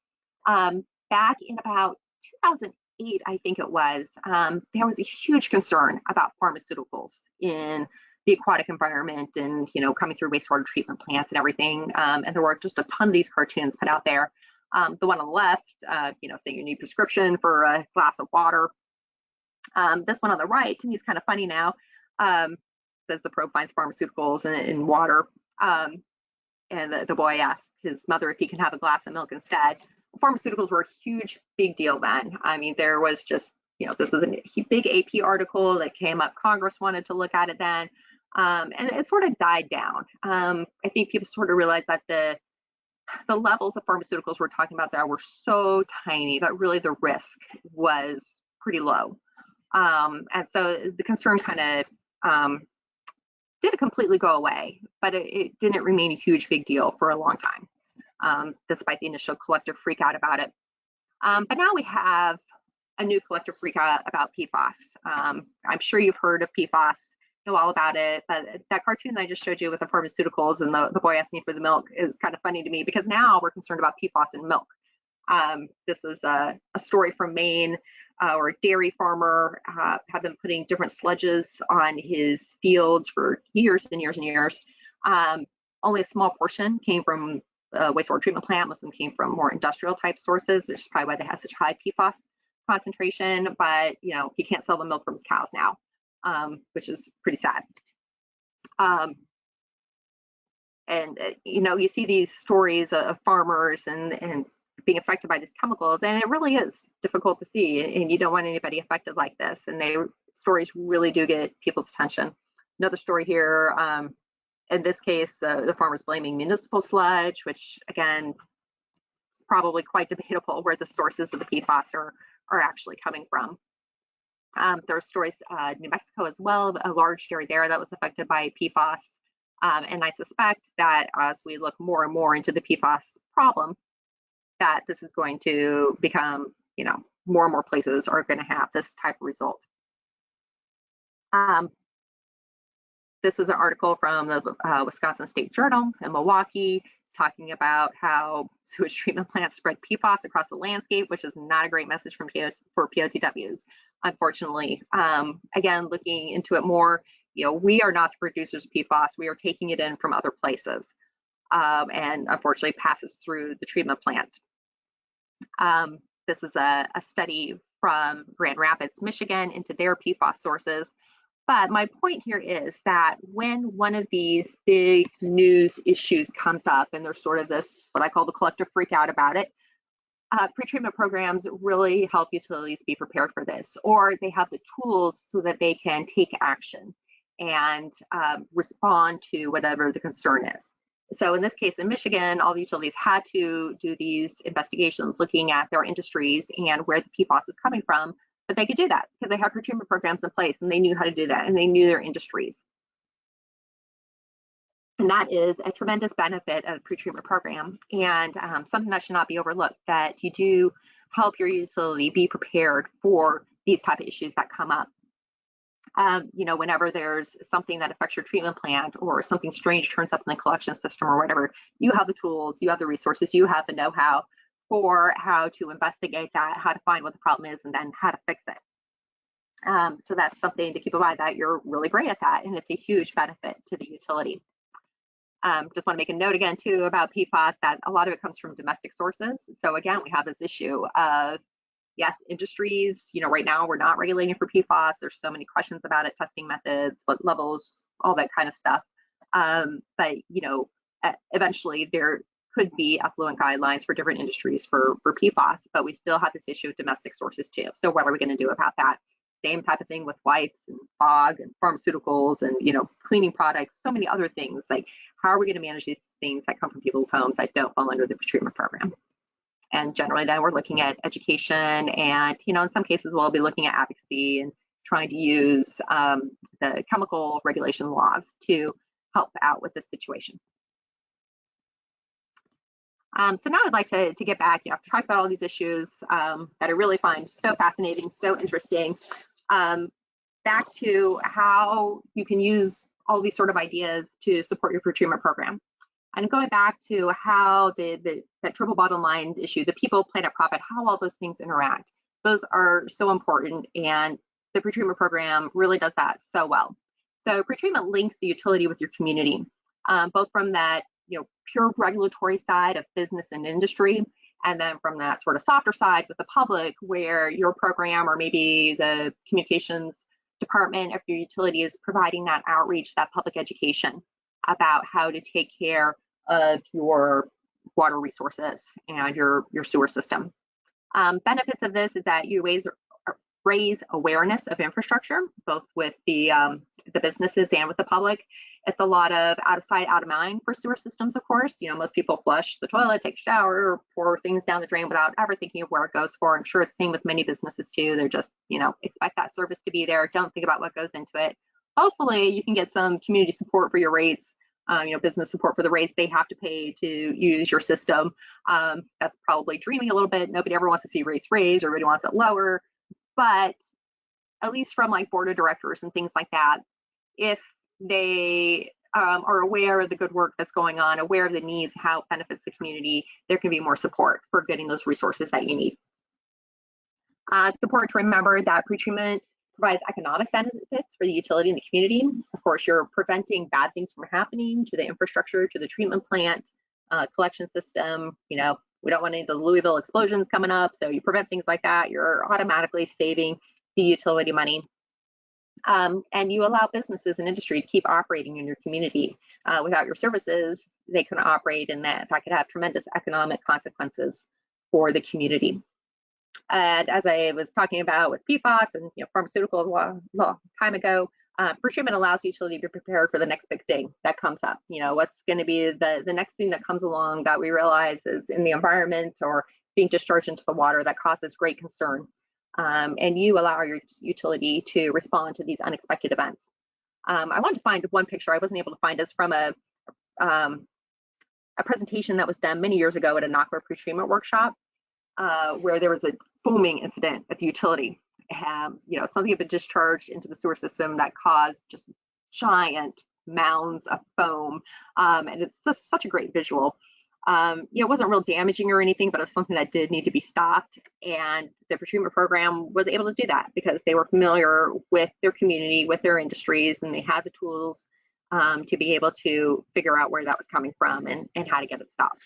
Back in about 2008, I think it was, there was a huge concern about pharmaceuticals in the aquatic environment and, coming through wastewater treatment plants and everything. And there were just a ton of these cartoons put out there. The one on the left, saying you need prescription for a glass of water. This one on the right, to me, is kind of funny now. Says the probe finds pharmaceuticals in water. And the boy asked his mother if he can have a glass of milk instead. Pharmaceuticals were a huge, big deal then. I mean, there was just, this was a big AP article that came up. Congress wanted to look at it then. And it sort of died down. I think people sort of realized that the levels of pharmaceuticals we're talking about there were so tiny that really the risk was pretty low. And so the concern kind of didn't completely go away, but it didn't remain a huge big deal for a long time, despite the initial collective freak out about it. But now we have a new collective freak out about PFAS. I'm sure you've heard of PFAS, know all about it, but that cartoon I just showed you with the pharmaceuticals and the boy asking for the milk is kind of funny to me, because now we're concerned about PFAS in milk. This is a story from Maine, where a dairy farmer had been putting different sludges on his fields for years and years and years. Only a small portion came from wastewater treatment plant. Most of them came from more industrial type sources, which is probably why they have such high PFAS concentration. But he can't sell the milk from his cows now, which is pretty sad. And you see these stories of farmers and being affected by these chemicals, and it really is difficult to see, and you don't want anybody affected like this. And stories really do get people's attention. Another story here, in this case, the farmer's blaming municipal sludge, which again, is probably quite debatable where the sources of the PFAS are actually coming from. There's stories New Mexico as well, a large dairy there that was affected by PFAS. And I suspect that as we look more and more into the PFAS problem, that this is going to become, more and more places are going to have this type of result. This is an article from the Wisconsin State Journal in Milwaukee, talking about how sewage treatment plants spread PFAS across the landscape, which is not a great message for POTWs, unfortunately. Again, looking into it more, we are not the producers of PFAS. We are taking it in from other places, and unfortunately passes through the treatment plant. This is a study from Grand Rapids, Michigan, into their PFAS sources. But my point here is that when one of these big news issues comes up, and there's sort of this, what I call the collective freak out about it, pretreatment programs really help utilities be prepared for this, or they have the tools so that they can take action and respond to whatever the concern is. So in this case, in Michigan, all the utilities had to do these investigations looking at their industries and where the PFAS was coming from, but they could do that because they had pretreatment programs in place and they knew how to do that and they knew their industries. And that is a tremendous benefit of a pretreatment program, and something that should not be overlooked, that you do help your utility be prepared for these type of issues that come up. Whenever there's something that affects your treatment plant or something strange turns up in the collection system or whatever, you have the tools, you have the resources, you have the know-how for how to investigate that, how to find what the problem is, and then how to fix it. So that's something to keep in mind, that you're really great at that, and it's a huge benefit to the utility. Just want to make a note again too about PFAS, that a lot of it comes from domestic sources. So again, we have this issue of, yes, industries, right now we're not regulating for PFAS. There's so many questions about it, testing methods, what levels, all that kind of stuff. But eventually there could be effluent guidelines for different industries for PFAS, but we still have this issue of domestic sources too. So what are we going to do about that? Same type of thing with wipes and fog and pharmaceuticals and cleaning products, so many other things. Like, how are we going to manage these things that come from people's homes that don't fall under the pretreatment program? And generally then we're looking at education, and in some cases we'll be looking at advocacy and trying to use the chemical regulation laws to help out with this situation. So now I'd like to get back, to talk about all these issues that I really find so fascinating, so interesting, back to how you can use all these sort of ideas to support your pretreatment program. And going back to how that triple bottom line issue, the people, planet, profit, how all those things interact, those are so important, and the pretreatment program really does that so well. So pretreatment links the utility with your community, both from that pure regulatory side of business and industry, and then from that sort of softer side with the public, where your program or maybe the communications department of your utility is providing that outreach, that public education about how to take care of your water resources and your sewer system. Benefits of this is that you raise awareness of infrastructure, both with the businesses and with the public. It's a lot of out of sight, out of mind for sewer systems, of course. Most people flush the toilet, take a shower, pour things down the drain without ever thinking of where it goes for. I'm sure it's the same with many businesses too. They're just, expect that service to be there. Don't think about what goes into it. Hopefully you can get some community support for your rates, business support for the rates they have to pay to use your system. That's probably dreaming a little bit. Nobody ever wants to see rates raised, everybody wants it lower. But at least from like board of directors and things like that, if they are aware of the good work that's going on, aware of the needs, how it benefits the community, there can be more support for getting those resources that you need. It's important to remember that pretreatment provides economic benefits for the utility and the community. Of course, you're preventing bad things from happening to the infrastructure, to the treatment plant, collection system. We don't want any of the Louisville explosions coming up, so you prevent things like that. You're automatically saving the utility money. And you allow businesses and industry to keep operating in your community. Without your services, they couldn't operate, and that could have tremendous economic consequences for the community. And as I was talking about with PFAS and pharmaceuticals a long time ago, Pretreatment allows the utility to be prepared for the next big thing that comes up. You know, what's going to be the next thing that comes along that we realize is in the environment or being discharged into the water that causes great concern. And you allow your utility to respond to these unexpected events. I wanted to find one picture I wasn't able to find. Is from a presentation that was done many years ago at a NACWA pretreatment workshop, where there was a foaming incident at the utility. You know, something had been discharged into the sewer system that caused just giant mounds of foam, and it's just such a great visual. You know, it wasn't real damaging or anything, but it was something that did need to be stopped, and the pretreatment program was able to do that because they were familiar with their community, with their industries, and they had the tools to be able to figure out where that was coming from and how to get it stopped.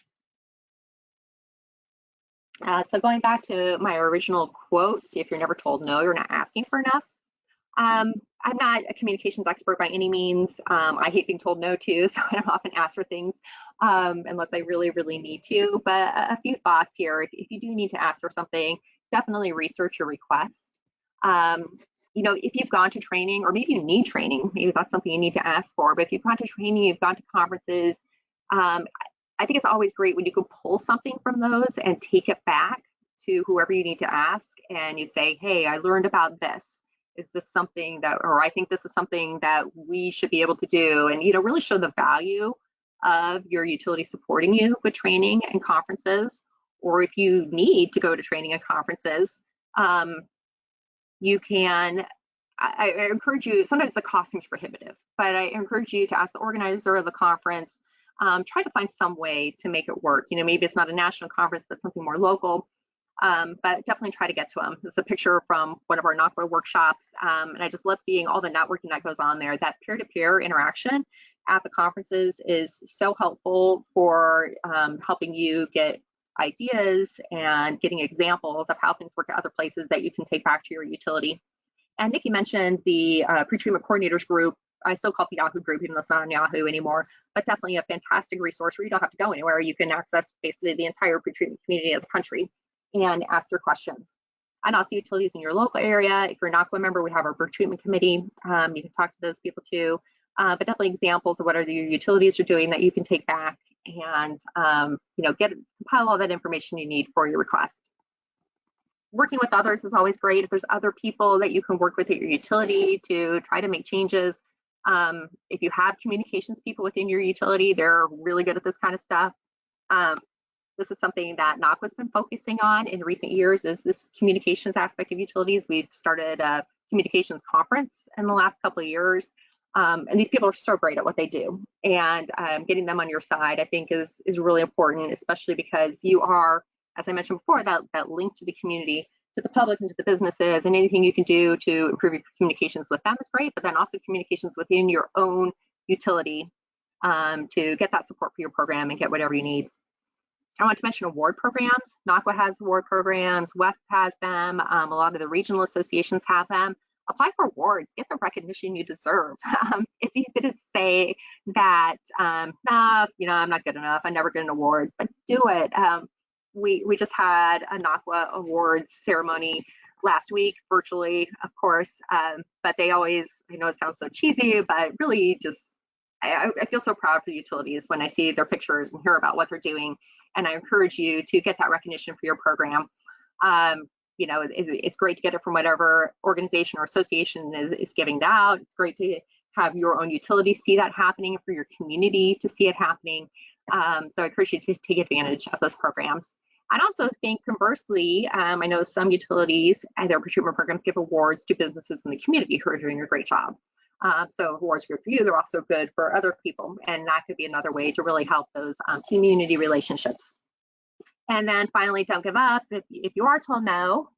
So going back to my original quote, see if you're never told no, you're not asking for enough. I'm not a communications expert by any means. I hate being told no too, so I don't often ask for things unless I really, really need to. But a few thoughts here. If you do need to ask for something, definitely research your request. You know, if you've gone to training, or maybe you need training, maybe that's something you need to ask for. But if you've gone to training, you've gone to conferences, I think it's always great when you can pull something from those and take it back to whoever you need to ask, and you say, hey, I learned about this. Is this something that, or I think this is something that we should be able to do, and, you know, really show the value of your utility supporting you with training and conferences. Or if you need to go to training and conferences, you can, I encourage you, sometimes the cost seems prohibitive, but I encourage you to ask the organizer of the conference, try to find some way to make it work. You know, maybe it's not a national conference, but something more local. But definitely try to get to them. This is a picture from one of our NACWA workshops, and I just love seeing all the networking that goes on there. That peer-to-peer interaction at the conferences is so helpful for helping you get ideas and getting examples of how things work at other places that you can take back to your utility. And Nikki mentioned the pretreatment coordinators group. I still call it the Yahoo group, even though it's not on Yahoo anymore, but definitely a fantastic resource where you don't have to go anywhere. You can access basically the entire pretreatment community of the country and ask your questions. And also utilities in your local area. If you're a NACWA member, we have our pretreatment committee. You can talk to those people too. But definitely examples of what your utilities are doing that you can take back and you know, compile all that information you need for your request. Working with others is always great. If there's other people that you can work with at your utility to try to make changes. If you have communications people within your utility, they're really good at this kind of stuff. This is something that NACWA's been focusing on in recent years, is this communications aspect of utilities. We've started a communications conference in the last couple of years. And these people are so great at what they do. And getting them on your side, I think, is really important, especially because you are, as I mentioned before, that link to the community, to the public and to the businesses, and anything you can do to improve your communications with them is great, but then also communications within your own utility to get that support for your program and get whatever you need. I want to mention award programs. NACWA has award programs, WEF has them, a lot of the regional associations have them. Apply for awards, get the recognition you deserve. It's easy to say that, nah, you know, I'm not good enough, I never get an award, but do it. We just had a NACWA awards ceremony last week, virtually, of course, but they always, I know it sounds so cheesy, but really just, I feel so proud for the utilities when I see their pictures and hear about what they're doing. And I encourage you to get that recognition for your program. You know, it's great to get it from whatever organization or association is giving it out. It's great to have your own utility see that happening, for your community to see it happening. So I encourage you to take advantage of those programs. And also think conversely, I know some utilities and their pretreatment programs give awards to businesses in the community who are doing a great job. So awards are good for you, they're also good for other people, and that could be another way to really help those community relationships. And then finally, don't give up. If you are told no,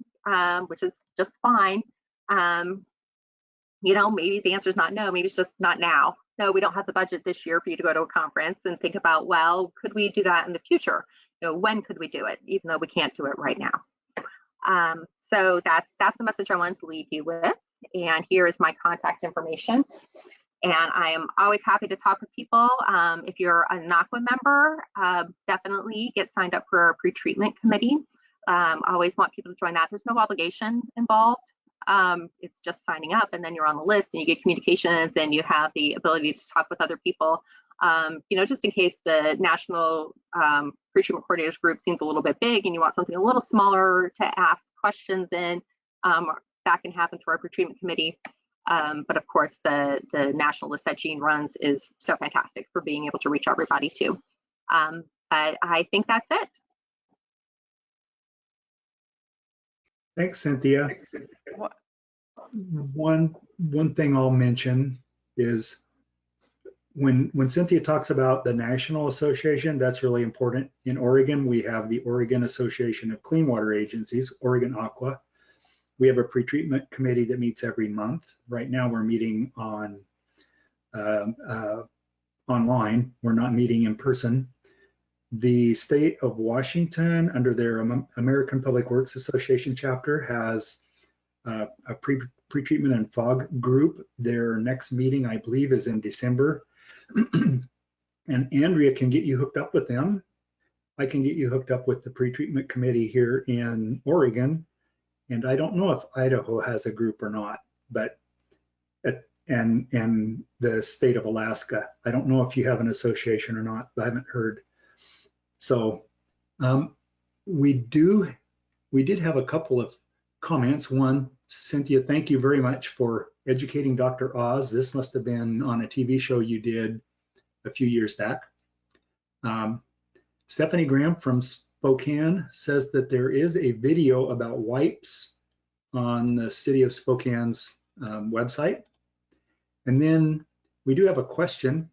which is just fine, you know, maybe the answer is not no, maybe it's just not now. No, we don't have the budget this year for you to go to a conference, and think about, well, could we do that in the future? You know, when could we do it, even though we can't do it right now? So that's the message I wanted to leave you with. And here is my contact information. And I am always happy to talk with people. If you're a NACWA member, definitely get signed up for our pretreatment committee. I always want people to join that. There's no obligation involved. It's just signing up and then you're on the list and you get communications and you have the ability to talk with other people. Just in case the national pre-treatment coordinators group seems a little bit big and you want something a little smaller to ask questions in, that can happen through our pre-treatment committee. But of course, the national list that Jean runs is so fantastic for being able to reach everybody too. But I think that's it. Thanks, Cynthia. One thing I'll mention is when Cynthia talks about the National Association, that's really important. In Oregon, we have the Oregon Association of Clean Water Agencies, Oregon Aqua. We have a pretreatment committee that meets every month. Right now, we're meeting on online. We're not meeting in person. The state of Washington, under their American Public Works Association chapter, has a pretreatment and fog group. Their next meeting, I believe, is in December. And Andrea can get you hooked up with them. I can get you hooked up with the pretreatment committee here in Oregon. And I don't know if Idaho has a group or not, but and the state of Alaska. I don't know if you have an association or not. I haven't heard. So we did have a couple of comments. One, Cynthia, thank you very much for educating Dr. Oz. This must have been on a TV show you did a few years back. Stephanie Graham from Spokane says that there is a video about wipes on the City of Spokane's website. And then we do have a question.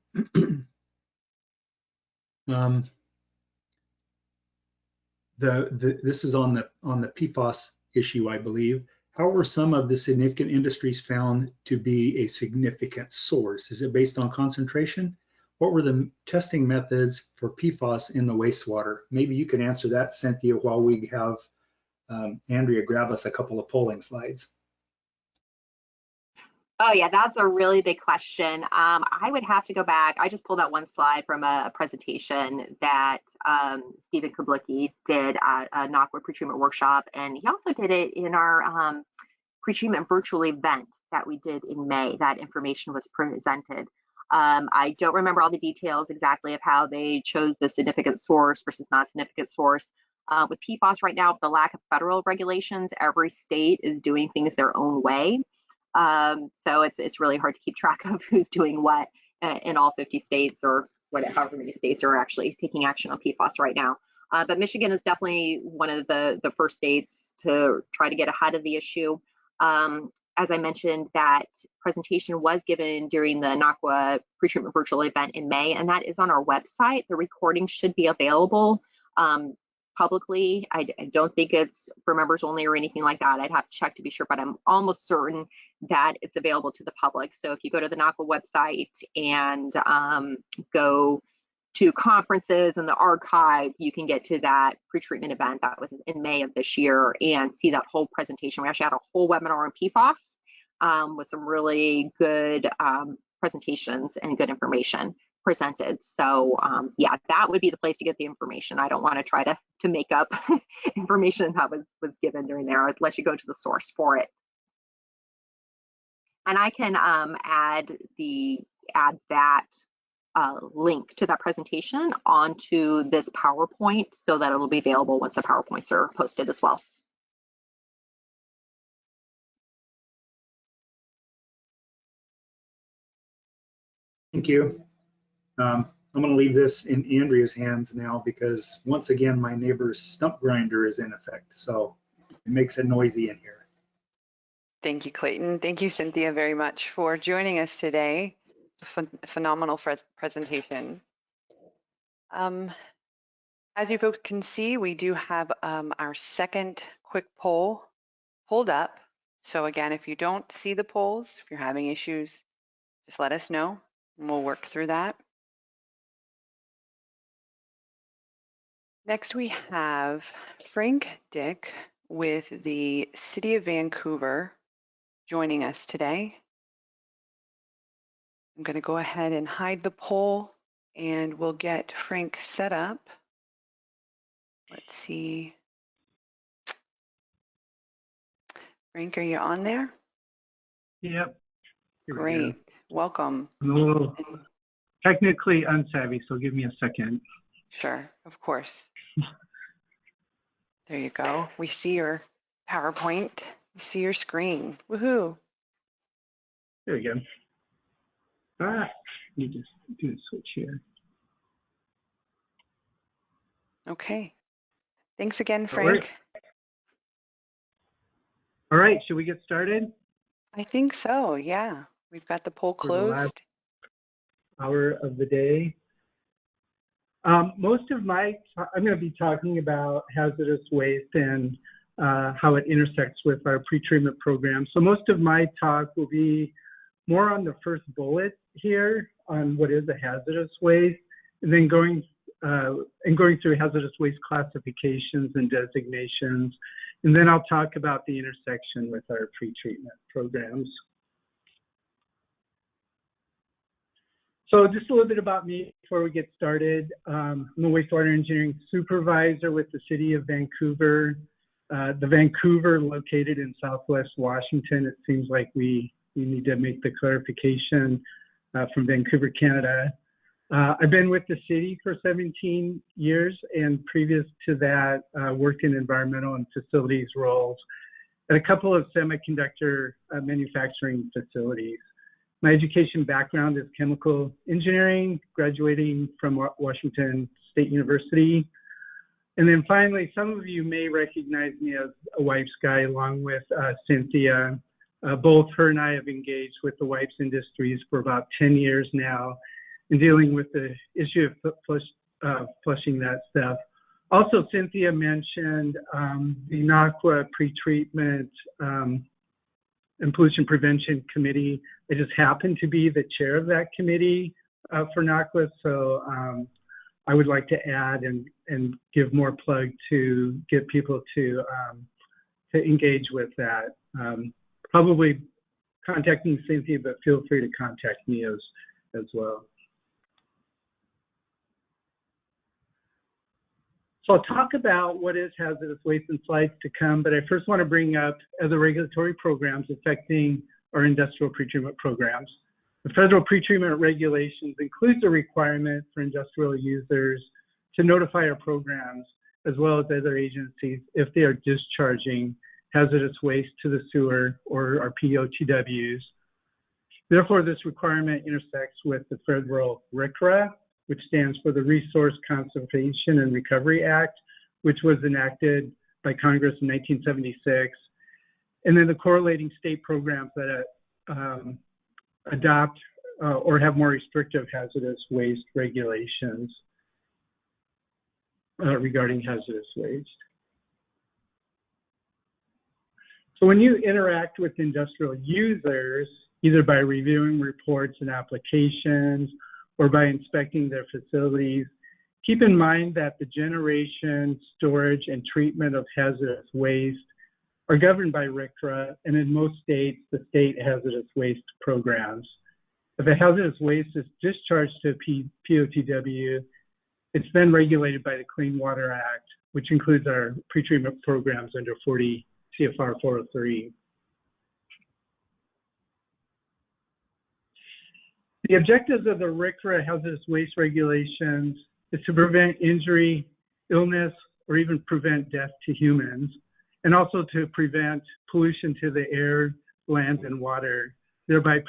This is on the PFAS issue, I believe. How were some of the significant industries found to be a significant source? Is it based on concentration? What were the testing methods for PFAS in the wastewater? Maybe you can answer that, Cynthia, while we have Andrea grab us a couple of polling slides. Oh yeah, that's a really big question. I would have to go back. I just pulled out one slide from a presentation that Stephen Kablicki did at a NACWA pretreatment workshop, and he also did it in our pretreatment virtual event that we did in May. That information was presented. I don't remember all the details exactly of how they chose the significant source versus non-significant source. With PFAS right now, with the lack of federal regulations, every state is doing things their own way. So it's really hard to keep track of who's doing what in all 50 states or however many states are actually taking action on PFAS right now. But Michigan is definitely one of the first states to try to get ahead of the issue. As I mentioned, that presentation was given during the NACWA pretreatment virtual event in May, and that is on our website. The recording should be available publicly. I don't think it's for members only or anything like that. I'd have to check to be sure, but I'm almost certain that it's available to the public. So if you go to the NACWA website and go to conferences and the archive, you can get to that pretreatment event that was in May of this year and see that whole presentation. We actually had a whole webinar on PFAS with some really good presentations and good information presented. So yeah, that would be the place to get the information. I don't want to try to make up information that was given during there. I'd let you go to the source for it. And I can add that link to that presentation onto this PowerPoint so that it'll be available once the PowerPoints are posted as well. Thank you. I'm going to leave this in Andrea's hands now because once again, my neighbor's stump grinder is in effect. So it makes it noisy in here. Thank you, Clayton. Thank you, Cynthia, very much for joining us today. It's a phenomenal presentation. As you folks can see, we do have our second quick poll pulled up. So again, if you don't see the polls, if you're having issues, just let us know and we'll work through that. Next, we have Frank Dick with the City of Vancouver joining us today. I'm going to go ahead and hide the poll and we'll get Frank set up. Let's see. Frank, are you on there? Yep. Here we go. Great. Welcome. I'm a little technically unsavvy, so give me a second. Sure, of course. There you go. We see your PowerPoint. We see your screen. Woohoo. There we go. Need to do a switch here. Okay. Thanks again, Frank. All right, should we get started? I think so, yeah. We've got the poll For the last closed. hour of the day. I'm going to be talking about hazardous waste and how it intersects with our pretreatment program. So most of my talk will be more on the first bullet here on what is a hazardous waste, and then going through hazardous waste classifications and designations. And then I'll talk about the intersection with our pretreatment programs. So just a little bit about me before we get started. I'm a wastewater engineering supervisor with the city of Vancouver. The Vancouver located in Southwest Washington. It seems like we need to make the clarification from Vancouver, Canada. I've been with the city for 17 years, and previous to that, worked in environmental and facilities roles at a couple of semiconductor manufacturing facilities. My education background is chemical engineering, graduating from Washington State University. And then finally, some of you may recognize me as a wipes guy along with Cynthia. Both her and I have engaged with the wipes industries for about 10 years now in dealing with the issue of flushing that stuff. Also, Cynthia mentioned the NACWA pretreatment and pollution prevention committee. I just happen to be the chair of that committee for NACWA, so I would like to add and give more plug to get people to engage with that. Probably contacting Cynthia, but feel free to contact me as well. So I'll talk about what is hazardous waste in slides to come, but I first want to bring up other regulatory programs affecting our industrial pretreatment programs. The federal pretreatment regulations includes a requirement for industrial users to notify our programs as well as other agencies if they are discharging hazardous waste to the sewer or our POTWs. Therefore, this requirement intersects with the federal RCRA, which stands for the Resource Conservation and Recovery Act, which was enacted by Congress in 1976. And then the correlating state programs that adopt or have more restrictive hazardous waste regulations regarding hazardous waste. So when you interact with industrial users, either by reviewing reports and applications or by inspecting their facilities, keep in mind that the generation, storage, and treatment of hazardous waste are governed by RCRA, and in most states, the state hazardous waste programs. If a hazardous waste is discharged to a POTW, it's then regulated by the Clean Water Act, which includes our pretreatment programs under 40 CFR 403. The objectives of the RCRA hazardous waste regulations is to prevent injury, illness, or even prevent death to humans, and also to prevent pollution to the air, land, and water, thereby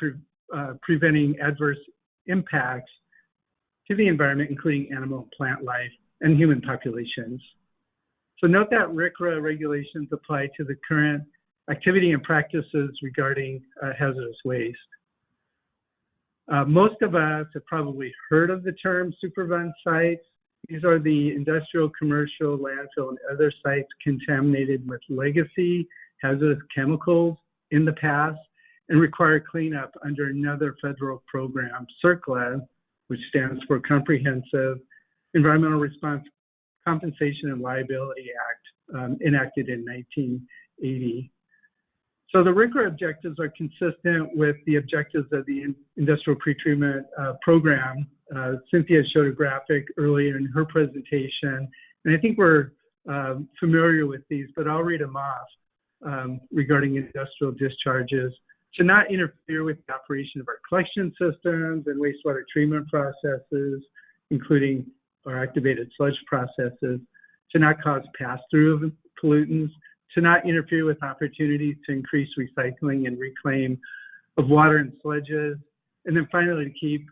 preventing adverse impacts to the environment, including animal and plant life and human populations. So note that RCRA regulations apply to the current activity and practices regarding hazardous waste. Most of us have probably heard of the term Superfund sites. These are the industrial, commercial, landfill, and other sites contaminated with legacy hazardous chemicals in the past and require cleanup under another federal program, CERCLA, which stands for Comprehensive Environmental Response Compensation and Liability Act, enacted in 1980. So the RCRA objectives are consistent with the objectives of the industrial pretreatment program. Cynthia showed a graphic earlier in her presentation, and I think we're familiar with these, but I'll read them off. regarding industrial discharges, to not interfere with the operation of our collection systems and wastewater treatment processes, including our activated sludge processes, to not cause pass-through of pollutants, to not interfere with opportunities to increase recycling and reclaim of water and sludges, and then finally to keep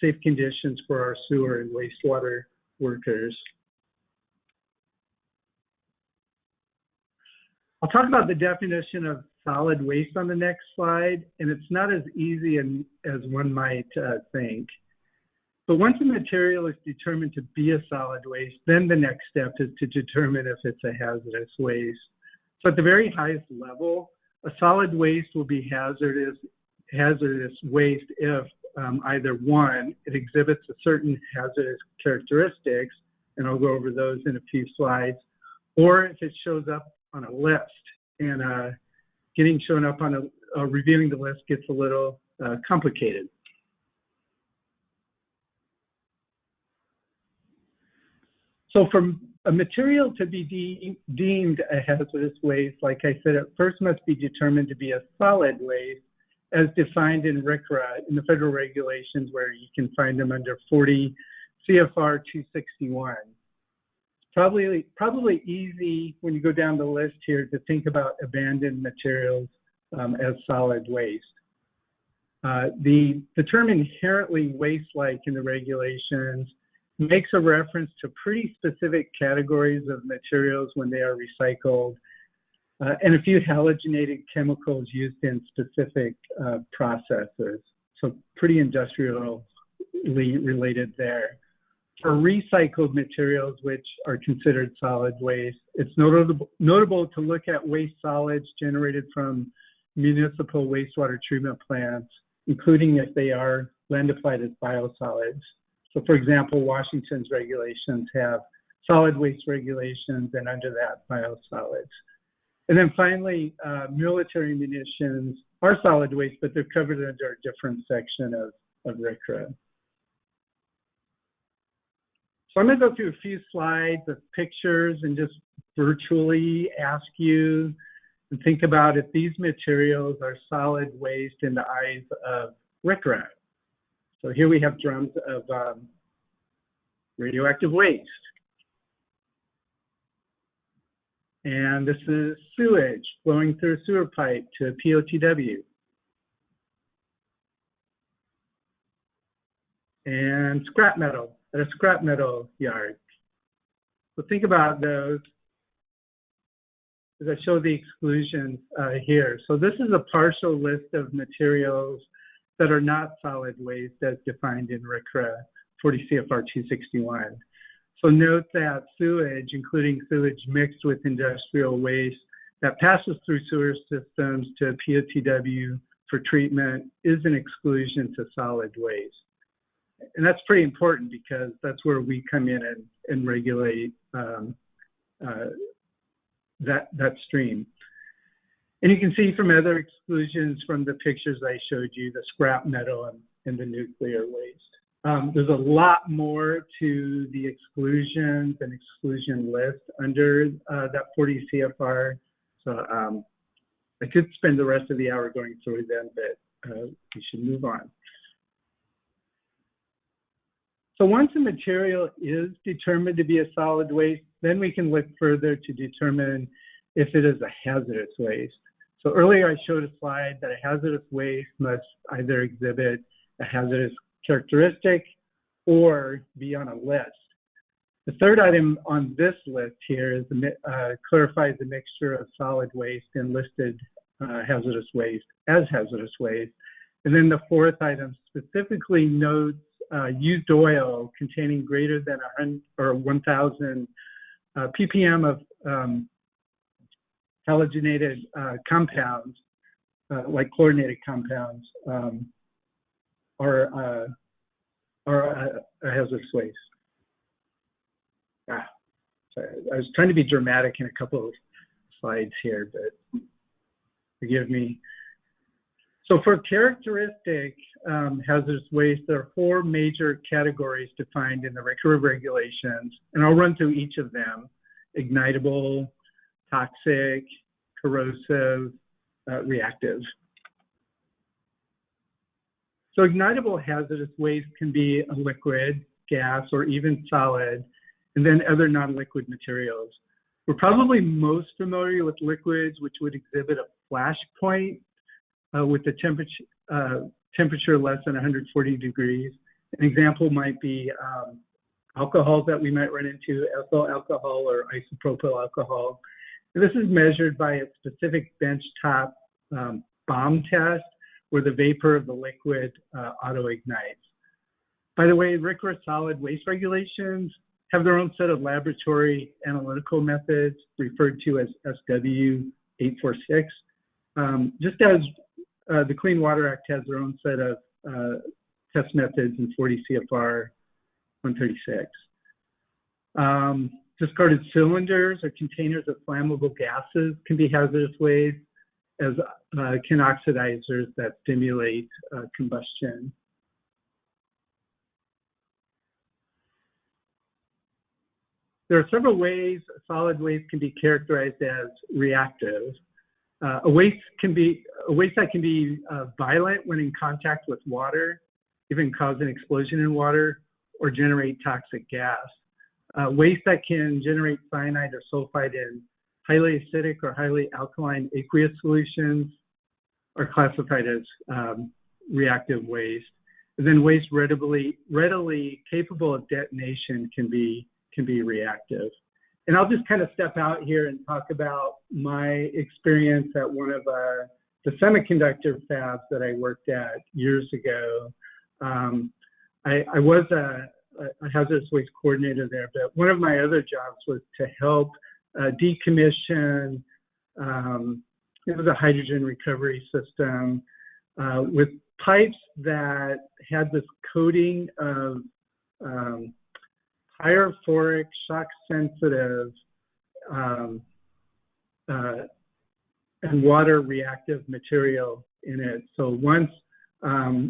safe conditions for our sewer and wastewater workers. I'll talk about the definition of solid waste on the next slide, and it's not as easy as one might think. But once a material is determined to be a solid waste, then the next step is to determine if it's a hazardous waste. So at the very highest level, a solid waste will be hazardous waste if either one, it exhibits a certain hazardous characteristics, and I'll go over those in a few slides, or if it shows up on a list. And getting shown up on reviewing the list gets a little complicated. So for a material to be deemed a hazardous waste, like I said, it first must be determined to be a solid waste as defined in RCRA, in the federal regulations, where you can find them under 40 CFR 261. It's probably easy when you go down the list here to think about abandoned materials as solid waste. The term inherently waste-like in the regulations makes a reference to pretty specific categories of materials when they are recycled, and a few halogenated chemicals used in specific processes. So pretty industrially related there. For recycled materials, which are considered solid waste, it's notable to look at waste solids generated from municipal wastewater treatment plants, including if they are land-applied as biosolids. So for example, Washington's regulations have solid waste regulations, and under that, biosolids. And then finally, military munitions are solid waste, but they're covered under a different section of RCRA. So I'm going to go through a few slides of pictures and just virtually ask you to think about if these materials are solid waste in the eyes of RCRA. So here we have drums of radioactive waste. And this is sewage flowing through a sewer pipe to a POTW. And scrap metal at a scrap metal yard. So think about those as I show the exclusions here. So this is a partial list of materials that are not solid waste as defined in RCRA 40 CFR 261. So note that sewage, including sewage mixed with industrial waste that passes through sewer systems to POTW for treatment, is an exclusion to solid waste. And that's pretty important because that's where we come in and regulate that stream. And you can see from other exclusions from the pictures I showed you, the scrap metal and the nuclear waste. There's a lot more to the exclusions and exclusion list under that 40 CFR. So I could spend the rest of the hour going through them, but we should move on. So once a material is determined to be a solid waste, then we can look further to determine if it is a hazardous waste. So earlier I showed a slide that a hazardous waste must either exhibit a hazardous characteristic or be on a list. The third item on this list here is clarifies the mixture of solid waste and listed hazardous waste as hazardous waste. And then the fourth item specifically notes used oil containing greater than 1,000 ppm of halogenated compounds, like chlorinated compounds, are a hazardous waste. Sorry, I was trying to be dramatic in a couple of slides here, but forgive me. So for characteristic hazardous waste, there are four major categories defined in the RCRA regulations, and I'll run through each of them: ignitable, toxic, corrosive, reactive. So ignitable hazardous waste can be a liquid, gas, or even solid, and then other non-liquid materials. We're probably most familiar with liquids, which would exhibit a flash point with the temperature less than 140 degrees. An example might be alcohols that we might run into, ethyl alcohol or isopropyl alcohol. And this is measured by a specific benchtop bomb test where the vapor of the liquid auto-ignites. By the way, RCRA solid waste regulations have their own set of laboratory analytical methods referred to as SW 846, just as the Clean Water Act has their own set of test methods in 40 CFR 136. Discarded cylinders or containers of flammable gases can be hazardous waste, as can oxidizers that stimulate combustion. There are several ways solid waste can be characterized as reactive. A waste that can be violent when in contact with water, even cause an explosion in water, or generate toxic gas. Waste that can generate cyanide or sulfide in highly acidic or highly alkaline aqueous solutions are classified as reactive waste. And then waste readily capable of detonation can be reactive. And I'll just kind of step out here and talk about my experience at one of the semiconductor fabs that I worked at years ago. I was a hazardous waste coordinator there, but one of my other jobs was to help decommission, it was a hydrogen recovery system with pipes that had this coating of pyrophoric, shock-sensitive, and water-reactive material in it. So once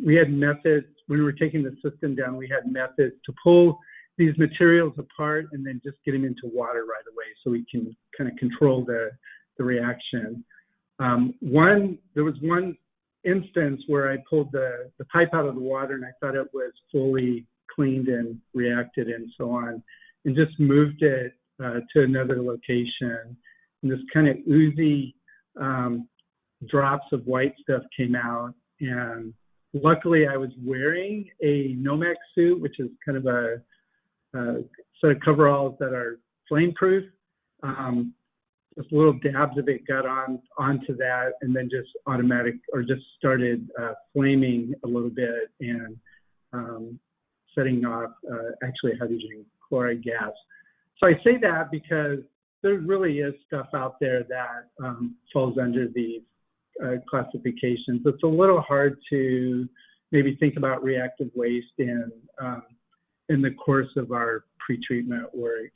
we had methods, when we were taking the system down, we had methods to pull these materials apart and then just get them into water right away so we can kind of control the reaction. There was one instance where I pulled the pipe out of the water and I thought it was fully cleaned and reacted and so on, and just moved it to another location. And this kind of oozy drops of white stuff came out. And luckily I was wearing a Nomex suit, which is kind of a set of coveralls that are flame proof. Just little dabs of it got onto that and then just just started flaming a little bit and setting off actually hydrogen chloride gas. So I say that because there really is stuff out there that falls under these classifications. It's a little hard to maybe think about reactive waste in the course of our pretreatment work.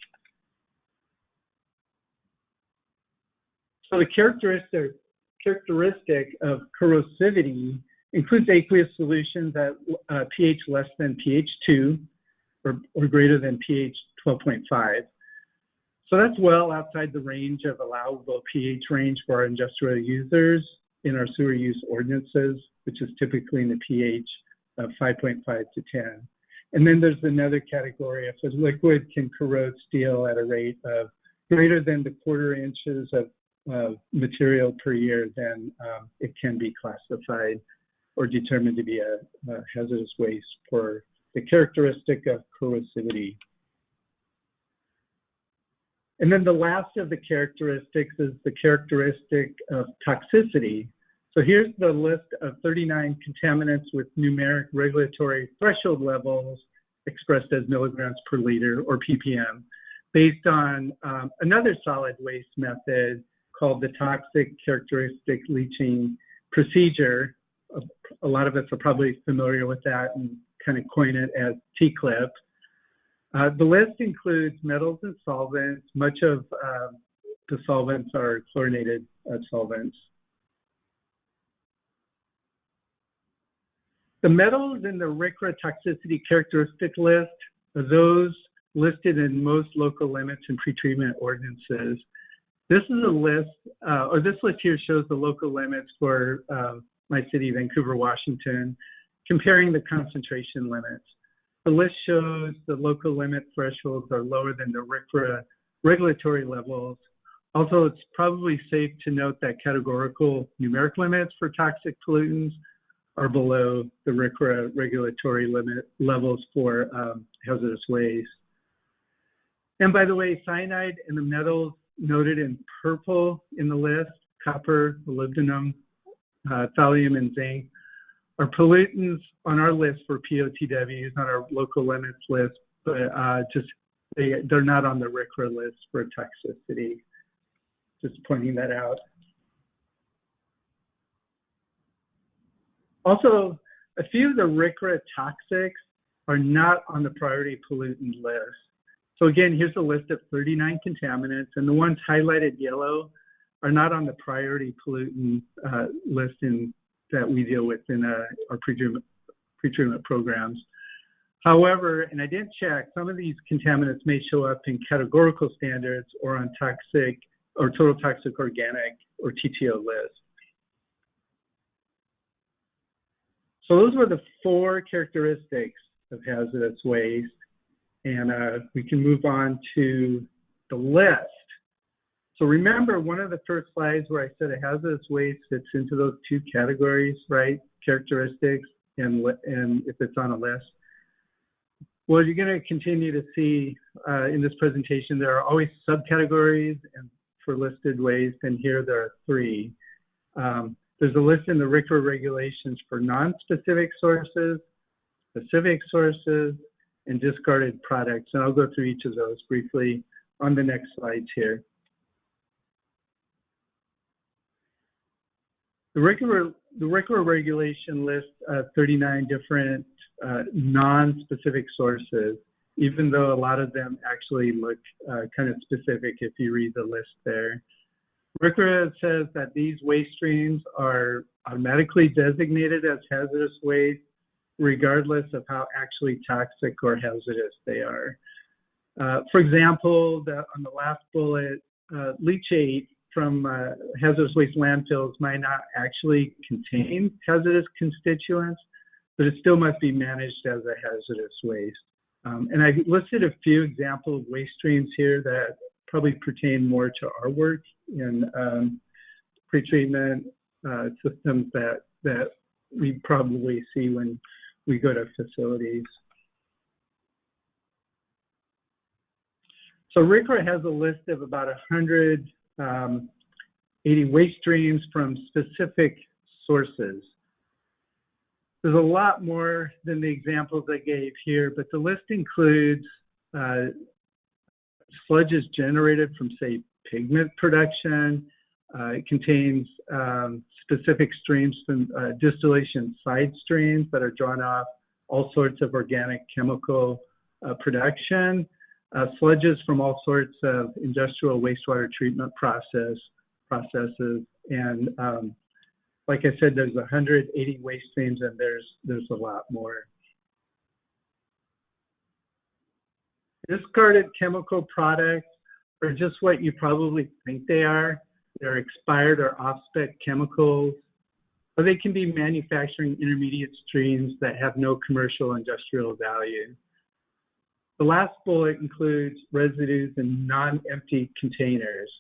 So the characteristic of corrosivity includes aqueous solutions at pH less than pH 2 or greater than pH 12.5. So that's well outside the range of allowable pH range for our industrial users in our sewer use ordinances, which is typically in the pH of 5.5 to 10. And then there's another category. If a liquid can corrode steel at a rate of greater than the 1/4 inches of material per year, then it can be classified or determined to be a hazardous waste for the characteristic of corrosivity. And then the last of the characteristics is the characteristic of toxicity. So here's the list of 39 contaminants with numeric regulatory threshold levels expressed as milligrams per liter or ppm, based on another solid waste method called the toxic characteristic leaching procedure. A lot of us are probably familiar with that and kind of coin it as TCLIP. The list includes metals and solvents. Much of the solvents are chlorinated solvents. The metals in the RCRA toxicity characteristic list are those listed in most local limits and pretreatment ordinances. This is a list, or this list here shows the local limits for my city, Vancouver, Washington, comparing the concentration limits. The list shows the local limit thresholds are lower than the RCRA regulatory levels. Also, it's probably safe to note that categorical numeric limits for toxic pollutants are below the RCRA regulatory limit levels for hazardous waste. And by the way, cyanide and the metals noted in purple in the list, copper, molybdenum, thallium, and zinc, are pollutants on our list for POTWs, on our local limits list, but they're not on the RCRA list for toxicity. Just pointing that out. Also, a few of the RCRA toxics are not on the priority pollutant list. So again, here's a list of 39 contaminants, and the ones highlighted yellow are not on the priority pollutant list that we deal with in our pretreatment programs. However, and I didn't check, some of these contaminants may show up in categorical standards or on toxic or total toxic organic or TTO lists. So those were the 4 characteristics of hazardous waste. And we can move on to the list. So remember, one of the first slides where I said a hazardous waste fits into those 2 categories, right? Characteristics and if it's on a list. Well, you're going to continue to see in this presentation, there are always subcategories and for listed waste, and here there are 3. There's a list in the RCRA regulations for non-specific sources, specific sources, and discarded products. And I'll go through each of those briefly on the next slides here. The RCRA regulation lists 39 different non-specific sources, even though a lot of them actually look kind of specific if you read the list there. RCRA says that these waste streams are automatically designated as hazardous waste, regardless of how actually toxic or hazardous they are. For example, on the last bullet, leachate from hazardous waste landfills might not actually contain hazardous constituents, but it still must be managed as a hazardous waste. And I listed a few example of waste streams here that probably pertain more to our work in pretreatment systems that we probably see when we go to facilities. So RCRA has a list of about 180 waste streams from specific sources. There's a lot more than the examples I gave here, but the list includes sludges generated from, say, pigment production. It contains specific streams from distillation side streams that are drawn off all sorts of organic chemical production, sludges from all sorts of industrial wastewater treatment processes, and like I said, there's 180 waste streams, and there's a lot more. Discarded chemical products are just what you probably think they are. They're expired or off-spec chemicals, or they can be manufacturing intermediate streams that have no commercial industrial value. The last bullet includes residues in non-empty containers.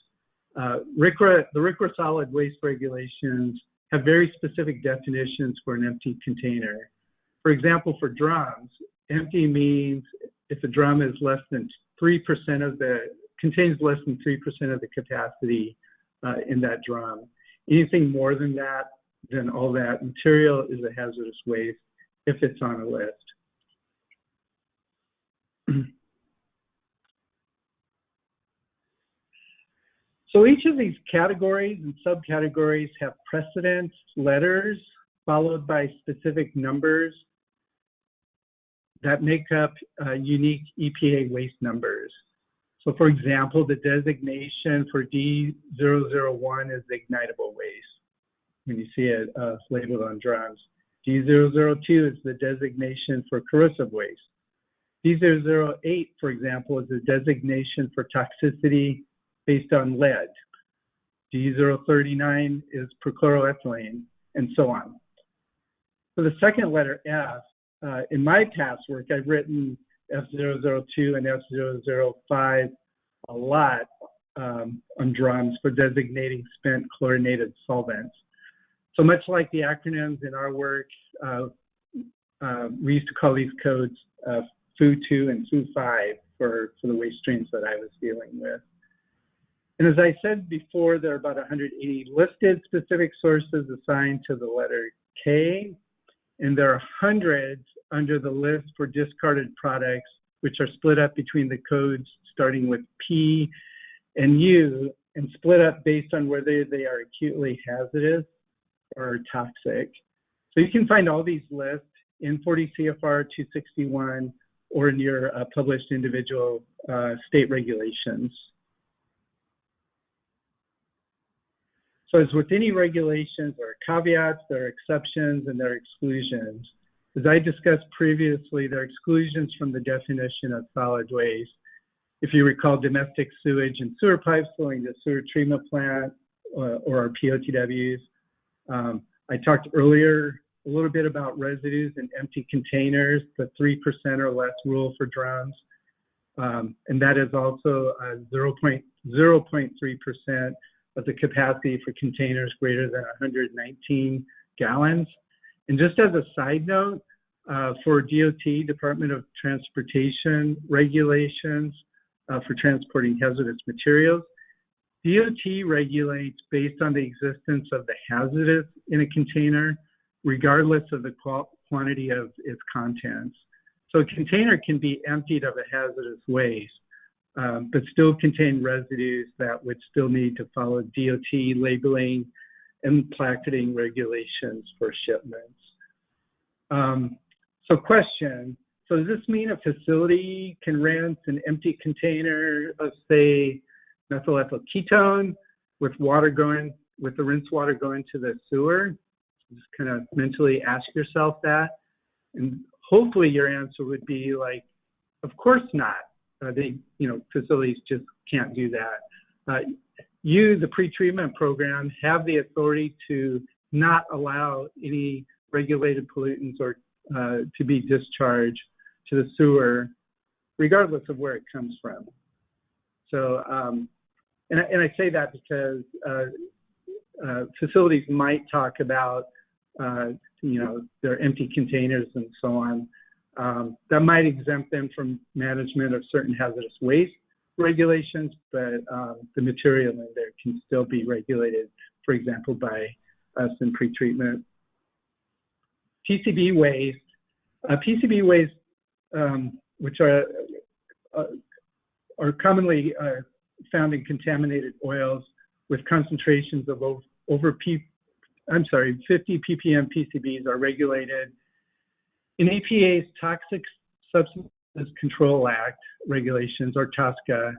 The RCRA solid waste regulations have very specific definitions for an empty container. For example, for drums, empty means if a drum is less than 3% contains less than 3% of the capacity in that drum. Anything more than that, then all that material is a hazardous waste if it's on a list. So each of these categories and subcategories have precedence letters followed by specific numbers that make up unique EPA waste numbers. So for example, the designation for D001 is ignitable waste, when you see it labeled on drums. D002 is the designation for corrosive waste. D008, for example, is the designation for toxicity based on lead. D039 is perchloroethylene, and so on. For the second letter, F, in my past work, I've written F002 and F005 a lot on drums for designating spent chlorinated solvents. So much like the acronyms in our work, we used to call these codes FU2 and FU5 for the waste streams that I was dealing with. And as I said before, there are about 180 listed specific sources assigned to the letter K, and there are hundreds under the list for discarded products, which are split up between the codes starting with P and U, and split up based on whether they are acutely hazardous or toxic. So you can find all these lists in 40 CFR 261 or in your published individual state regulations. So as with any regulations, there are caveats, there are exceptions, and there are exclusions. As I discussed previously, there are exclusions from the definition of solid waste. If you recall, domestic sewage and sewer pipes flowing to sewer treatment plant or our POTWs. I talked earlier a little bit about residues in empty containers, the 3% or less rule for drums. And that is also 0.3% of the capacity for containers greater than 119 gallons. And just as a side note, for DOT, Department of Transportation regulations for transporting hazardous materials, DOT regulates based on the existence of the hazardous in a container, regardless of the quantity of its contents. So a container can be emptied of a hazardous waste, but still contain residues that would still need to follow DOT labeling and placketing regulations for shipments. So question, so does this mean a facility can rent an empty container of, say, methyl ethyl ketone with water going, with the rinse water going to the sewer? Just kind of mentally ask yourself that. And hopefully your answer would be like, of course not. Facilities just can't do that. You, the pretreatment program, have the authority to not allow any regulated pollutants or to be discharged to the sewer, regardless of where it comes from. So, and I say that because facilities might talk about, their empty containers and so on. That might exempt them from management of certain hazardous waste regulations, but the material in there can still be regulated, for example, by us in pretreatment. PCB waste, which are commonly found in contaminated oils with concentrations of over 50 ppm PCBs are regulated in EPA's Toxic Substances Control Act regulations, or TSCA,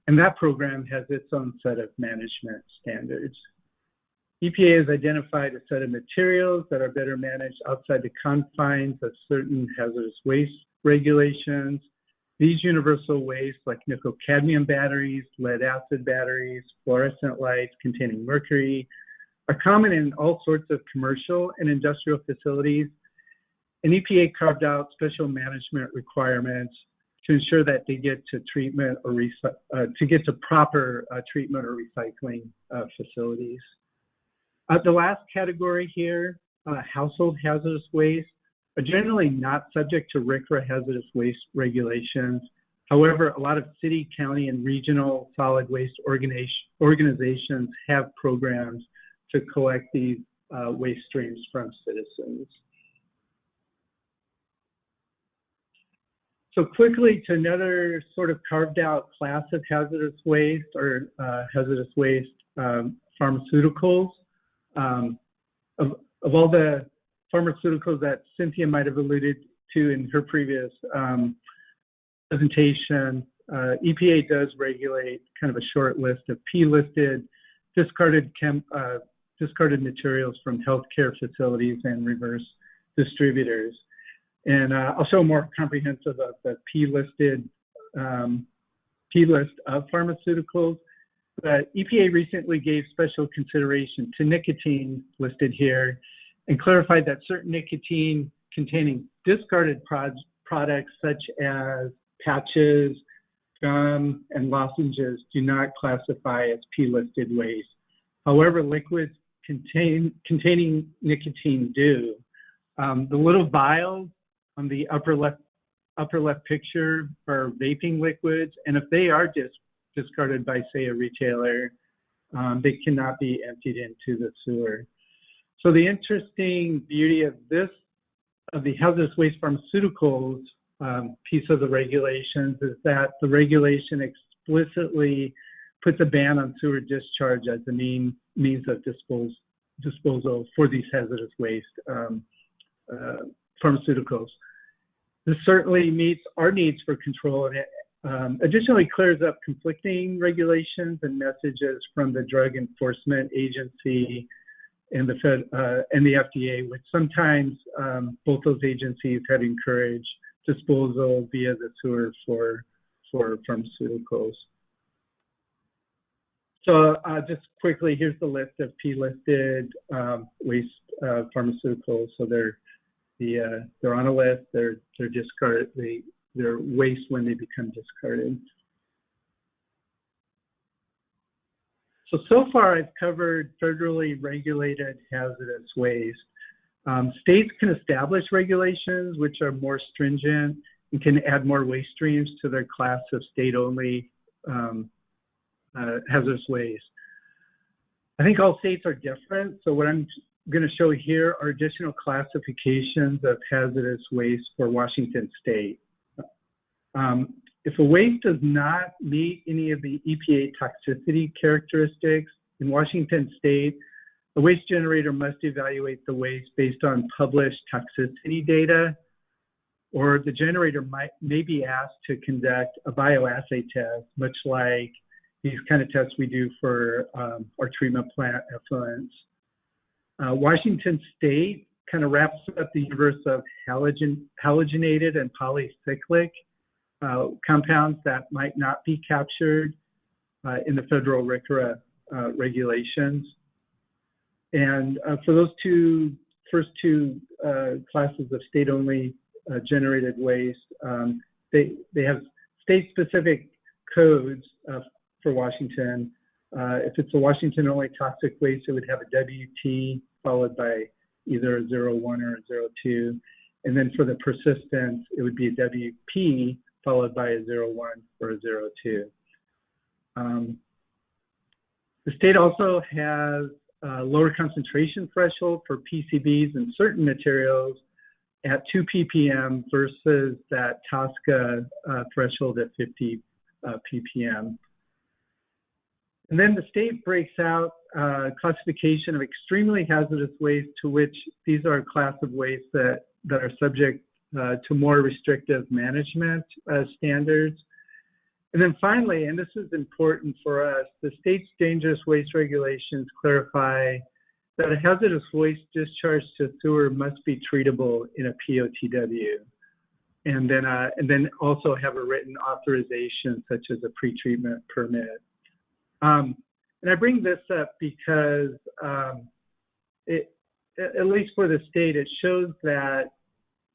and that program has its own set of management standards. EPA has identified a set of materials that are better managed outside the confines of certain hazardous waste regulations. These universal wastes, like nickel cadmium batteries, lead acid batteries, fluorescent lights containing mercury, are common in all sorts of commercial and industrial facilities. And EPA carved out special management requirements to ensure that they get to treatment or to get to proper treatment or recycling facilities. The last category here, household hazardous waste, are generally not subject to RCRA hazardous waste regulations. However, a lot of city, county, and regional solid waste organizations have programs to collect these waste streams from citizens. So quickly to another sort of carved out class of hazardous waste, or hazardous waste pharmaceuticals. Of all the pharmaceuticals that Cynthia might have alluded to in her previous presentation, EPA does regulate kind of a short list of P-listed discarded materials from healthcare facilities and reverse distributors. And I'll show more comprehensive of the P list of pharmaceuticals. The EPA recently gave special consideration to nicotine listed here and clarified that certain nicotine containing discarded products such as patches, gum, and lozenges do not classify as P-listed waste. However, liquids containing nicotine do. The little vials on the upper left picture are vaping liquids, and if they are discarded by, say, a retailer, they cannot be emptied into the sewer. So the interesting beauty of the hazardous waste pharmaceuticals piece of the regulations is that the regulation explicitly puts a ban on sewer discharge as the means of disposal for these hazardous waste pharmaceuticals. This certainly meets our needs for control, and it additionally clears up conflicting regulations and messages from the Drug Enforcement Agency and the FDA, which sometimes both those agencies had encouraged disposal via the sewer for pharmaceuticals. So just quickly, here's the list of P-listed waste pharmaceuticals. So they're on a list. They're discarded. They're waste when they become discarded. So far I've covered federally regulated hazardous waste. States can establish regulations which are more stringent and can add more waste streams to their class of state-only hazardous waste. I think all states are different, so what I'm going to show here are additional classifications of hazardous waste for Washington State. If a waste does not meet any of the EPA toxicity characteristics in Washington State, the waste generator must evaluate the waste based on published toxicity data, or the generator may be asked to conduct a bioassay test, much like these kind of tests we do for our treatment plant effluents. Washington State kind of wraps up the universe of halogenated and polycyclic compounds that might not be captured in the federal RCRA regulations. And for those first two classes of state-only generated waste, they have state-specific codes for Washington. If it's a Washington-only toxic waste, it would have a WT followed by either a 01 or a 02. And then for the persistence, it would be a WP followed by a 01 or a 02. The state also has a lower concentration threshold for PCBs and certain materials at 2 ppm versus that TSCA threshold at 50 ppm. And then the state breaks out classification of extremely hazardous waste, to which these are a class of waste that are subject to more restrictive management standards. And then finally, and this is important for us, the state's dangerous waste regulations clarify that a hazardous waste discharge to sewer must be treatable in a POTW, and then also have a written authorization such as a pretreatment permit. And I bring this up because at least for the state, it shows that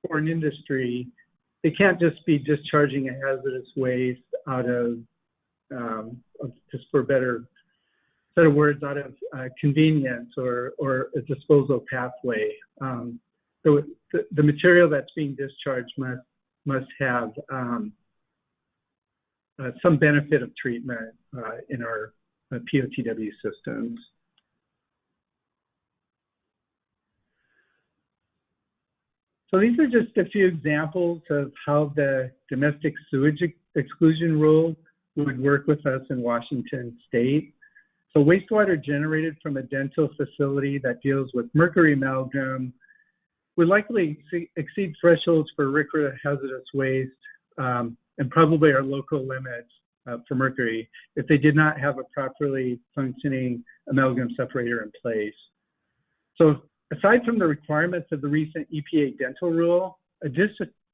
for an industry, they can't just be discharging a hazardous waste out of, just for better set of words, out of convenience or a disposal pathway. So the material that's being discharged must have some benefit of treatment in our POTW systems. So these are just a few examples of how the domestic sewage exclusion rule would work with us in Washington State. So wastewater generated from a dental facility that deals with mercury amalgam would likely exceed thresholds for RCRA hazardous waste and probably our local limits for mercury if they did not have a properly functioning amalgam separator in place. So aside from the requirements of the recent EPA dental rule, a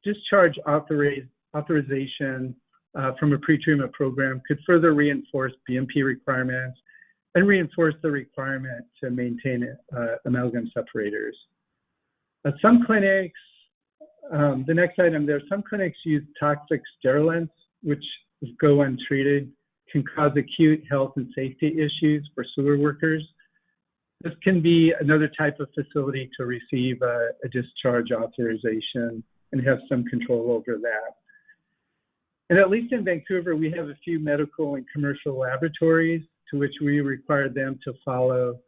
discharge authorization from a pretreatment program could further reinforce BMP requirements and reinforce the requirement to maintain amalgam separators. Some clinics, the next item there, some clinics use toxic sterilants, which go untreated, can cause acute health and safety issues for sewer workers. This can be another type of facility to receive a discharge authorization and have some control over that. And at least in Vancouver, we have a few medical and commercial laboratories to which we require them to follow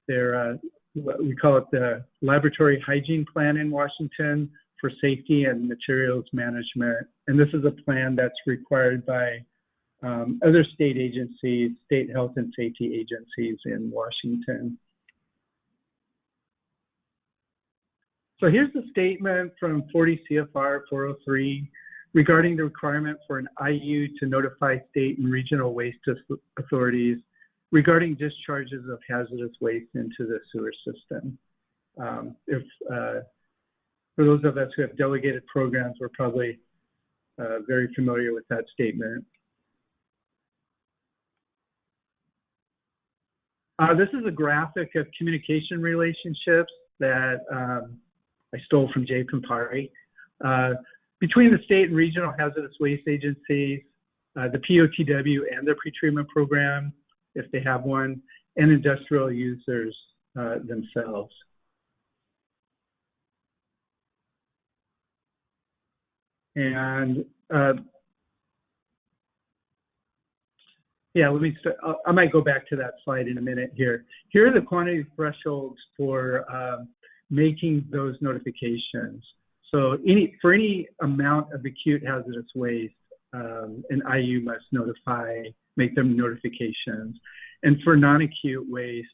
their, we call it the laboratory hygiene plan in Washington for safety and materials management. And this is a plan that's required by other state agencies, state health and safety agencies in Washington. So here's the statement from 40 CFR 403 regarding the requirement for an IU to notify state and regional waste authorities regarding discharges of hazardous waste into the sewer system. For those of us who have delegated programs, we're probably very familiar with that statement. This is a graphic of communication relationships that I stole from Jay Campari. Between the state and regional hazardous waste agencies, the POTW and their pretreatment program, if they have one, and industrial users themselves. And yeah, let me start. I might go back to that slide in a minute here. Here are the quantity thresholds for making those notifications. So for any amount of acute hazardous waste, an IU must make them notifications. And for non-acute waste,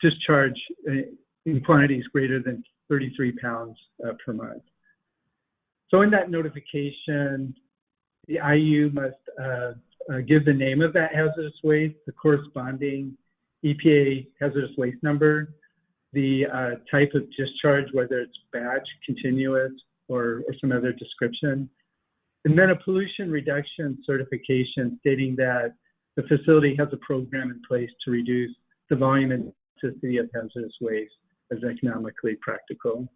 discharge in quantities greater than 33 pounds per month. So in that notification, the IU must give the name of that hazardous waste, the corresponding EPA hazardous waste number, the type of discharge, whether it's batch, continuous, or some other description, and then a pollution reduction certification stating that the facility has a program in place to reduce the volume and toxicity of hazardous waste as economically practical.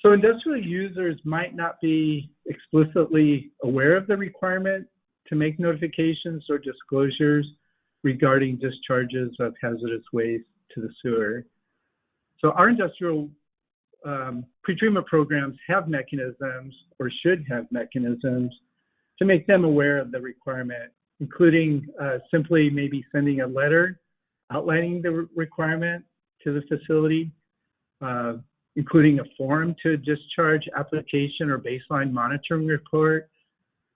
So industrial users might not be explicitly aware of the requirement to make notifications or disclosures regarding discharges of hazardous waste to the sewer. So our industrial pretreatment programs have mechanisms, or should have mechanisms, to make them aware of the requirement, including simply maybe sending a letter outlining the requirement to the facility, including a form to discharge application or baseline monitoring report,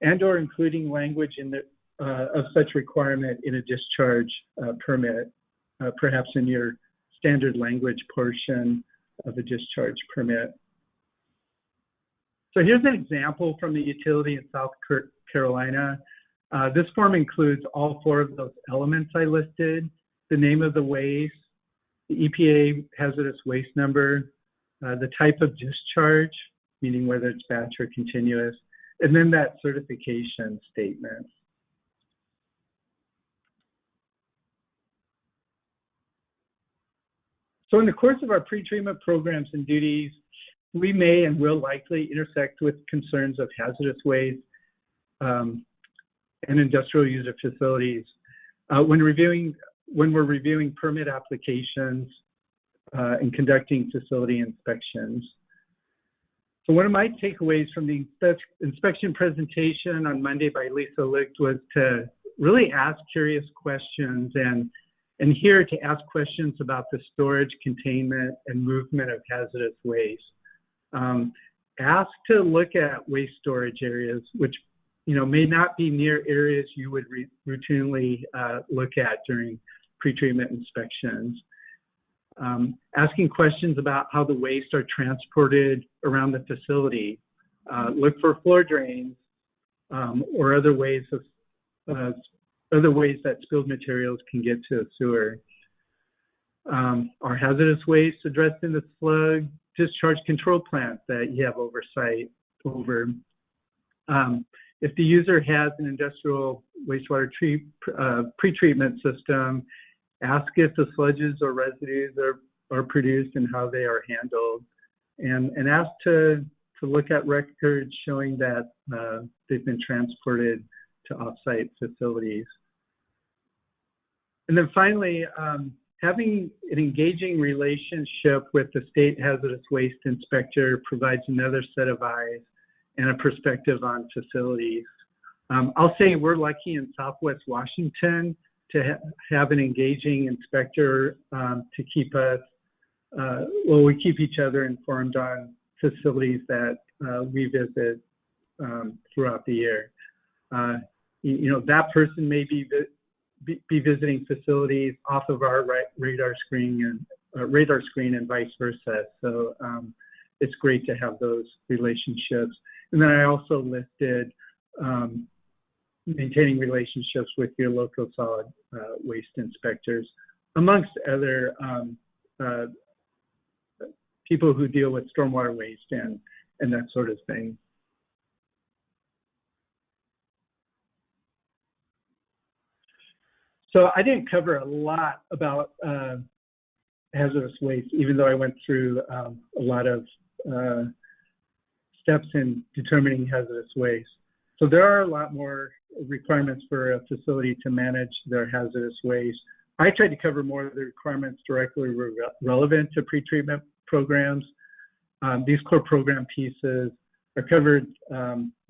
and or including language in the, of such requirement in a discharge permit, perhaps in your standard language portion of a discharge permit. So here's an example from the utility in South Carolina. This form includes all 4 of those elements I listed: the name of the waste, the EPA hazardous waste number, the type of discharge, meaning whether it's batch or continuous, and then that certification statement. So in the course of our pretreatment programs and duties, we may and will likely intersect with concerns of hazardous waste and industrial user facilities when we're reviewing permit applications and conducting facility inspections. So one of my takeaways from the inspection presentation on Monday by Lisa Licht was to really ask curious questions and here to ask questions about the storage, containment, and movement of hazardous waste. Ask to look at waste storage areas, which may not be near areas you would routinely look at during pretreatment inspections. Asking questions about how the waste are transported around the facility. Look for floor drains or other ways that spilled materials can get to a sewer. Are hazardous waste addressed in the slug discharge control plant that you have oversight over? If the user has an industrial wastewater pretreatment system, ask if the sludges or residues are produced and how they are handled, and ask to look at records showing that they've been transported to offsite facilities. And then finally, having an engaging relationship with the state hazardous waste inspector provides another set of eyes and a perspective on facilities. I'll say we're lucky in Southwest Washington to have an engaging inspector to keep us, well, we keep each other informed on facilities that we visit throughout the year. You know, that person may be visiting facilities off of our radar screen and vice versa. So it's great to have those relationships. And then I also listed maintaining relationships with your local solid waste inspectors, amongst other people who deal with stormwater waste and that sort of thing. So I didn't cover a lot about hazardous waste, even though I went through a lot of steps in determining hazardous waste. So there are a lot more requirements for a facility to manage their hazardous waste. I tried to cover more of the requirements directly relevant to pretreatment programs. These core program pieces are covered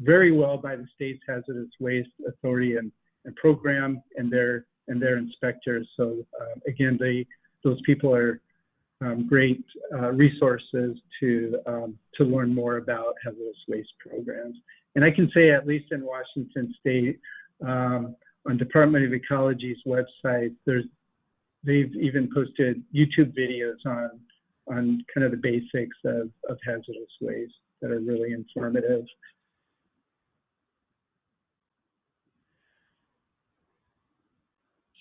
very well by the state's hazardous waste authority and program and their inspectors. So again, those people are great resources to learn more about hazardous waste programs. And I can say, at least in Washington State, on Department of Ecology's website, they've even posted YouTube videos on kind of the basics of hazardous waste that are really informative.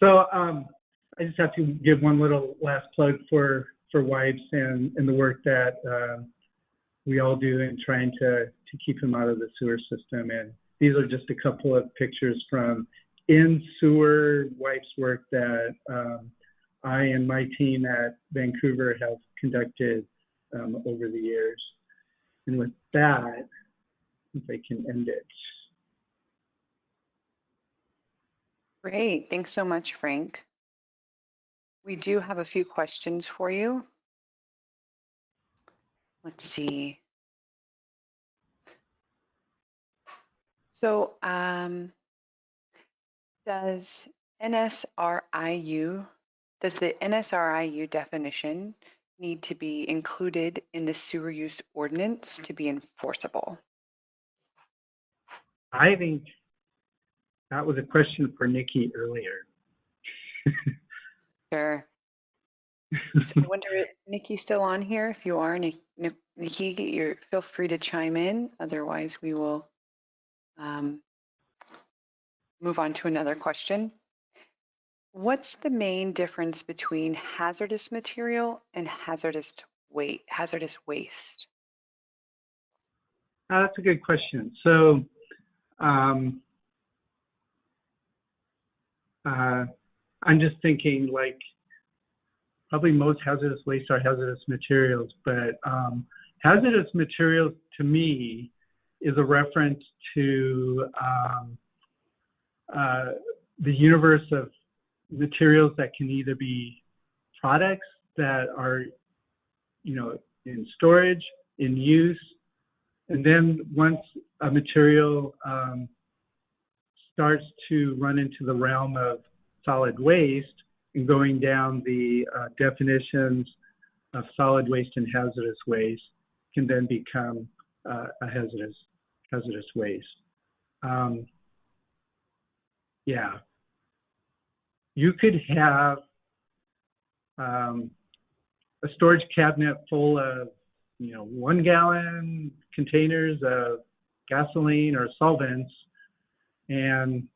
So I just have to give one little last plug for WIPES and the work that we all do in trying to keep them out of the sewer system. And these are just a couple of pictures from in-sewer WIPES work that I and my team at Vancouver have conducted over the years. And with that, if I can end it. Great. Thanks so much, Frank. We do have a few questions for you. Let's see. So does the NSRIU definition need to be included in the sewer use ordinance to be enforceable? I think that was a question for Nikki earlier. Sure. I wonder if Nikki's still on here. If you are, Nikki, feel free to chime in. Otherwise, we will move on to another question. What's the main difference between hazardous material and hazardous waste? That's a good question. So I'm just thinking, like, probably most hazardous waste are hazardous materials, but hazardous materials to me is a reference to the universe of materials that can either be products that are, in storage, in use, and then once a material starts to run into the realm of solid waste and going down the definitions of solid waste and hazardous waste can then become a hazardous waste. Yeah. You could have a storage cabinet full of, 1 gallon containers of gasoline or solvents, and,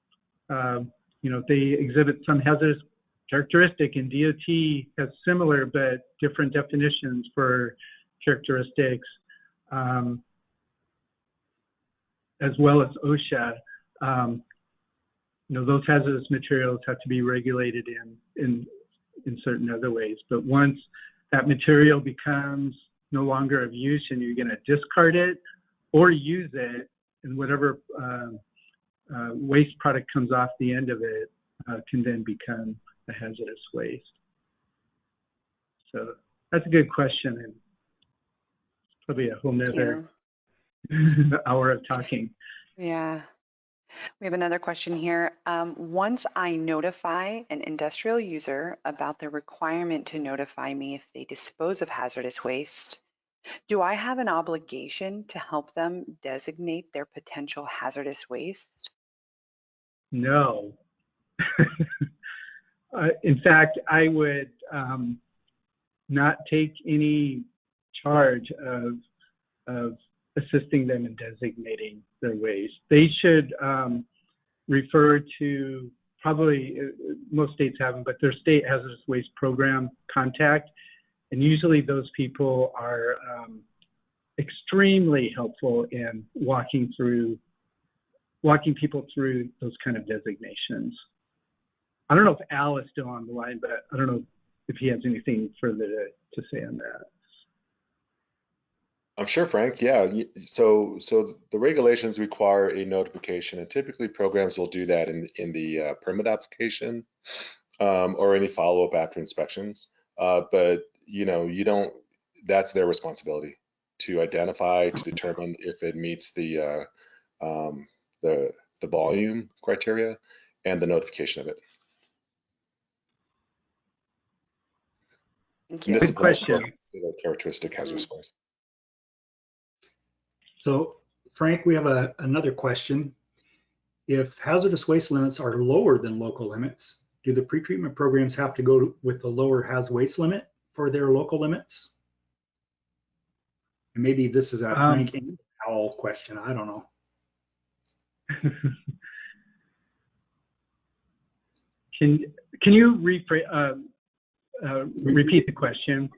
they exhibit some hazardous characteristic, and DOT has similar but different definitions for characteristics, as well as OSHA. Those hazardous materials have to be regulated in certain other ways. But once that material becomes no longer of use and you're going to discard it or use it, and whatever waste product comes off the end of it can then become a hazardous waste. So that's a good question, and probably a whole nother hour of talking. Yeah. We have another question here. Once I notify an industrial user about the requirement to notify me if they dispose of hazardous waste, do I have an obligation to help them designate their potential hazardous waste? No. In fact, I would not take any charge of assisting them in designating their waste. They should refer to, probably most states have them, but their state hazardous waste program contact. And usually those people are extremely helpful in walking people through those kind of designations. I don't know if Al is still on the line, but I don't know if he has anything further to say on that. I'm sure, Frank. Yeah. So the regulations require a notification, and typically programs will do that in the permit application or any follow-up after inspections. But you don't. That's their responsibility to identify, to determine if it meets the volume criteria and the notification of it. Thank you. Good question. Characteristic hazardous waste. So, Frank, we have another question. If hazardous waste limits are lower than local limits, do the pretreatment programs have to go with the lower haz waste limit for their local limits? And maybe this is a Frank and Al question. I don't know. Can you repeat the question?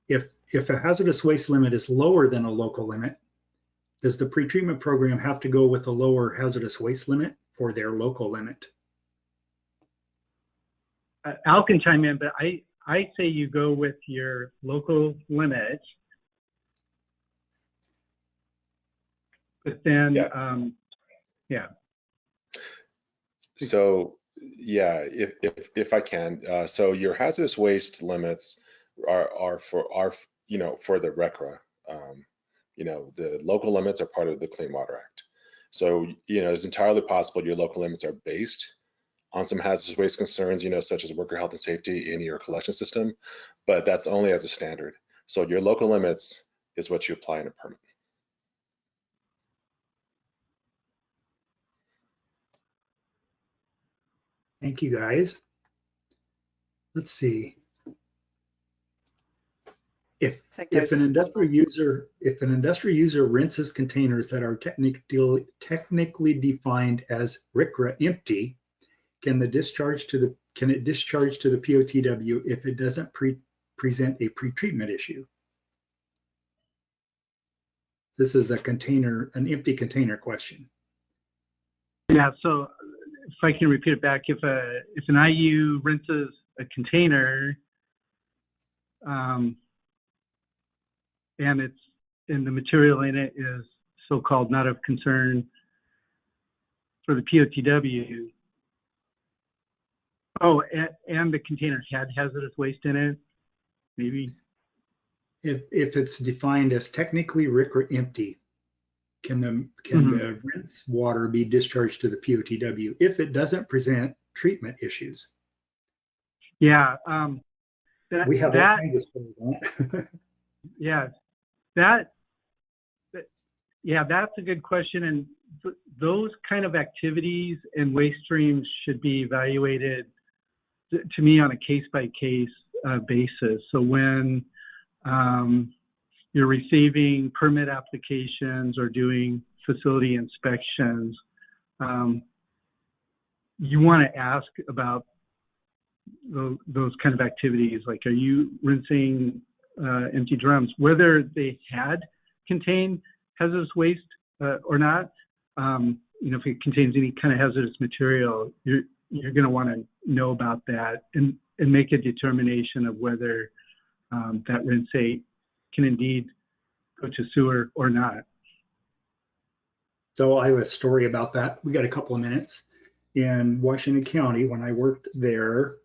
If a hazardous waste limit is lower than a local limit, does the pretreatment program have to go with a lower hazardous waste limit for their local limit? Al can chime in, but I say you go with your local limit. But then, yeah. So yeah, if I can, so your hazardous waste limits are for the RCRA. The local limits are part of the Clean Water Act. So it's entirely possible your local limits are based on some hazardous waste concerns, such as worker health and safety in your collection system, but that's only as a standard. So your local limits is what you apply in a permit. Thank you, guys. Let's see. If an industrial user rinses containers that are technically defined as RCRA empty, can it discharge to the POTW if it doesn't present a pretreatment issue? This is an empty container question. Yeah, so if I can repeat it back, if an IU rinses a container, and the material in it is so-called not of concern for the POTW. Oh, and the container had hazardous waste in it, maybe. If it's defined as technically RCRA empty, can the rinse water be discharged to the POTW if it doesn't present treatment issues? Yeah, we have all kinds of stories on it. Yeah, that's a good question, and those kind of activities and waste streams should be evaluated, to me, on a case-by-case basis. So when you're receiving permit applications or doing facility inspections, you want to ask about those kind of activities? Like, are you rinsing empty drums, whether they had contained hazardous waste or not? If it contains any kind of hazardous material, you're going to want to know about that and make a determination of whether that rinsate can indeed go to sewer or not. So I have a story about that. We got a couple of minutes. In Washington County, when I worked there,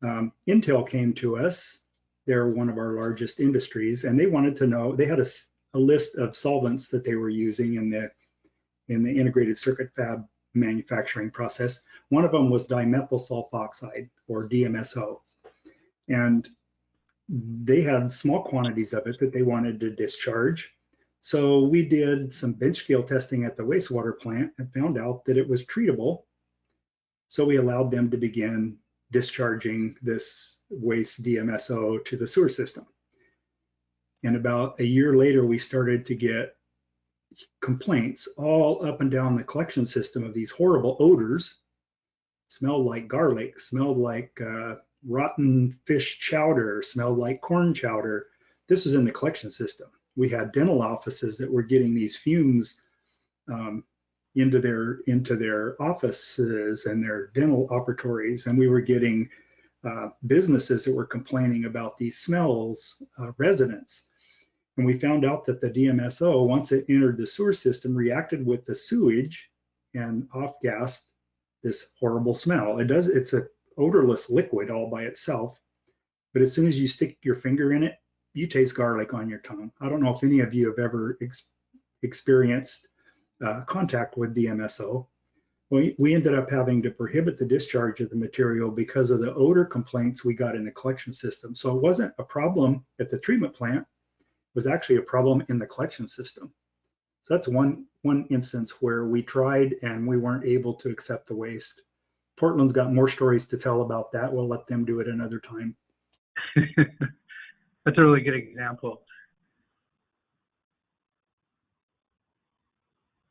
Intel came to us. They're one of our largest industries, and they wanted to know, they had a list of solvents that they were using in the integrated circuit fab manufacturing process. One of them was dimethyl sulfoxide, or DMSO. And they had small quantities of it that they wanted to discharge. So we did some bench scale testing at the wastewater plant and found out that it was treatable. So we allowed them to begin discharging this waste DMSO to the sewer system. And about a year later, we started to get complaints all up and down the collection system of these horrible odors. Smelled like garlic, smelled like rotten fish chowder, smelled like corn chowder. This was in the collection system. We had dental offices that were getting these fumes into their offices and their dental operatories, and we were getting businesses that were complaining about these smells, residents. And we found out that the DMSO, once it entered the sewer system, reacted with the sewage and off-gassed this horrible smell. It's a odorless liquid all by itself, but as soon as you stick your finger in it, you taste garlic on your tongue. I don't know if any of you have ever experienced contact with DMSO. We ended up having to prohibit the discharge of the material because of the odor complaints we got in the collection system. So it wasn't a problem at the treatment plant, it was actually a problem in the collection system. So that's one instance where we tried and we weren't able to accept the waste. Portland's got more stories to tell about that. We'll let them do it another time. That's a really good example.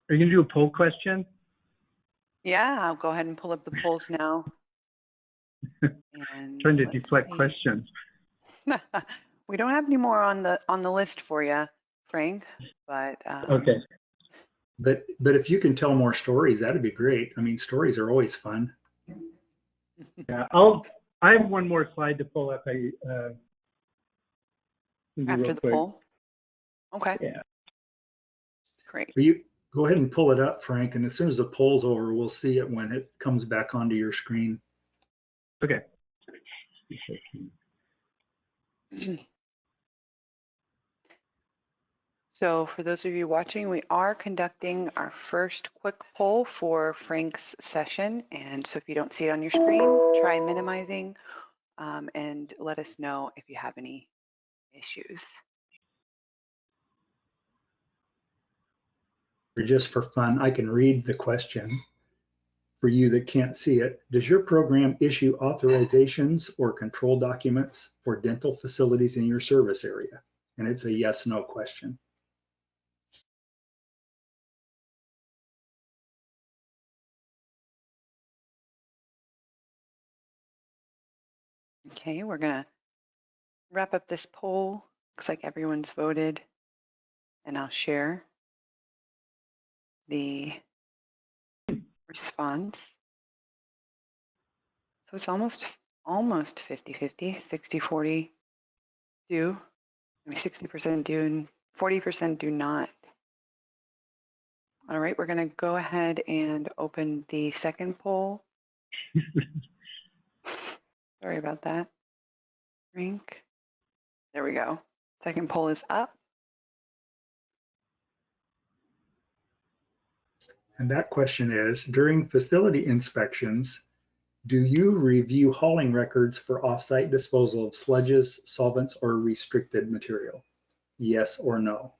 Are you going to do a poll question? Yeah, I'll go ahead and pull up the polls now. And Trying to deflect questions. We don't have any more on the list for you, Frank, but Okay. But if you can tell more stories, that'd be great. I mean, stories are always fun. Yeah, I have one more slide to pull up. after the poll. Okay. Yeah. Great. Will you go ahead and pull it up, Frank, and as soon as the poll's over, we'll see it when it comes back onto your screen. Okay. So for those of you watching, we are conducting our first quick poll for Frank's session. And so if you don't see it on your screen, try minimizing and let us know if you have any issues. Or just for fun, I can read the question for you that can't see it. Does your program issue authorizations or control documents for dental facilities in your service area? And it's a yes/no question. Okay, we're gonna wrap up this poll. Looks like everyone's voted, and I'll share the response. So it's almost 50-50, 60-40 do. I mean, 60% do and 40% do not. All right, we're gonna go ahead and open the second poll. Sorry about that. Frank. There we go. Second poll is up. And that question is, during facility inspections, do you review hauling records for offsite disposal of sludges, solvents, or restricted material? Yes or no?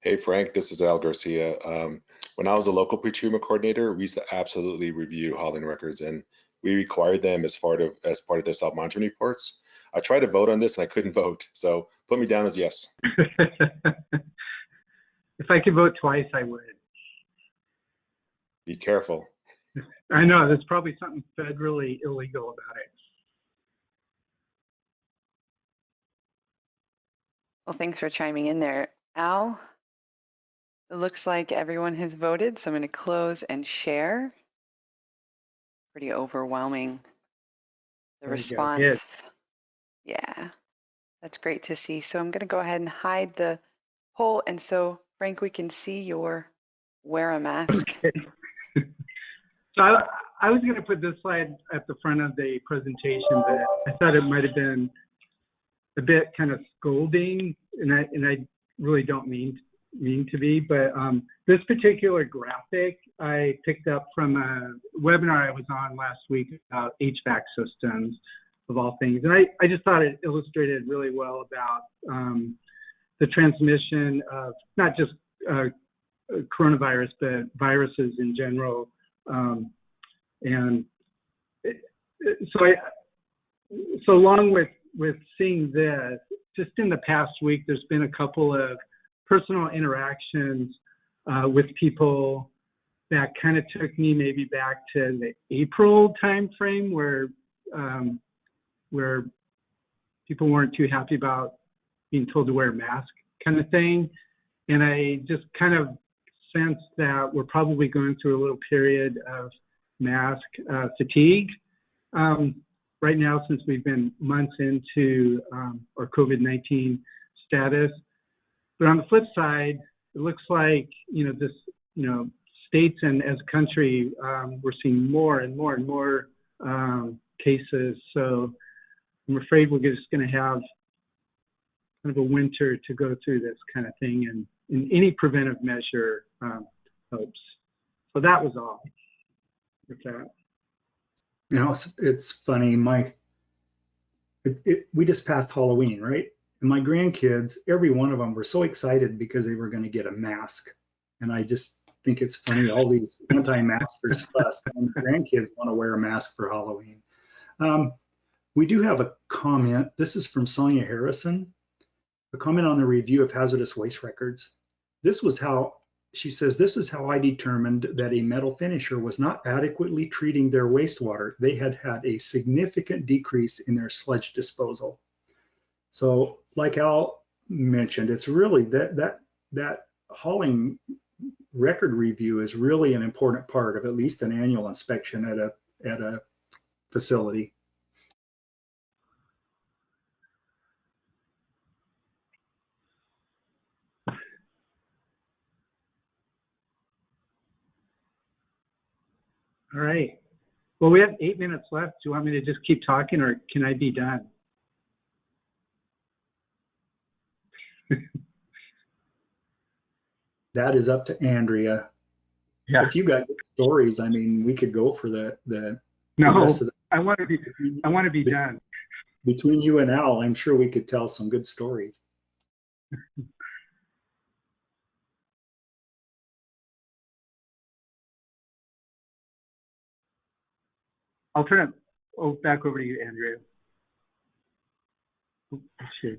Hey, Frank, this is Al Garcia. When I was a local pretreatment coordinator, we used to absolutely review hauling records, and we required them as part of their self-monitoring reports. I tried to vote on this and I couldn't vote. So put me down as yes. If I could vote twice, I would. Be careful. I know there's probably something federally illegal about it. Well, thanks for chiming in there. Al, it looks like everyone has voted, so I'm going to close and share. Pretty overwhelming, the There you go. response. Yes. Yeah, that's great to see. So I'm going to go ahead and hide the poll, and so Frank, we can see your wear a mask. Okay. So I was going to put this slide at the front of the presentation, but I thought it might have been a bit kind of scolding, and I really don't mean to be, but this particular graphic I picked up from a webinar I was on last week about HVAC systems of all things, and I just thought it illustrated really well about the transmission of not just coronavirus, but viruses in general. So along with seeing this, just in the past week, there's been a couple of personal interactions with people that kind of took me maybe back to the April timeframe where people weren't too happy about being told to wear a mask kind of thing. And I just kind of sense that we're probably going through a little period of mask fatigue right now, since we've been months into our COVID-19 status. But on the flip side, it looks like, this, states and as a country, we're seeing more and more and more cases. So I'm afraid we're just going to have kind of a winter to go through this kind of thing, and any preventive measure helps. So that was all with that. It's funny. We just passed Halloween, right? And my grandkids, every one of them were so excited because they were going to get a mask. And I just think it's funny, all these anti-maskers fuss, and grandkids want to wear a mask for Halloween. We do have a comment. This is from Sonia Harrison, a comment on the review of hazardous waste records. She says, this is how I determined that a metal finisher was not adequately treating their wastewater. They had had a significant decrease in their sludge disposal. So like Al mentioned, it's really that hauling record review is really an important part of at least an annual inspection at a facility. All right. Well, we have 8 minutes left. Do you want me to just keep talking, or can I be done? That is up to Andrea. Yeah. If you got good stories, I mean, we could go for the No, rest of I want to be done. Between you and Al, I'm sure we could tell some good stories. I'll turn it back over to you, Andrea. Oh, shit.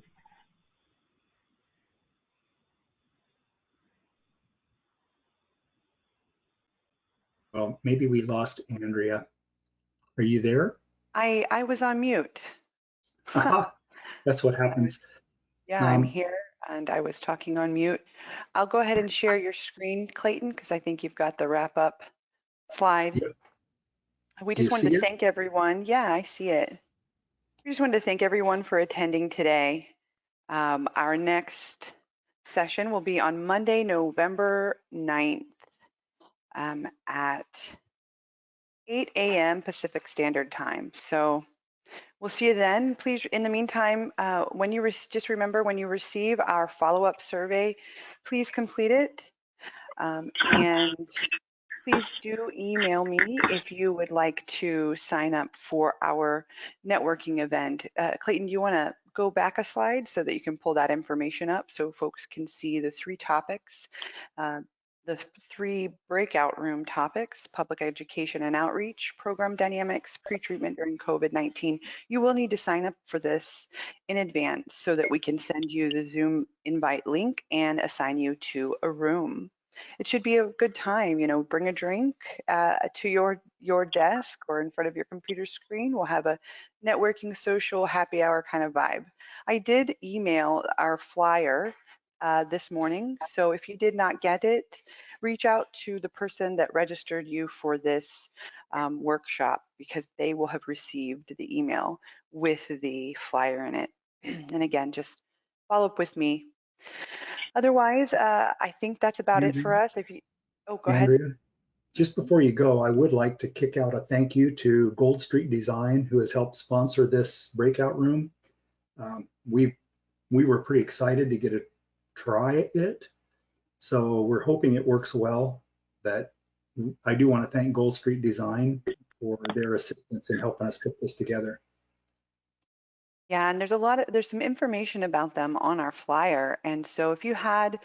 Well, maybe we lost Andrea. Are you there? I was on mute. That's what happens. Yeah, I'm here and I was talking on mute. I'll go ahead and share your screen, Clayton, because I think you've got the wrap up slide. Yep. We just wanted to thank everyone. Yeah, I see it. We just wanted to thank everyone for attending today. Our next session will be on Monday, November 9th at 8 a.m. Pacific Standard Time. So we'll see you then. Please, in the meantime, when you just remember, when you receive our follow-up survey, please complete it. And please do email me if you would like to sign up for our networking event. Clayton, do you want to go back a slide so that you can pull that information up so folks can see the 3 topics the 3 breakout room topics: public education and outreach, program dynamics, pretreatment during COVID-19. You will need to sign up for this in advance so that we can send you the Zoom invite link and assign you to a room. It should be a good time. Bring a drink to your desk or in front of your computer screen. We'll have a networking, social, happy hour kind of vibe. I did email our flyer this morning, so if you did not get it, reach out to the person that registered you for this workshop, because they will have received the email with the flyer in it. And again, just follow up with me. Otherwise, I think that's about it for us. Oh, go ahead. Andrea, just before you go, I would like to kick out a thank you to Gold Street Design, who has helped sponsor this breakout room. We were pretty excited to get to try it, so we're hoping it works well. But I do want to thank Gold Street Design for their assistance in helping us put this together. Yeah, and there's some information about them on our flyer. And so if you had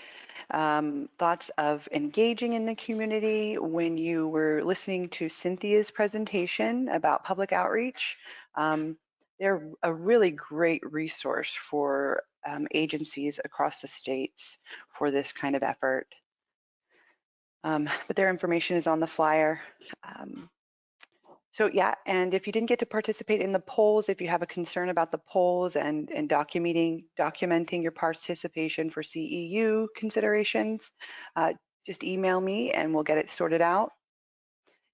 thoughts of engaging in the community when you were listening to Cynthia's presentation about public outreach, they're a really great resource for agencies across the states for this kind of effort. But their information is on the flyer. So yeah, and if you didn't get to participate in the polls, if you have a concern about the polls and documenting your participation for CEU considerations, just email me and we'll get it sorted out.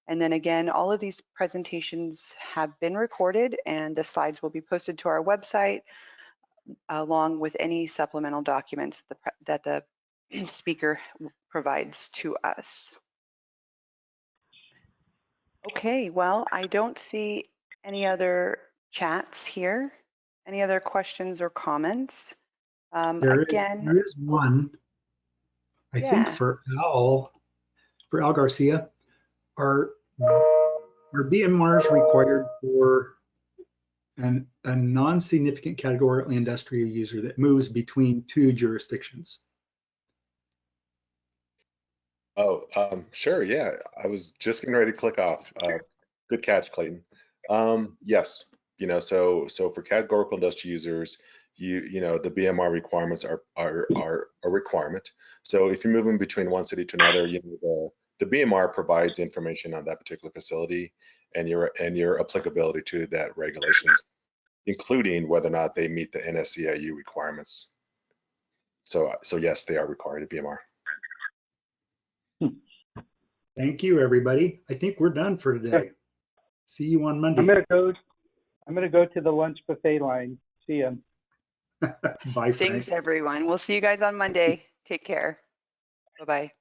And then again, all of these presentations have been recorded and the slides will be posted to our website along with any supplemental documents that the speaker provides to us. Okay, well, I don't see any other chats here. Any other questions or comments? There Again, is one, I think, yeah. for Al Garcia. Are BMRs required for a non-significant categorical industrial user that moves between 2 jurisdictions? Oh, sure. Yeah, I was just getting ready to click off. Good catch, Clayton. Yes, so for categorical industrial users, the BMR requirements are a requirement. So if you're moving between one city to another, the BMR provides information on that particular facility and your applicability to that regulations, including whether or not they meet the NSCIU requirements. So yes, they are required at BMR. Thank you, everybody. I think we're done for today. See you on Monday. I'm gonna go to the lunch buffet line. See ya. Bye, Frank. Thanks, everyone. We'll see you guys on Monday. Take care. Bye-bye.